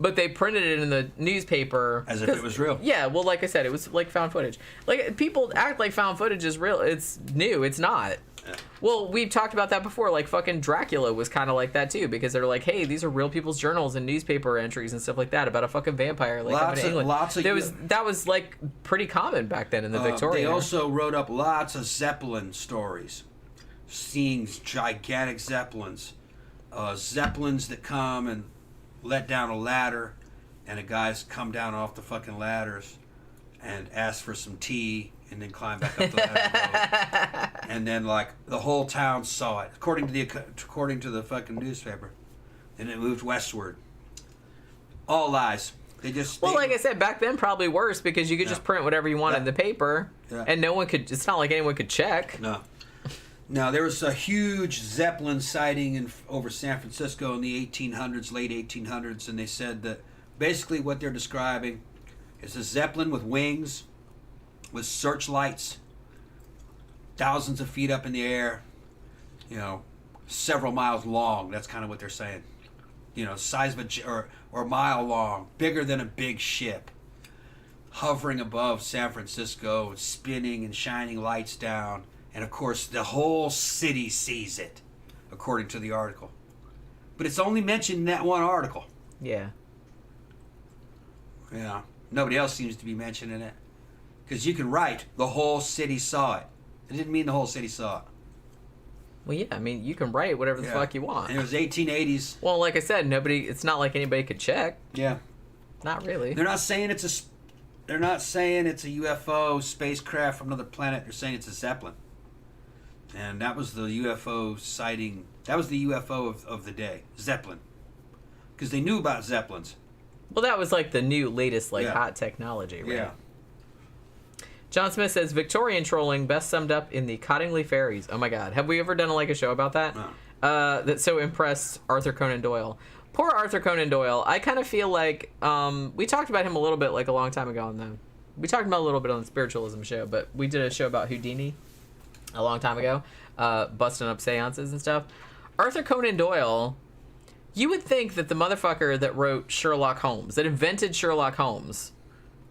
But they printed it in the newspaper As if it was real. Yeah, well, like I said, it was like found footage. Like people act like found footage is real. It's new. It's not. Yeah. Well, we've talked about that before. Like fucking Dracula was kind of like that too, because they're like, hey, these are real people's journals and newspaper entries and stuff like that about a fucking vampire. Like up in England. That was like pretty common back then in the Victorian. They also wrote up lots of Zeppelin stories, seeing gigantic Zeppelins, Zeppelins that come and let down a ladder, and the guys come down off the fucking ladders and ask for some tea and then climb back up the ladder. And then like the whole town saw it according to the fucking newspaper, and it moved westward. All lies. Like I said, back then probably worse because you could just print whatever you wanted in the paper, and no one could. It's not like anyone could check. No. Now, there was a huge Zeppelin sighting over San Francisco in the 1800s, late 1800s, and they said that basically what they're describing is a Zeppelin with wings, with searchlights, thousands of feet up in the air, you know, several miles long. That's kind of what they're saying. You know, size of or a mile long, bigger than a big ship, hovering above San Francisco, spinning and shining lights down. And of course, the whole city sees it, according to the article. But it's only mentioned in that one article. Yeah. Yeah. Nobody else seems to be mentioning it. Because you can write, the whole city saw it. It didn't mean the whole city saw it. Well, yeah, I mean, you can write whatever the fuck you want. And it was 1880s. Well, like I said, it's not like anybody could check. Yeah. Not really. They're not saying it's a UFO spacecraft from another planet. They're saying it's a Zeppelin. And that was the UFO sighting. That was the UFO of the day. Zeppelin. Because they knew about Zeppelins. Well, that was like the new, latest, hot technology, right? Yeah. John Smith says, Victorian trolling best summed up in the Cottingley Fairies. Oh my god. Have we ever done a show about that? No. That so impressed Arthur Conan Doyle. Poor Arthur Conan Doyle. I kind of feel like, we talked about him a little bit a long time ago we talked about a little bit on the Spiritualism show, but we did a show about Houdini a long time ago, busting up seances and stuff. Arthur Conan Doyle, you would think that the motherfucker that wrote Sherlock Holmes, that invented Sherlock Holmes,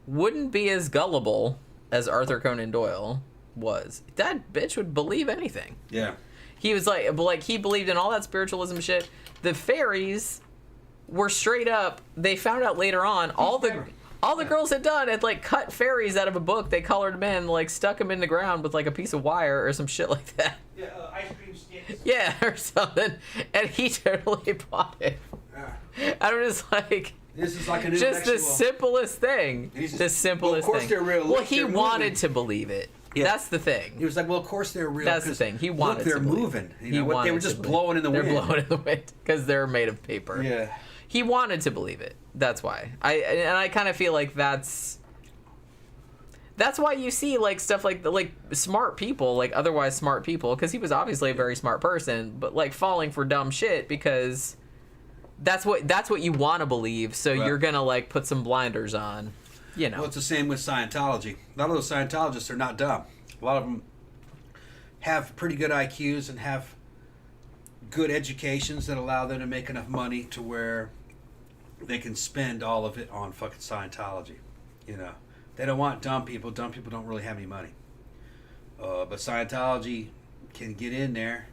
wouldn't be as gullible as Arthur Conan Doyle was. That bitch would believe anything. Yeah. He was he believed in all that spiritualism shit. The fairies were straight up, they found out later on, all the girls had done had cut fairies out of a book. They colored them in, stuck them in the ground with a piece of wire or some shit like that. Yeah, ice cream sticks. Yeah, or something. And he totally bought it. Yeah. I'm just this is like a new just the simplest thing. The simplest well, of course thing. they're real. Well, Look, he they're wanted moving. to believe it. Yeah. That's the thing. He was like, well, of course they're real. That's the thing. He wanted look, they're to believe. moving. You know, they were just blowing in the wind. They're blowing in the wind because they're made of paper. Yeah. He wanted to believe it. That's why. I kind of feel like that's why you see stuff like smart people, otherwise smart people, because he was obviously a very smart person, but falling for dumb shit because that's what you want to believe. So right. You're gonna put some blinders on, you know. Well, it's the same with Scientology. A lot of those Scientologists are not dumb. A lot of them have pretty good IQs and have good educations that allow them to make enough money to where they can spend all of it on fucking Scientology. You know, they don't want dumb people. Dumb people don't really have any money. But Scientology can get in there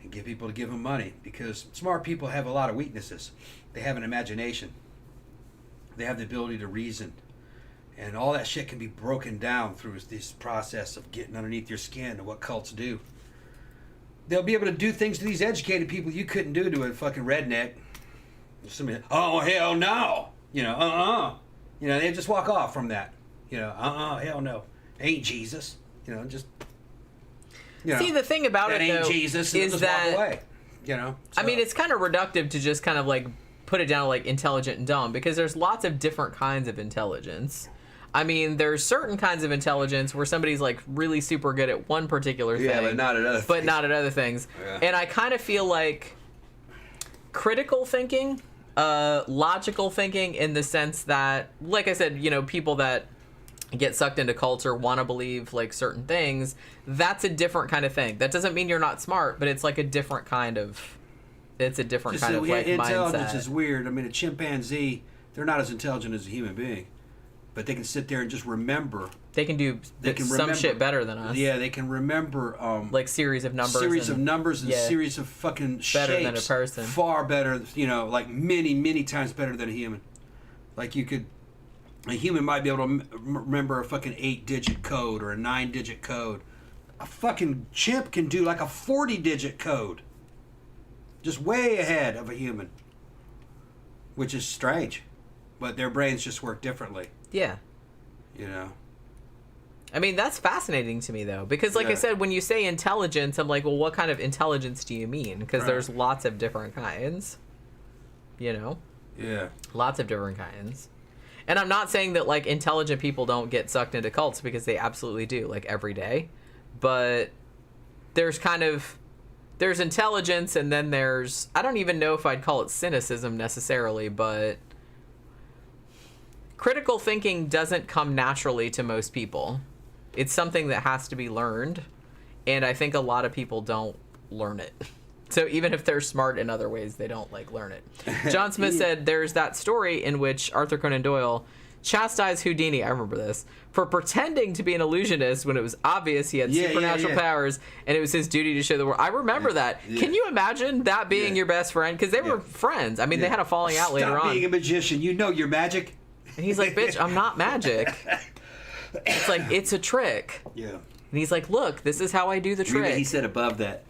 and get people to give them money because smart people have a lot of weaknesses. They have an imagination. They have the ability to reason And all that shit can be broken down through this process of getting underneath your skin and what cults do. They'll be able to do things to these educated people you couldn't do to a fucking redneck. Somebody, oh, hell no. You know, You know, they just walk off from that. You know, hell no. Ain't Jesus. You know, just... You know, see, the thing about it, ain't though, Jesus, and is just that... walk away. You know? So. I mean, it's kind of reductive to just kind of, like, put it down to, like, intelligent and dumb, because there's lots of different kinds of intelligence. I mean, there's certain kinds of intelligence where somebody's, like, really super good at one particular thing. Yeah, but not at other things. But not at other things. Yeah. And I kind of feel like critical thinking, logical thinking, in the sense that, like I said, you know, people that get sucked into cults or want to believe, like, certain things, that's a different kind of thing. That doesn't mean you're not smart, but it's, like, a different kind of... It's a different kind of, like, intelligence mindset. is weird. I mean, a chimpanzee, they're not as intelligent as a human being. But they can sit there and just remember. They can do some shit better than us. Yeah, they can remember. Like series of numbers. Series of fucking shapes. Better than a person. Far better, you know, like many, many times better than a human. Like a human might be able to remember a fucking 8-digit code or a 9-digit code. A fucking chimp can do like a 40-digit code. Just way ahead of a human. Which is strange. But their brains just work differently. Yeah. You know? I mean, that's fascinating to me, though. Because, like I said, when you say intelligence, I'm like, well, what kind of intelligence do you mean? Because there's lots of different kinds. You know? Yeah. Lots of different kinds. And I'm not saying that, like, intelligent people don't get sucked into cults, because they absolutely do, like, every day. But there's there's intelligence, and then there's... I don't even know if I'd call it cynicism necessarily, but... critical thinking doesn't come naturally to most people. It's something that has to be learned, and I think a lot of people don't learn it. So even if they're smart in other ways, they don't, like, learn it. John Smith said there's that story in which Arthur Conan Doyle chastised Houdini, I remember this, for pretending to be an illusionist when it was obvious he had supernatural powers, and it was his duty to show the world. I remember that. Yeah. Can you imagine that being your best friend? Because they were friends. I mean, they had a falling out later on. Stop being a magician. You know your magic. And he's like, bitch, I'm not magic. It's like, it's a trick. Yeah. And he's like, look, this is how I do the trick. Remember he said above that.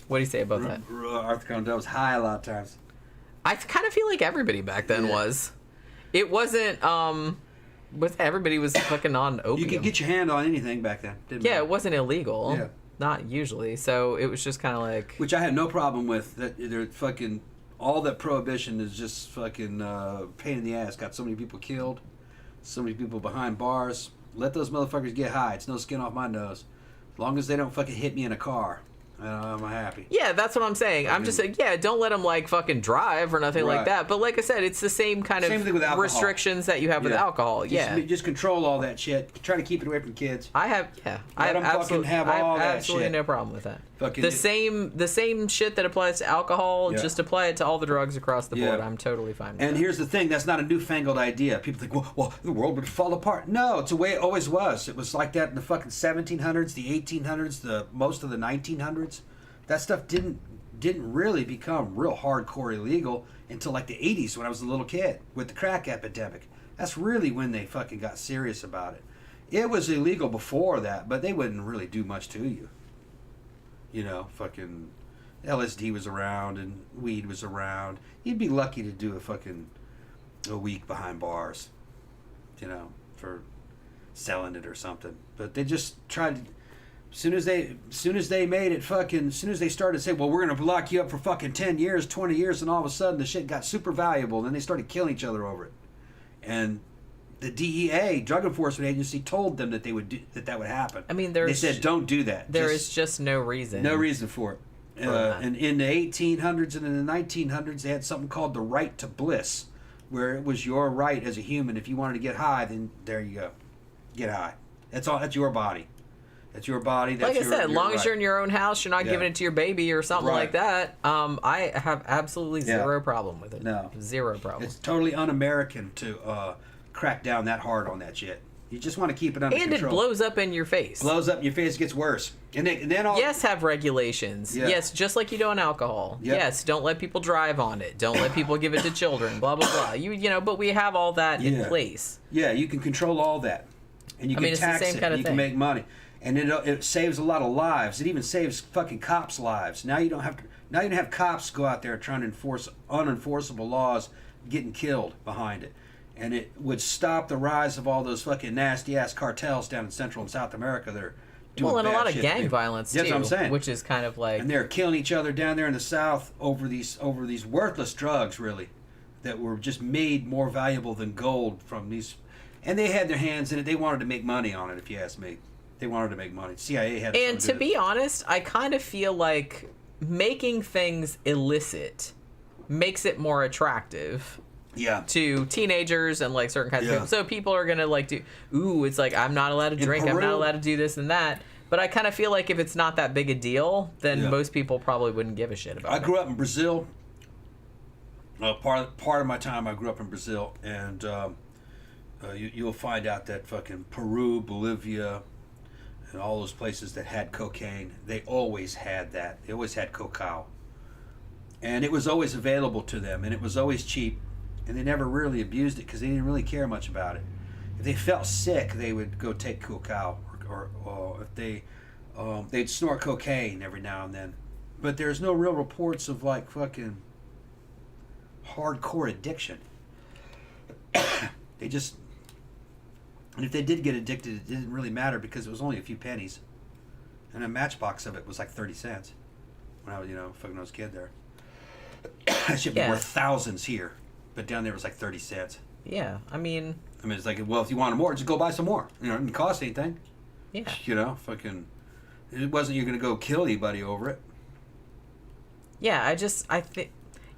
What did he say above that? Arthur Conan Doyle was high a lot of times. I kind of feel like everybody back then was. It wasn't, everybody was fucking on opium. You could get your hand on anything back then. Didn't matter. It wasn't illegal. Yeah. Not usually. So it was just kind of like... Which I had no problem with. That they're fucking... All that prohibition is just fucking pain in the ass. Got so many people killed. So many people behind bars. Let those motherfuckers get high. It's no skin off my nose. As long as they don't fucking hit me in a car, I'm happy. Yeah, that's what I'm saying. I'm just saying, don't let them, like, fucking drive or nothing like that. But like I said, it's the same kind of restrictions that you have with alcohol. Just control all that shit. Try to keep it away from kids. I have absolutely no problem with that. The same shit that applies to alcohol, just apply it to all the drugs across the board. I'm totally fine with that. And here's the thing, that's not a newfangled idea. People think, well, the world would fall apart. No, it's the way it always was. It was like that in the fucking 1700s, the 1800s, most of the 1900s. That stuff didn't really become real hardcore illegal until like the 80s when I was a little kid with the crack epidemic. That's really when they fucking got serious about it. It was illegal before that, but they wouldn't really do much to you. You know, fucking LSD was around and weed was around. You'd be lucky to do a week behind bars, you know, for selling it or something. But they just tried to, as soon as they made it fucking, as soon as they started to say, well, we're going to lock you up for fucking 10 years, 20 years, and all of a sudden the shit got super valuable, and then they started killing each other over it. And the DEA, Drug Enforcement Agency, told them that they would that would happen. I mean, they said, don't do that. There is just no reason. No reason for it. And in the 1800s and in the 1900s, they had something called the right to bliss, where it was your right as a human. If you wanted to get high, then there you go. Get high. That's all. That's your body. That's your body. That's like I said, as long as you're in your own house, you're not giving it to your baby or something like that. I have absolutely zero problem with it. No. Zero problem. It's totally un-American to crack down that hard on that shit. You just want to keep it under and control. it blows up in your face. Blows up in your face, gets worse. And then all... Yes, have regulations. Yeah. Yes, just like you do on alcohol. Yep. Yes, don't let people drive on it. Don't let people give it to children. Blah blah blah. You know, but we have all that in place. Yeah, you can control all that, and you can it's the tax same it. kind of You thing. can make money, and it saves a lot of lives. It even saves fucking cops' lives. Now you don't have to. Now you don't have cops go out there trying to enforce unenforceable laws, getting killed behind it. And it would stop the rise of all those fucking nasty ass cartels down in Central and South America that are doing And a bad lot of shit. gang violence too. That's what I'm saying. Which is kind of like, And they're killing each other down there in the South over these worthless drugs, really, that were just made more valuable than gold from these. And they had their hands in it. They wanted to make money on it, if you ask me. They wanted to make money. CIA had. and something to do with be honest, I kind of feel like making things illicit makes it more attractive it. Yeah. to teenagers and like certain kinds of Yeah. people. So people are gonna like do, it's like I'm not allowed to drink, I'm Peru- not allowed to do this and that. But I kind of feel like if it's not that big a deal, then Yeah. most people probably wouldn't give a shit about I it. grew up in Brazil. Part of my time, I grew up in Brazil, and you'll find out that fucking Peru, Bolivia, and all those places that had cocaine, they always had that. They always had cacao, and it was always available to them, and it was always cheap, and they never really abused it because they didn't really care much about it. If they felt sick, they would go take cacao, or if they'd snort cocaine every now and then. But there's no real reports of like fucking hardcore addiction. They just, and if they did get addicted, it didn't really matter because it was only a few pennies, and a matchbox of it was like 30 cents when I was, fucking I was a kid there. That shit was worth thousands here, but down there it was like 30 cents. Yeah, I mean, it's like, well, if you wanted more, just go buy some more. It didn't cost anything. yeah. Fucking, it wasn't you're gonna go kill anybody over it. Yeah, I think,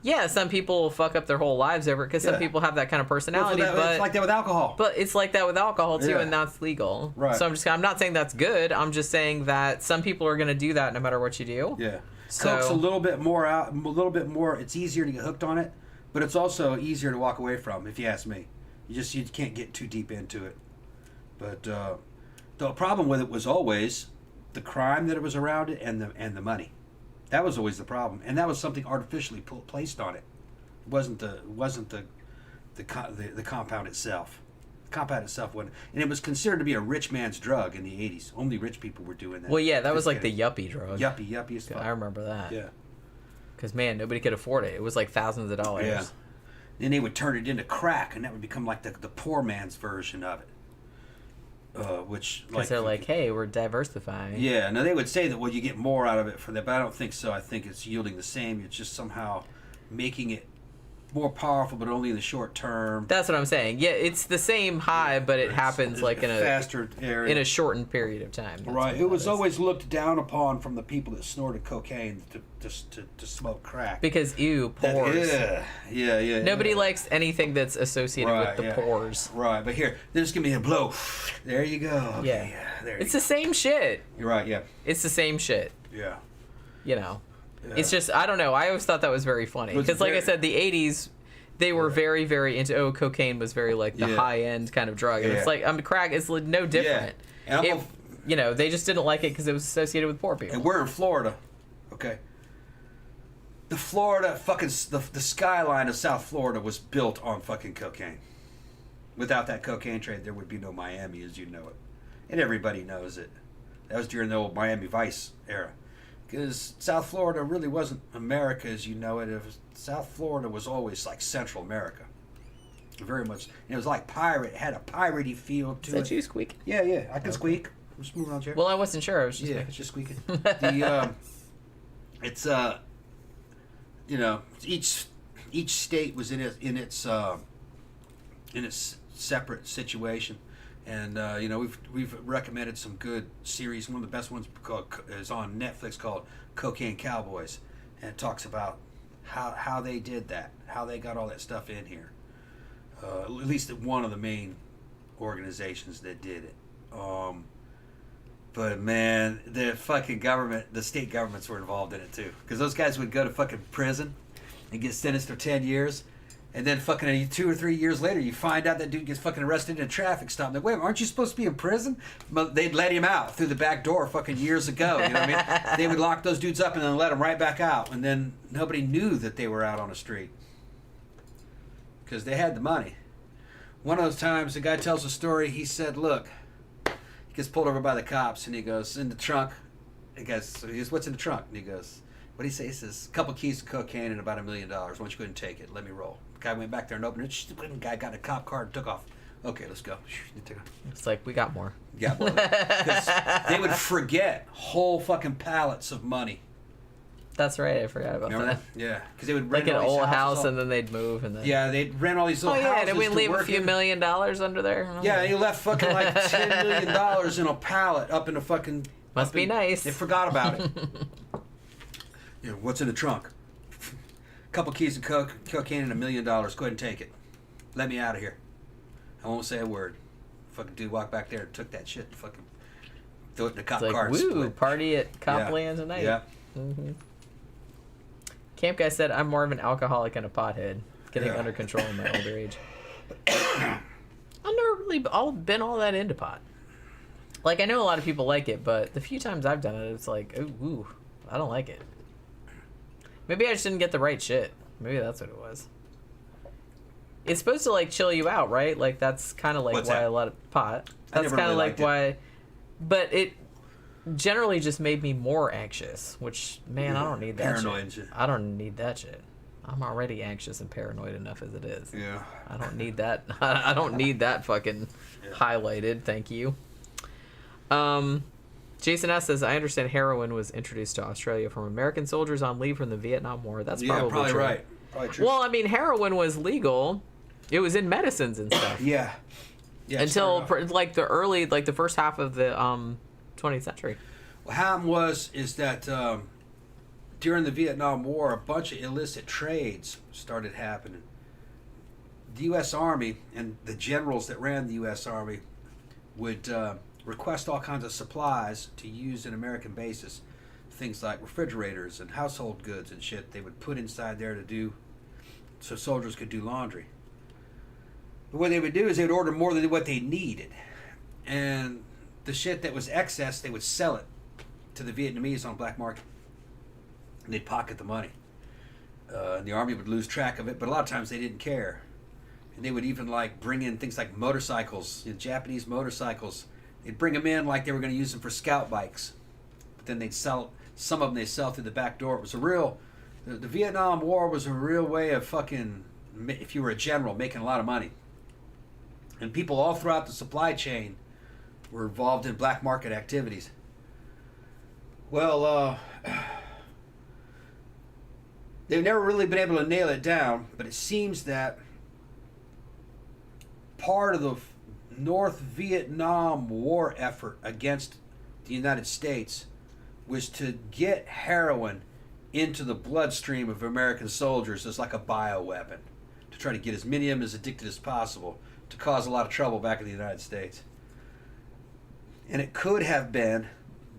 yeah, some people will fuck up their whole lives over it because some people have that kind of personality. But it's like that with alcohol. But it's like that with alcohol too, Yeah. and that's legal. Right. So I'm not saying that's good. I'm just saying that some people are going to do that no matter what you do. Yeah. So- Coke's a little bit more. It's easier to get hooked on it, but it's also easier to walk away from, if you ask me. You can't get too deep into it. But the problem with it was always the crime that it was around it and the money. That was always the problem, and that was something artificially placed on it. It wasn't the compound itself. The compound itself wasn't, and it was considered to be a rich man's drug in the 80s. Only rich people were doing that. Well, yeah, that was like the yuppie drug. yuppie as fuck. I remember that. Yeah. Because, man, nobody could afford it. It was like thousands of dollars. Yeah. Then they would turn it into crack, and that would become like the poor man's version of it. Which Because they're like, hey, we're diversifying. yeah, no, they would say that, well, you get more out of it for that, but I don't think so. I think it's yielding the same. It's just somehow making it more powerful, but only in the short term. That's what I'm saying. Yeah, it's the same high, but it happens like in a faster area. in a shortened period of time. That's Right. what It was is. always looked down upon from the people that snorted cocaine to smoke crack. Because, ew, pores. Yeah. Nobody likes anything that's associated with the pores. Right, but here, just give me a blow. There you go. Okay, Yeah. there It's you the same shit. go. You're right, yeah. It's the same shit. Yeah. It's just, I don't know. I always thought that was very funny. It was Because, like I very- said, the 80s, they were very, very into, cocaine was very, like, the high-end kind of drug. And it's Yeah. like, crack is like, no different. And I'm They just didn't like it because it was associated with poor people. And we're in Florida, okay? The Florida fucking the skyline of South Florida was built on fucking cocaine. Without that cocaine trade, there would be no Miami as you know it, and everybody knows it. That was during the old Miami Vice era, because South Florida really wasn't America as you know it. South Florida was always like Central America, very much. And it was like pirate. It had a piratey feel to Is that it. you squeak? Yeah, I can squeak. I'm just moving on, chair. Well, I wasn't sure. I was just Yeah, making it's sure. just squeaking. It's each state was in its separate situation, and we've recommended some good series. One of the best ones is on Netflix called Cocaine Cowboys, and it talks about how they did that, how they got all that stuff in here. At least one of the main organizations that did it. But man, the fucking government, the state governments were involved in it too. Because those guys would go to fucking prison and get sentenced for 10 years. And then fucking 2 or 3 years later, you find out that dude gets fucking arrested in a traffic stop. Like, wait, aren't you supposed to be in prison? But they'd let him out through the back door fucking years ago. You know what I mean? They would lock those dudes up and then let them right back out. And then nobody knew that they were out on the street. Because they had the money. One of those times, the guy tells a story. He said, look, he gets pulled over by the cops and he goes, in the trunk. He goes, what's in the trunk? And he goes, what do you say? He says, a couple keys of cocaine and about $1 million. Why don't you go ahead and take it? Let me roll. The guy went back there and opened it. The guy got a cop car and took off. Okay, let's go. It's like, we got more. Yeah, well, 'cause they would forget whole fucking pallets of money. That's right. I forgot about Remember that. Yeah, because they would Like rent an all these old houses house, and then they'd move, and then they'd rent all these little houses. Did we to leave a work few in. $1 million under there? Yeah, he left fucking like $10 million in a pallet up in the fucking. Must be nice. They forgot about it. You know, what's in the trunk? Couple keys of cocaine and $1 million. Go ahead and take it. Let me out of here. I won't say a word. Fucking dude walked back there and took that shit and fucking threw it in the cop It's car. like, And woo, split. party at Copland tonight. Yeah. Mm-hmm. Camp guy said, I'm more of an alcoholic and a pothead, getting under control in my older age. I've never really been all that into pot. Like, I know a lot of people like it, but the few times I've done it, it's like, ooh, I don't like it. Maybe I just didn't get the right shit. Maybe that's what it was. It's supposed to, like, chill you out, right? Like, that's kind of like What's why that? a lot of pot. I That's never kind of really like liked why... But it generally just made me more anxious, which, man, I don't need that Paranoid shit. and shit. I don't need that shit. I'm already anxious and paranoid enough as it is. Yeah. I don't need that. I don't need that fucking highlighted. Thank you. Jason S. says, I understand heroin was introduced to Australia from American soldiers on leave from the Vietnam War. That's probably true. right. Probably true. Well, I mean, heroin was legal. It was in medicines and stuff. Yeah. Until like the first half of the 20th century. What happened is that during the Vietnam War, a bunch of illicit trades started happening. The U.S. Army and the generals that ran the U.S. Army would request all kinds of supplies to use in American bases. Things like refrigerators and household goods and shit they would put inside there so soldiers could do laundry. But what they would do is they would order more than what they needed. And the shit that was excess, they would sell it to the Vietnamese on black market. And they'd pocket the money. And the army would lose track of it, but a lot of times they didn't care. And they would even like bring in things like motorcycles, Japanese motorcycles. They'd bring them in like they were going to use them for scout bikes. But then they'd sell, some of them they sell through the back door. It was the Vietnam War was a real way of fucking, if you were a general, making a lot of money. And people all throughout the supply chain were involved in black market activities. Well, they've never really been able to nail it down, but it seems that part of the North Vietnam War effort against the United States was to get heroin into the bloodstream of American soldiers as like a bioweapon, to try to get as many of them as addicted as possible, to cause a lot of trouble back in the United States. And it could have been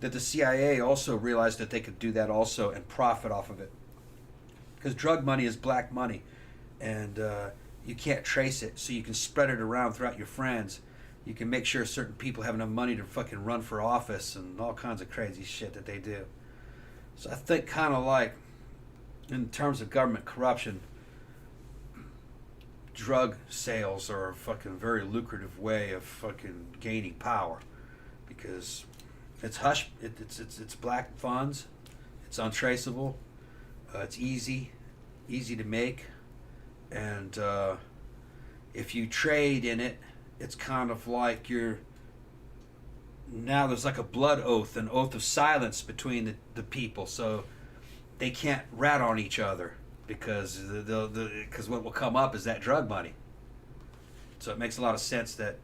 that the CIA also realized that they could do that also and profit off of it. Because drug money is black money, and you can't trace it, so you can spread it around throughout your friends. You can make sure certain people have enough money to fucking run for office and all kinds of crazy shit that they do. So I think kind of like, in terms of government corruption, drug sales are a fucking very lucrative way of fucking gaining power, because it's hush, it's black funds, it's untraceable, it's easy to make, and if you trade in it, it's kind of like now there's like a blood oath, an oath of silence between the people, so they can't rat on each other, because because what will come up is that drug money. So it makes a lot of sense that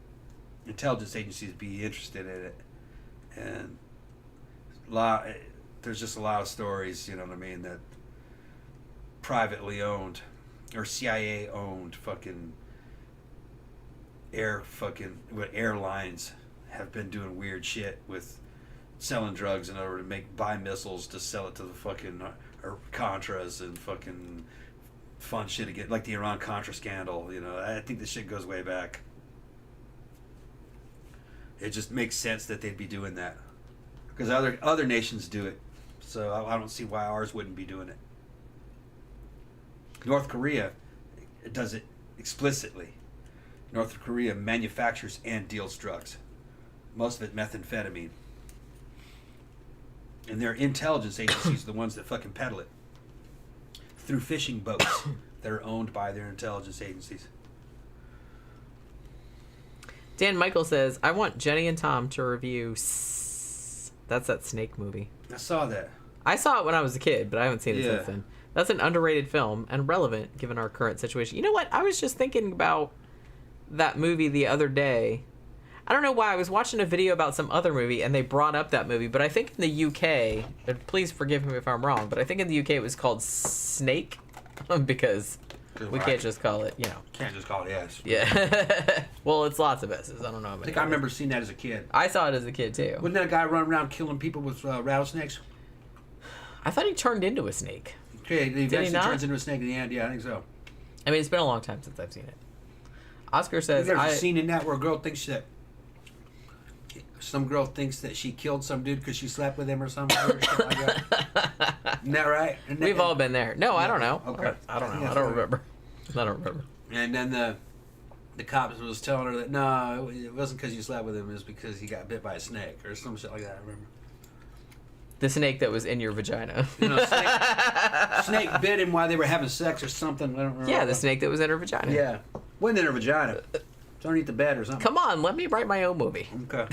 intelligence agencies be interested in it, and there's just a lot of stories, you know what I mean, that privately owned or CIA owned fucking airlines have been doing weird shit with selling drugs in order to buy missiles to sell it to the fucking or Contras and fucking fun shit again, like the Iran-Contra scandal. I think this shit goes way back. It just makes sense that they'd be doing that because other nations do it, so I don't see why ours wouldn't be doing it. North Korea does it explicitly. North Korea manufactures and deals drugs, most of it methamphetamine, and their intelligence agencies are the ones that fucking peddle it through fishing boats that are owned by their intelligence agencies. Dan Michael says, I want Jenny and Tom to review That's that snake movie. I saw that. I saw it when I was a kid, but I haven't seen it since then. That's an underrated film and relevant given our current situation. You know what? I was just thinking about that movie the other day. I don't know why. I was watching a video about some other movie and they brought up that movie, but I think in the UK, and please forgive me if I'm wrong, but I think in the UK it was called Snake because we can't just call it, Can't just call it S. Yeah. Well, it's lots of S's. I don't know. I think I remember seeing that as a kid. I saw it as a kid too. Wasn't that a guy running around killing people with rattlesnakes? I thought he turned into a snake. Okay, he eventually turns into a snake in the end. Yeah, I think so. I mean, it's been a long time since I've seen it. Oscar says, There's a scene in that where a girl thinks that some girl thinks that she killed some dude because she slept with him or something. Or something like that. Isn't that right? We've all been there. No, I don't know. Okay. I don't know. I don't remember. I don't remember. And then the cops was telling her that, no, it wasn't because you slept with him. It was because he got bit by a snake or some shit like that. I remember. The snake that was in your vagina. Snake bit him while they were having sex or something. I don't remember. Yeah, the snake that was in her vagina. Yeah. Wasn't in her vagina. It's underneath the bed or something. Come on, let me write my own movie. Okay.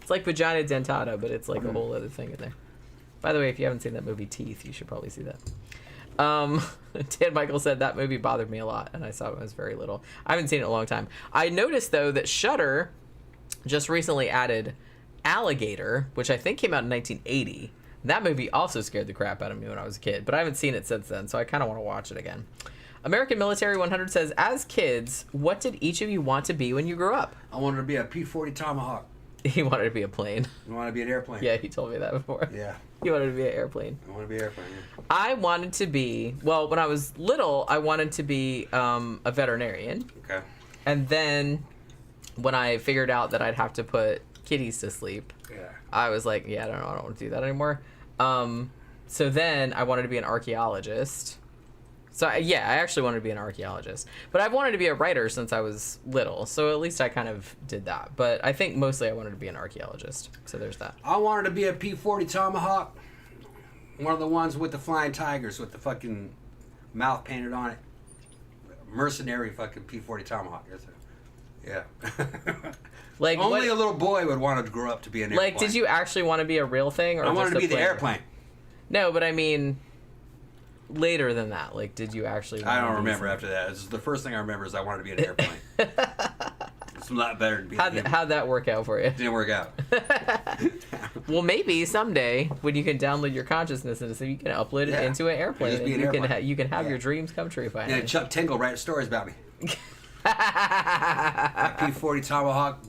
It's like vagina dentata, but it's like a whole other thing in there. By the way, if you haven't seen that movie Teeth, you should probably see that. Dan Michael said that movie bothered me a lot, and I saw it when I was very little. I haven't seen it in a long time. I noticed, though, that Shudder just recently added Alligator, which I think came out in 1980. That movie also scared the crap out of me when I was a kid, but I haven't seen it since then, so I kind of want to watch it again. American Military 100 says, as kids, what did each of you want to be when you grew up? I wanted to be a P-40 Tomahawk. He wanted to be a plane. You want to be an airplane? Yeah, he told me that before. Yeah. He wanted to be an airplane. I want to be an airplane, yeah. I wanted to be, well, when I was little, I wanted to be a veterinarian. Okay. And then when I figured out that I'd have to put kitties to sleep, I was like, yeah, I don't want to do that anymore. So then I wanted to be an archaeologist. So I actually wanted to be an archaeologist, but I've wanted to be a writer since I was little. So at least I kind of did that, but I think mostly I wanted to be an archaeologist. So there's that. I wanted to be a P-40 Tomahawk. One of the ones with the flying tigers with the fucking mouth painted on it. Mercenary fucking P-40 Tomahawk. Yeah. Like only a little boy would want to grow up to be an airplane. Like, did you actually want to be a real thing, or I wanted just to be the airplane? No, but I mean, later than that. Like, did you actually? I don't remember after that. It's the first thing I remember is I wanted to be an airplane. It's a lot better to be. How'd that work out for you? Didn't work out. Well, maybe someday when you can download your consciousness into, so you can upload it into an airplane, and you can have your dreams come true. Finally. Yeah, Chuck Tingle writes stories about me. A P-40 Tomahawk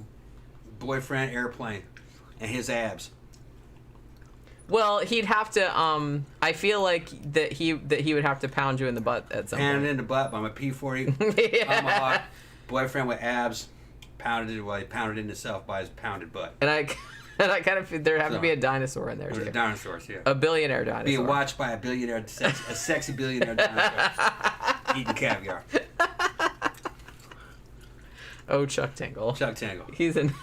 boyfriend airplane and his abs. Well, he'd have to. I feel like that he would have to pound you in the butt at some point. Pounded in the butt by my P-40 Tomahawk boyfriend with abs, pounded in himself by his pounded butt. And I kind of there'd have to be a dinosaur in there too. There's dinosaurs, yeah. A billionaire dinosaur. Being watched by a billionaire, a sexy billionaire dinosaur eating caviar. Oh, Chuck Tingle. Chuck Tingle. He's an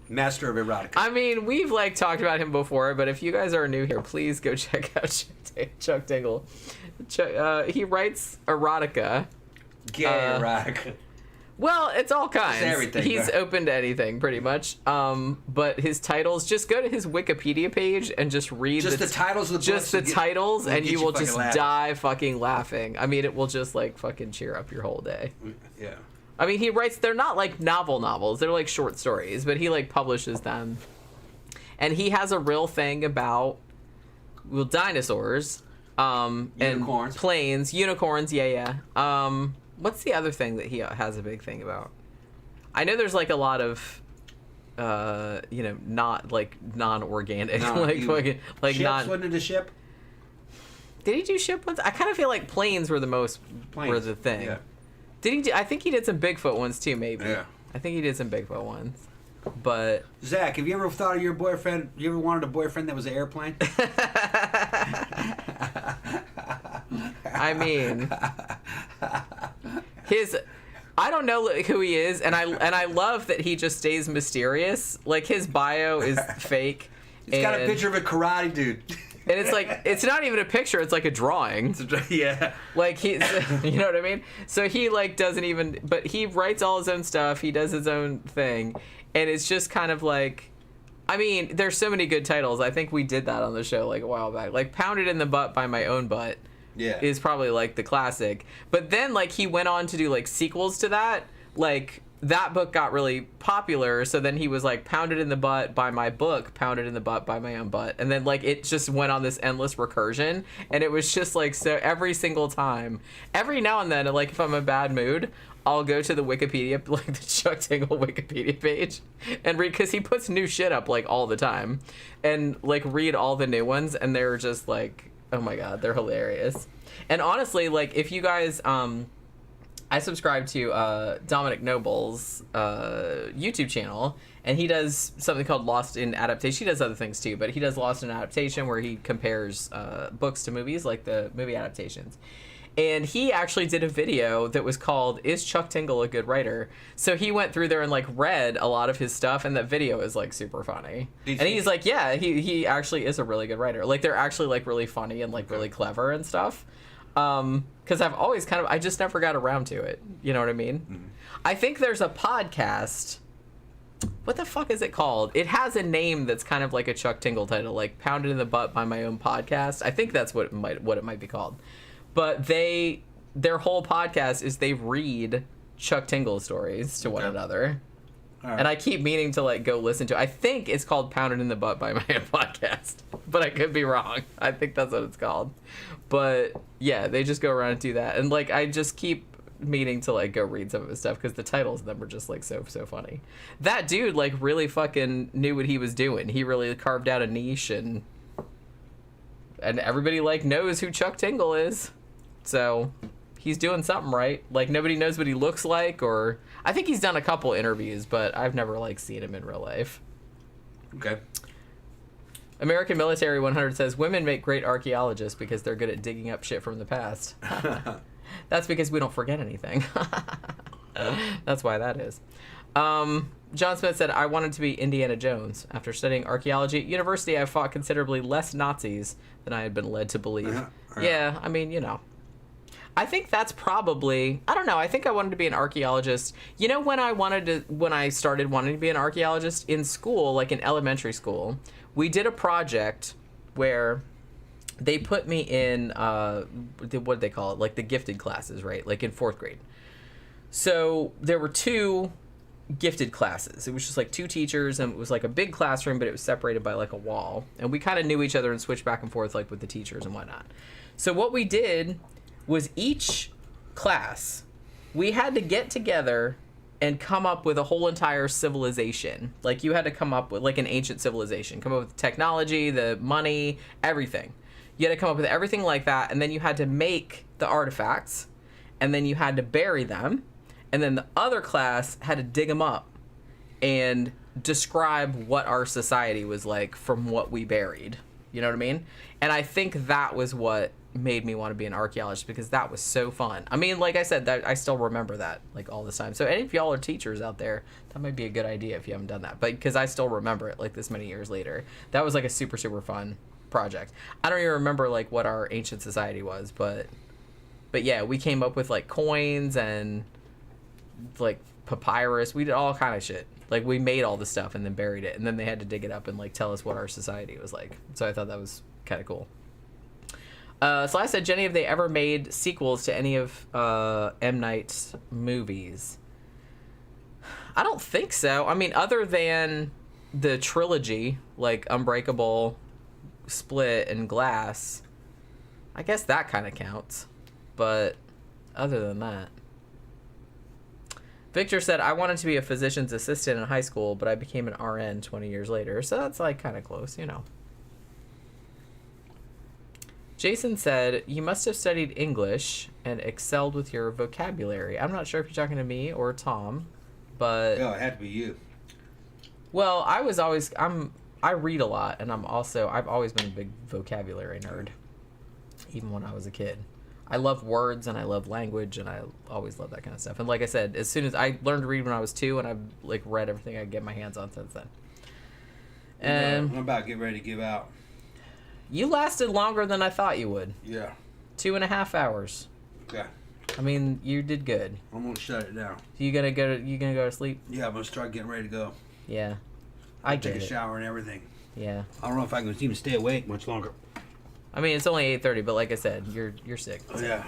master of erotica. I mean, we've talked about him before, but if you guys are new here, please go check out Chuck Tingle. He writes erotica. Gay erotica. Well, it's all kinds. It's everything. He's open to anything, pretty much. But his titles, just go to his Wikipedia page and just read the titles of the books. Just the titles, and you will just die fucking laughing. I mean, it will just fucking cheer up your whole day. Yeah. I mean, he writes, they're not novels, they're short stories, but he publishes them. And he has a real thing about, dinosaurs, unicorns. And planes, unicorns, yeah. What's the other thing that he has a big thing about? I know there's a lot of, not non-organic, Ships, not. wasn't it a ship? Did he do ship ones? I kind of feel like planes were were the thing. Yeah. Did he? I think he did some Bigfoot ones too, maybe. Yeah. I think he did some Bigfoot ones. But Zach, have you ever thought of your boyfriend? You ever wanted a boyfriend that was an airplane? I mean, I don't know who he is, and I love that he just stays mysterious. Like, his bio is fake. He's got a picture of a karate dude. And it's like, it's not even a picture, it's like a drawing. Yeah. Like, he's, you know what I mean? So he, like, doesn't even, but he writes all his own stuff, he does his own thing, and it's just kind of like, I mean, there's so many good titles. I think we did that on the show, like, a while back. Like, Pounded in the Butt by My Own Butt. Yeah. Is probably like the classic. But then like he went on to do like sequels to that. Like that book got really popular, so then he was like Pounded in the Butt by My Book, Pounded in the Butt by My Own Butt. And then like it just went on this endless recursion, and it was just like, so every single time, every now and then, like if I'm in a bad mood, I'll go to the Wikipedia, like the Chuck Tingle Wikipedia page, and read, because he puts new shit up like all the time, and like read all the new ones, and they're just like, oh my god, they're hilarious. And honestly, like, if you guys, I subscribe to Dominic Noble's YouTube channel, and he does something called Lost in Adaptation. He does other things too, but he does Lost in Adaptation, where he compares books to movies, like the movie adaptations. And he actually did a video that was called, Is Chuck Tingle a Good Writer? So he went through there and like read a lot of his stuff, and that video is like super funny. And he's like, yeah, he actually is a really good writer. Like, they're actually like really funny and like really clever and stuff. Because I've always I just never got around to it. You know what I mean? Mm-hmm. I think there's a podcast. What the fuck is it called? It has a name that's kind of like a Chuck Tingle title, like Pounded in the Butt by My Own Podcast. I think that's what it might be called. But their whole podcast is they read Chuck Tingle stories to one another. Right. And I keep meaning to like go listen to. I think it's called Pounded in the Butt by My Own Podcast, but I could be wrong. I think that's what it's called. But yeah, they just go around and do that, and like I just keep meaning to like go read some of his stuff because the titles of them were just like so funny. That dude like really fucking knew what he was doing. He really carved out a niche, and everybody like knows who Chuck Tingle is. So he's doing something right. Like, nobody knows what he looks like, or I think he's done a couple interviews, but I've never like seen him in real life. Okay. American Military 100 says women make great archaeologists because they're good at digging up shit from the past. That's because we don't forget anything. That's why that is. John Smith said, I wanted to be Indiana Jones. After studying archaeology at university, I fought considerably less Nazis than I had been led to believe. Yeah, I mean, you know. I think that's probably, I don't know, I think I wanted to be an archaeologist. You know, when I started wanting to be an archaeologist in school, like in elementary school, we did a project where they put me in, what did they call it? Like the gifted classes, right? Like in 4th grade. So there were 2 gifted classes. It was just like 2 teachers, and it was like a big classroom, but it was separated by like a wall. And we kind of knew each other and switched back and forth like with the teachers and whatnot. So what we did was each class, we had to get together and come up with a whole entire civilization. Like, you had to come up with like an ancient civilization, come up with technology, the money, everything. You had to come up with everything like that, and then you had to make the artifacts, and then you had to bury them, and then the other class had to dig them up and describe what our society was like from what we buried. You know what I mean? And I think that was what made me want to be an archaeologist, because that was so fun. I mean, like I said, that I still remember that like all the time. So any of y'all are teachers out there, that might be a good idea if you haven't done that. But because I still remember it like this many years later, that was like a super fun project. I don't even remember like what our ancient society was, but yeah, we came up with like coins and like papyrus. We did all kind of shit. Like, we made all the stuff and then buried it, and then they had to dig it up and like tell us what our society was like. So I thought that was kind of cool. So I said, Jenny, have they ever made sequels to any of M. Night's movies? I don't think so. I mean, other than the trilogy, like Unbreakable, Split, and Glass, I guess that kind of counts. But other than that. Victor said, I wanted to be a physician's assistant in high school, but I became an RN 20 years later. So that's like kind of close, you know. Jason said, you must have studied English and excelled with your vocabulary. I'm not sure if you're talking to me or Tom, but... No, it had to be you. Well, I read a lot, and I've always been a big vocabulary nerd, even when I was a kid. I love words, and I love language, and I always love that kind of stuff. And like I said, as soon as I learned to read when I was 2, and I've like read everything I could get my hands on since then. And I'm about to get ready to give out. You lasted longer than I thought you would. Yeah. 2.5 hours. Okay. I mean, you did good. I'm gonna shut it down. You gonna go to sleep? Yeah, I'm gonna start getting ready to go. Yeah. I get take a it. shower and everything. Yeah. I don't know if I can even stay awake much longer. I mean, it's only 8:30, but like I said, you're sick. Oh, yeah.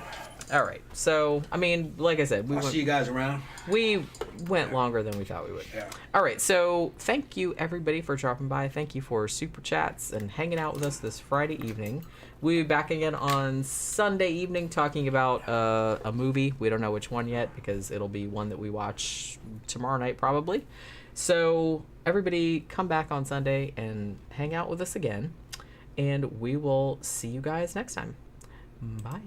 All right. So, I mean, like I said, I'll see you guys around. We went longer than we thought we would. Yeah. All right. So, thank you everybody for dropping by. Thank you for super chats and hanging out with us this Friday evening. We'll be back again on Sunday evening talking about a movie. We don't know which one yet because it'll be one that we watch tomorrow night probably. So, everybody come back on Sunday and hang out with us again. And we will see you guys next time. Bye.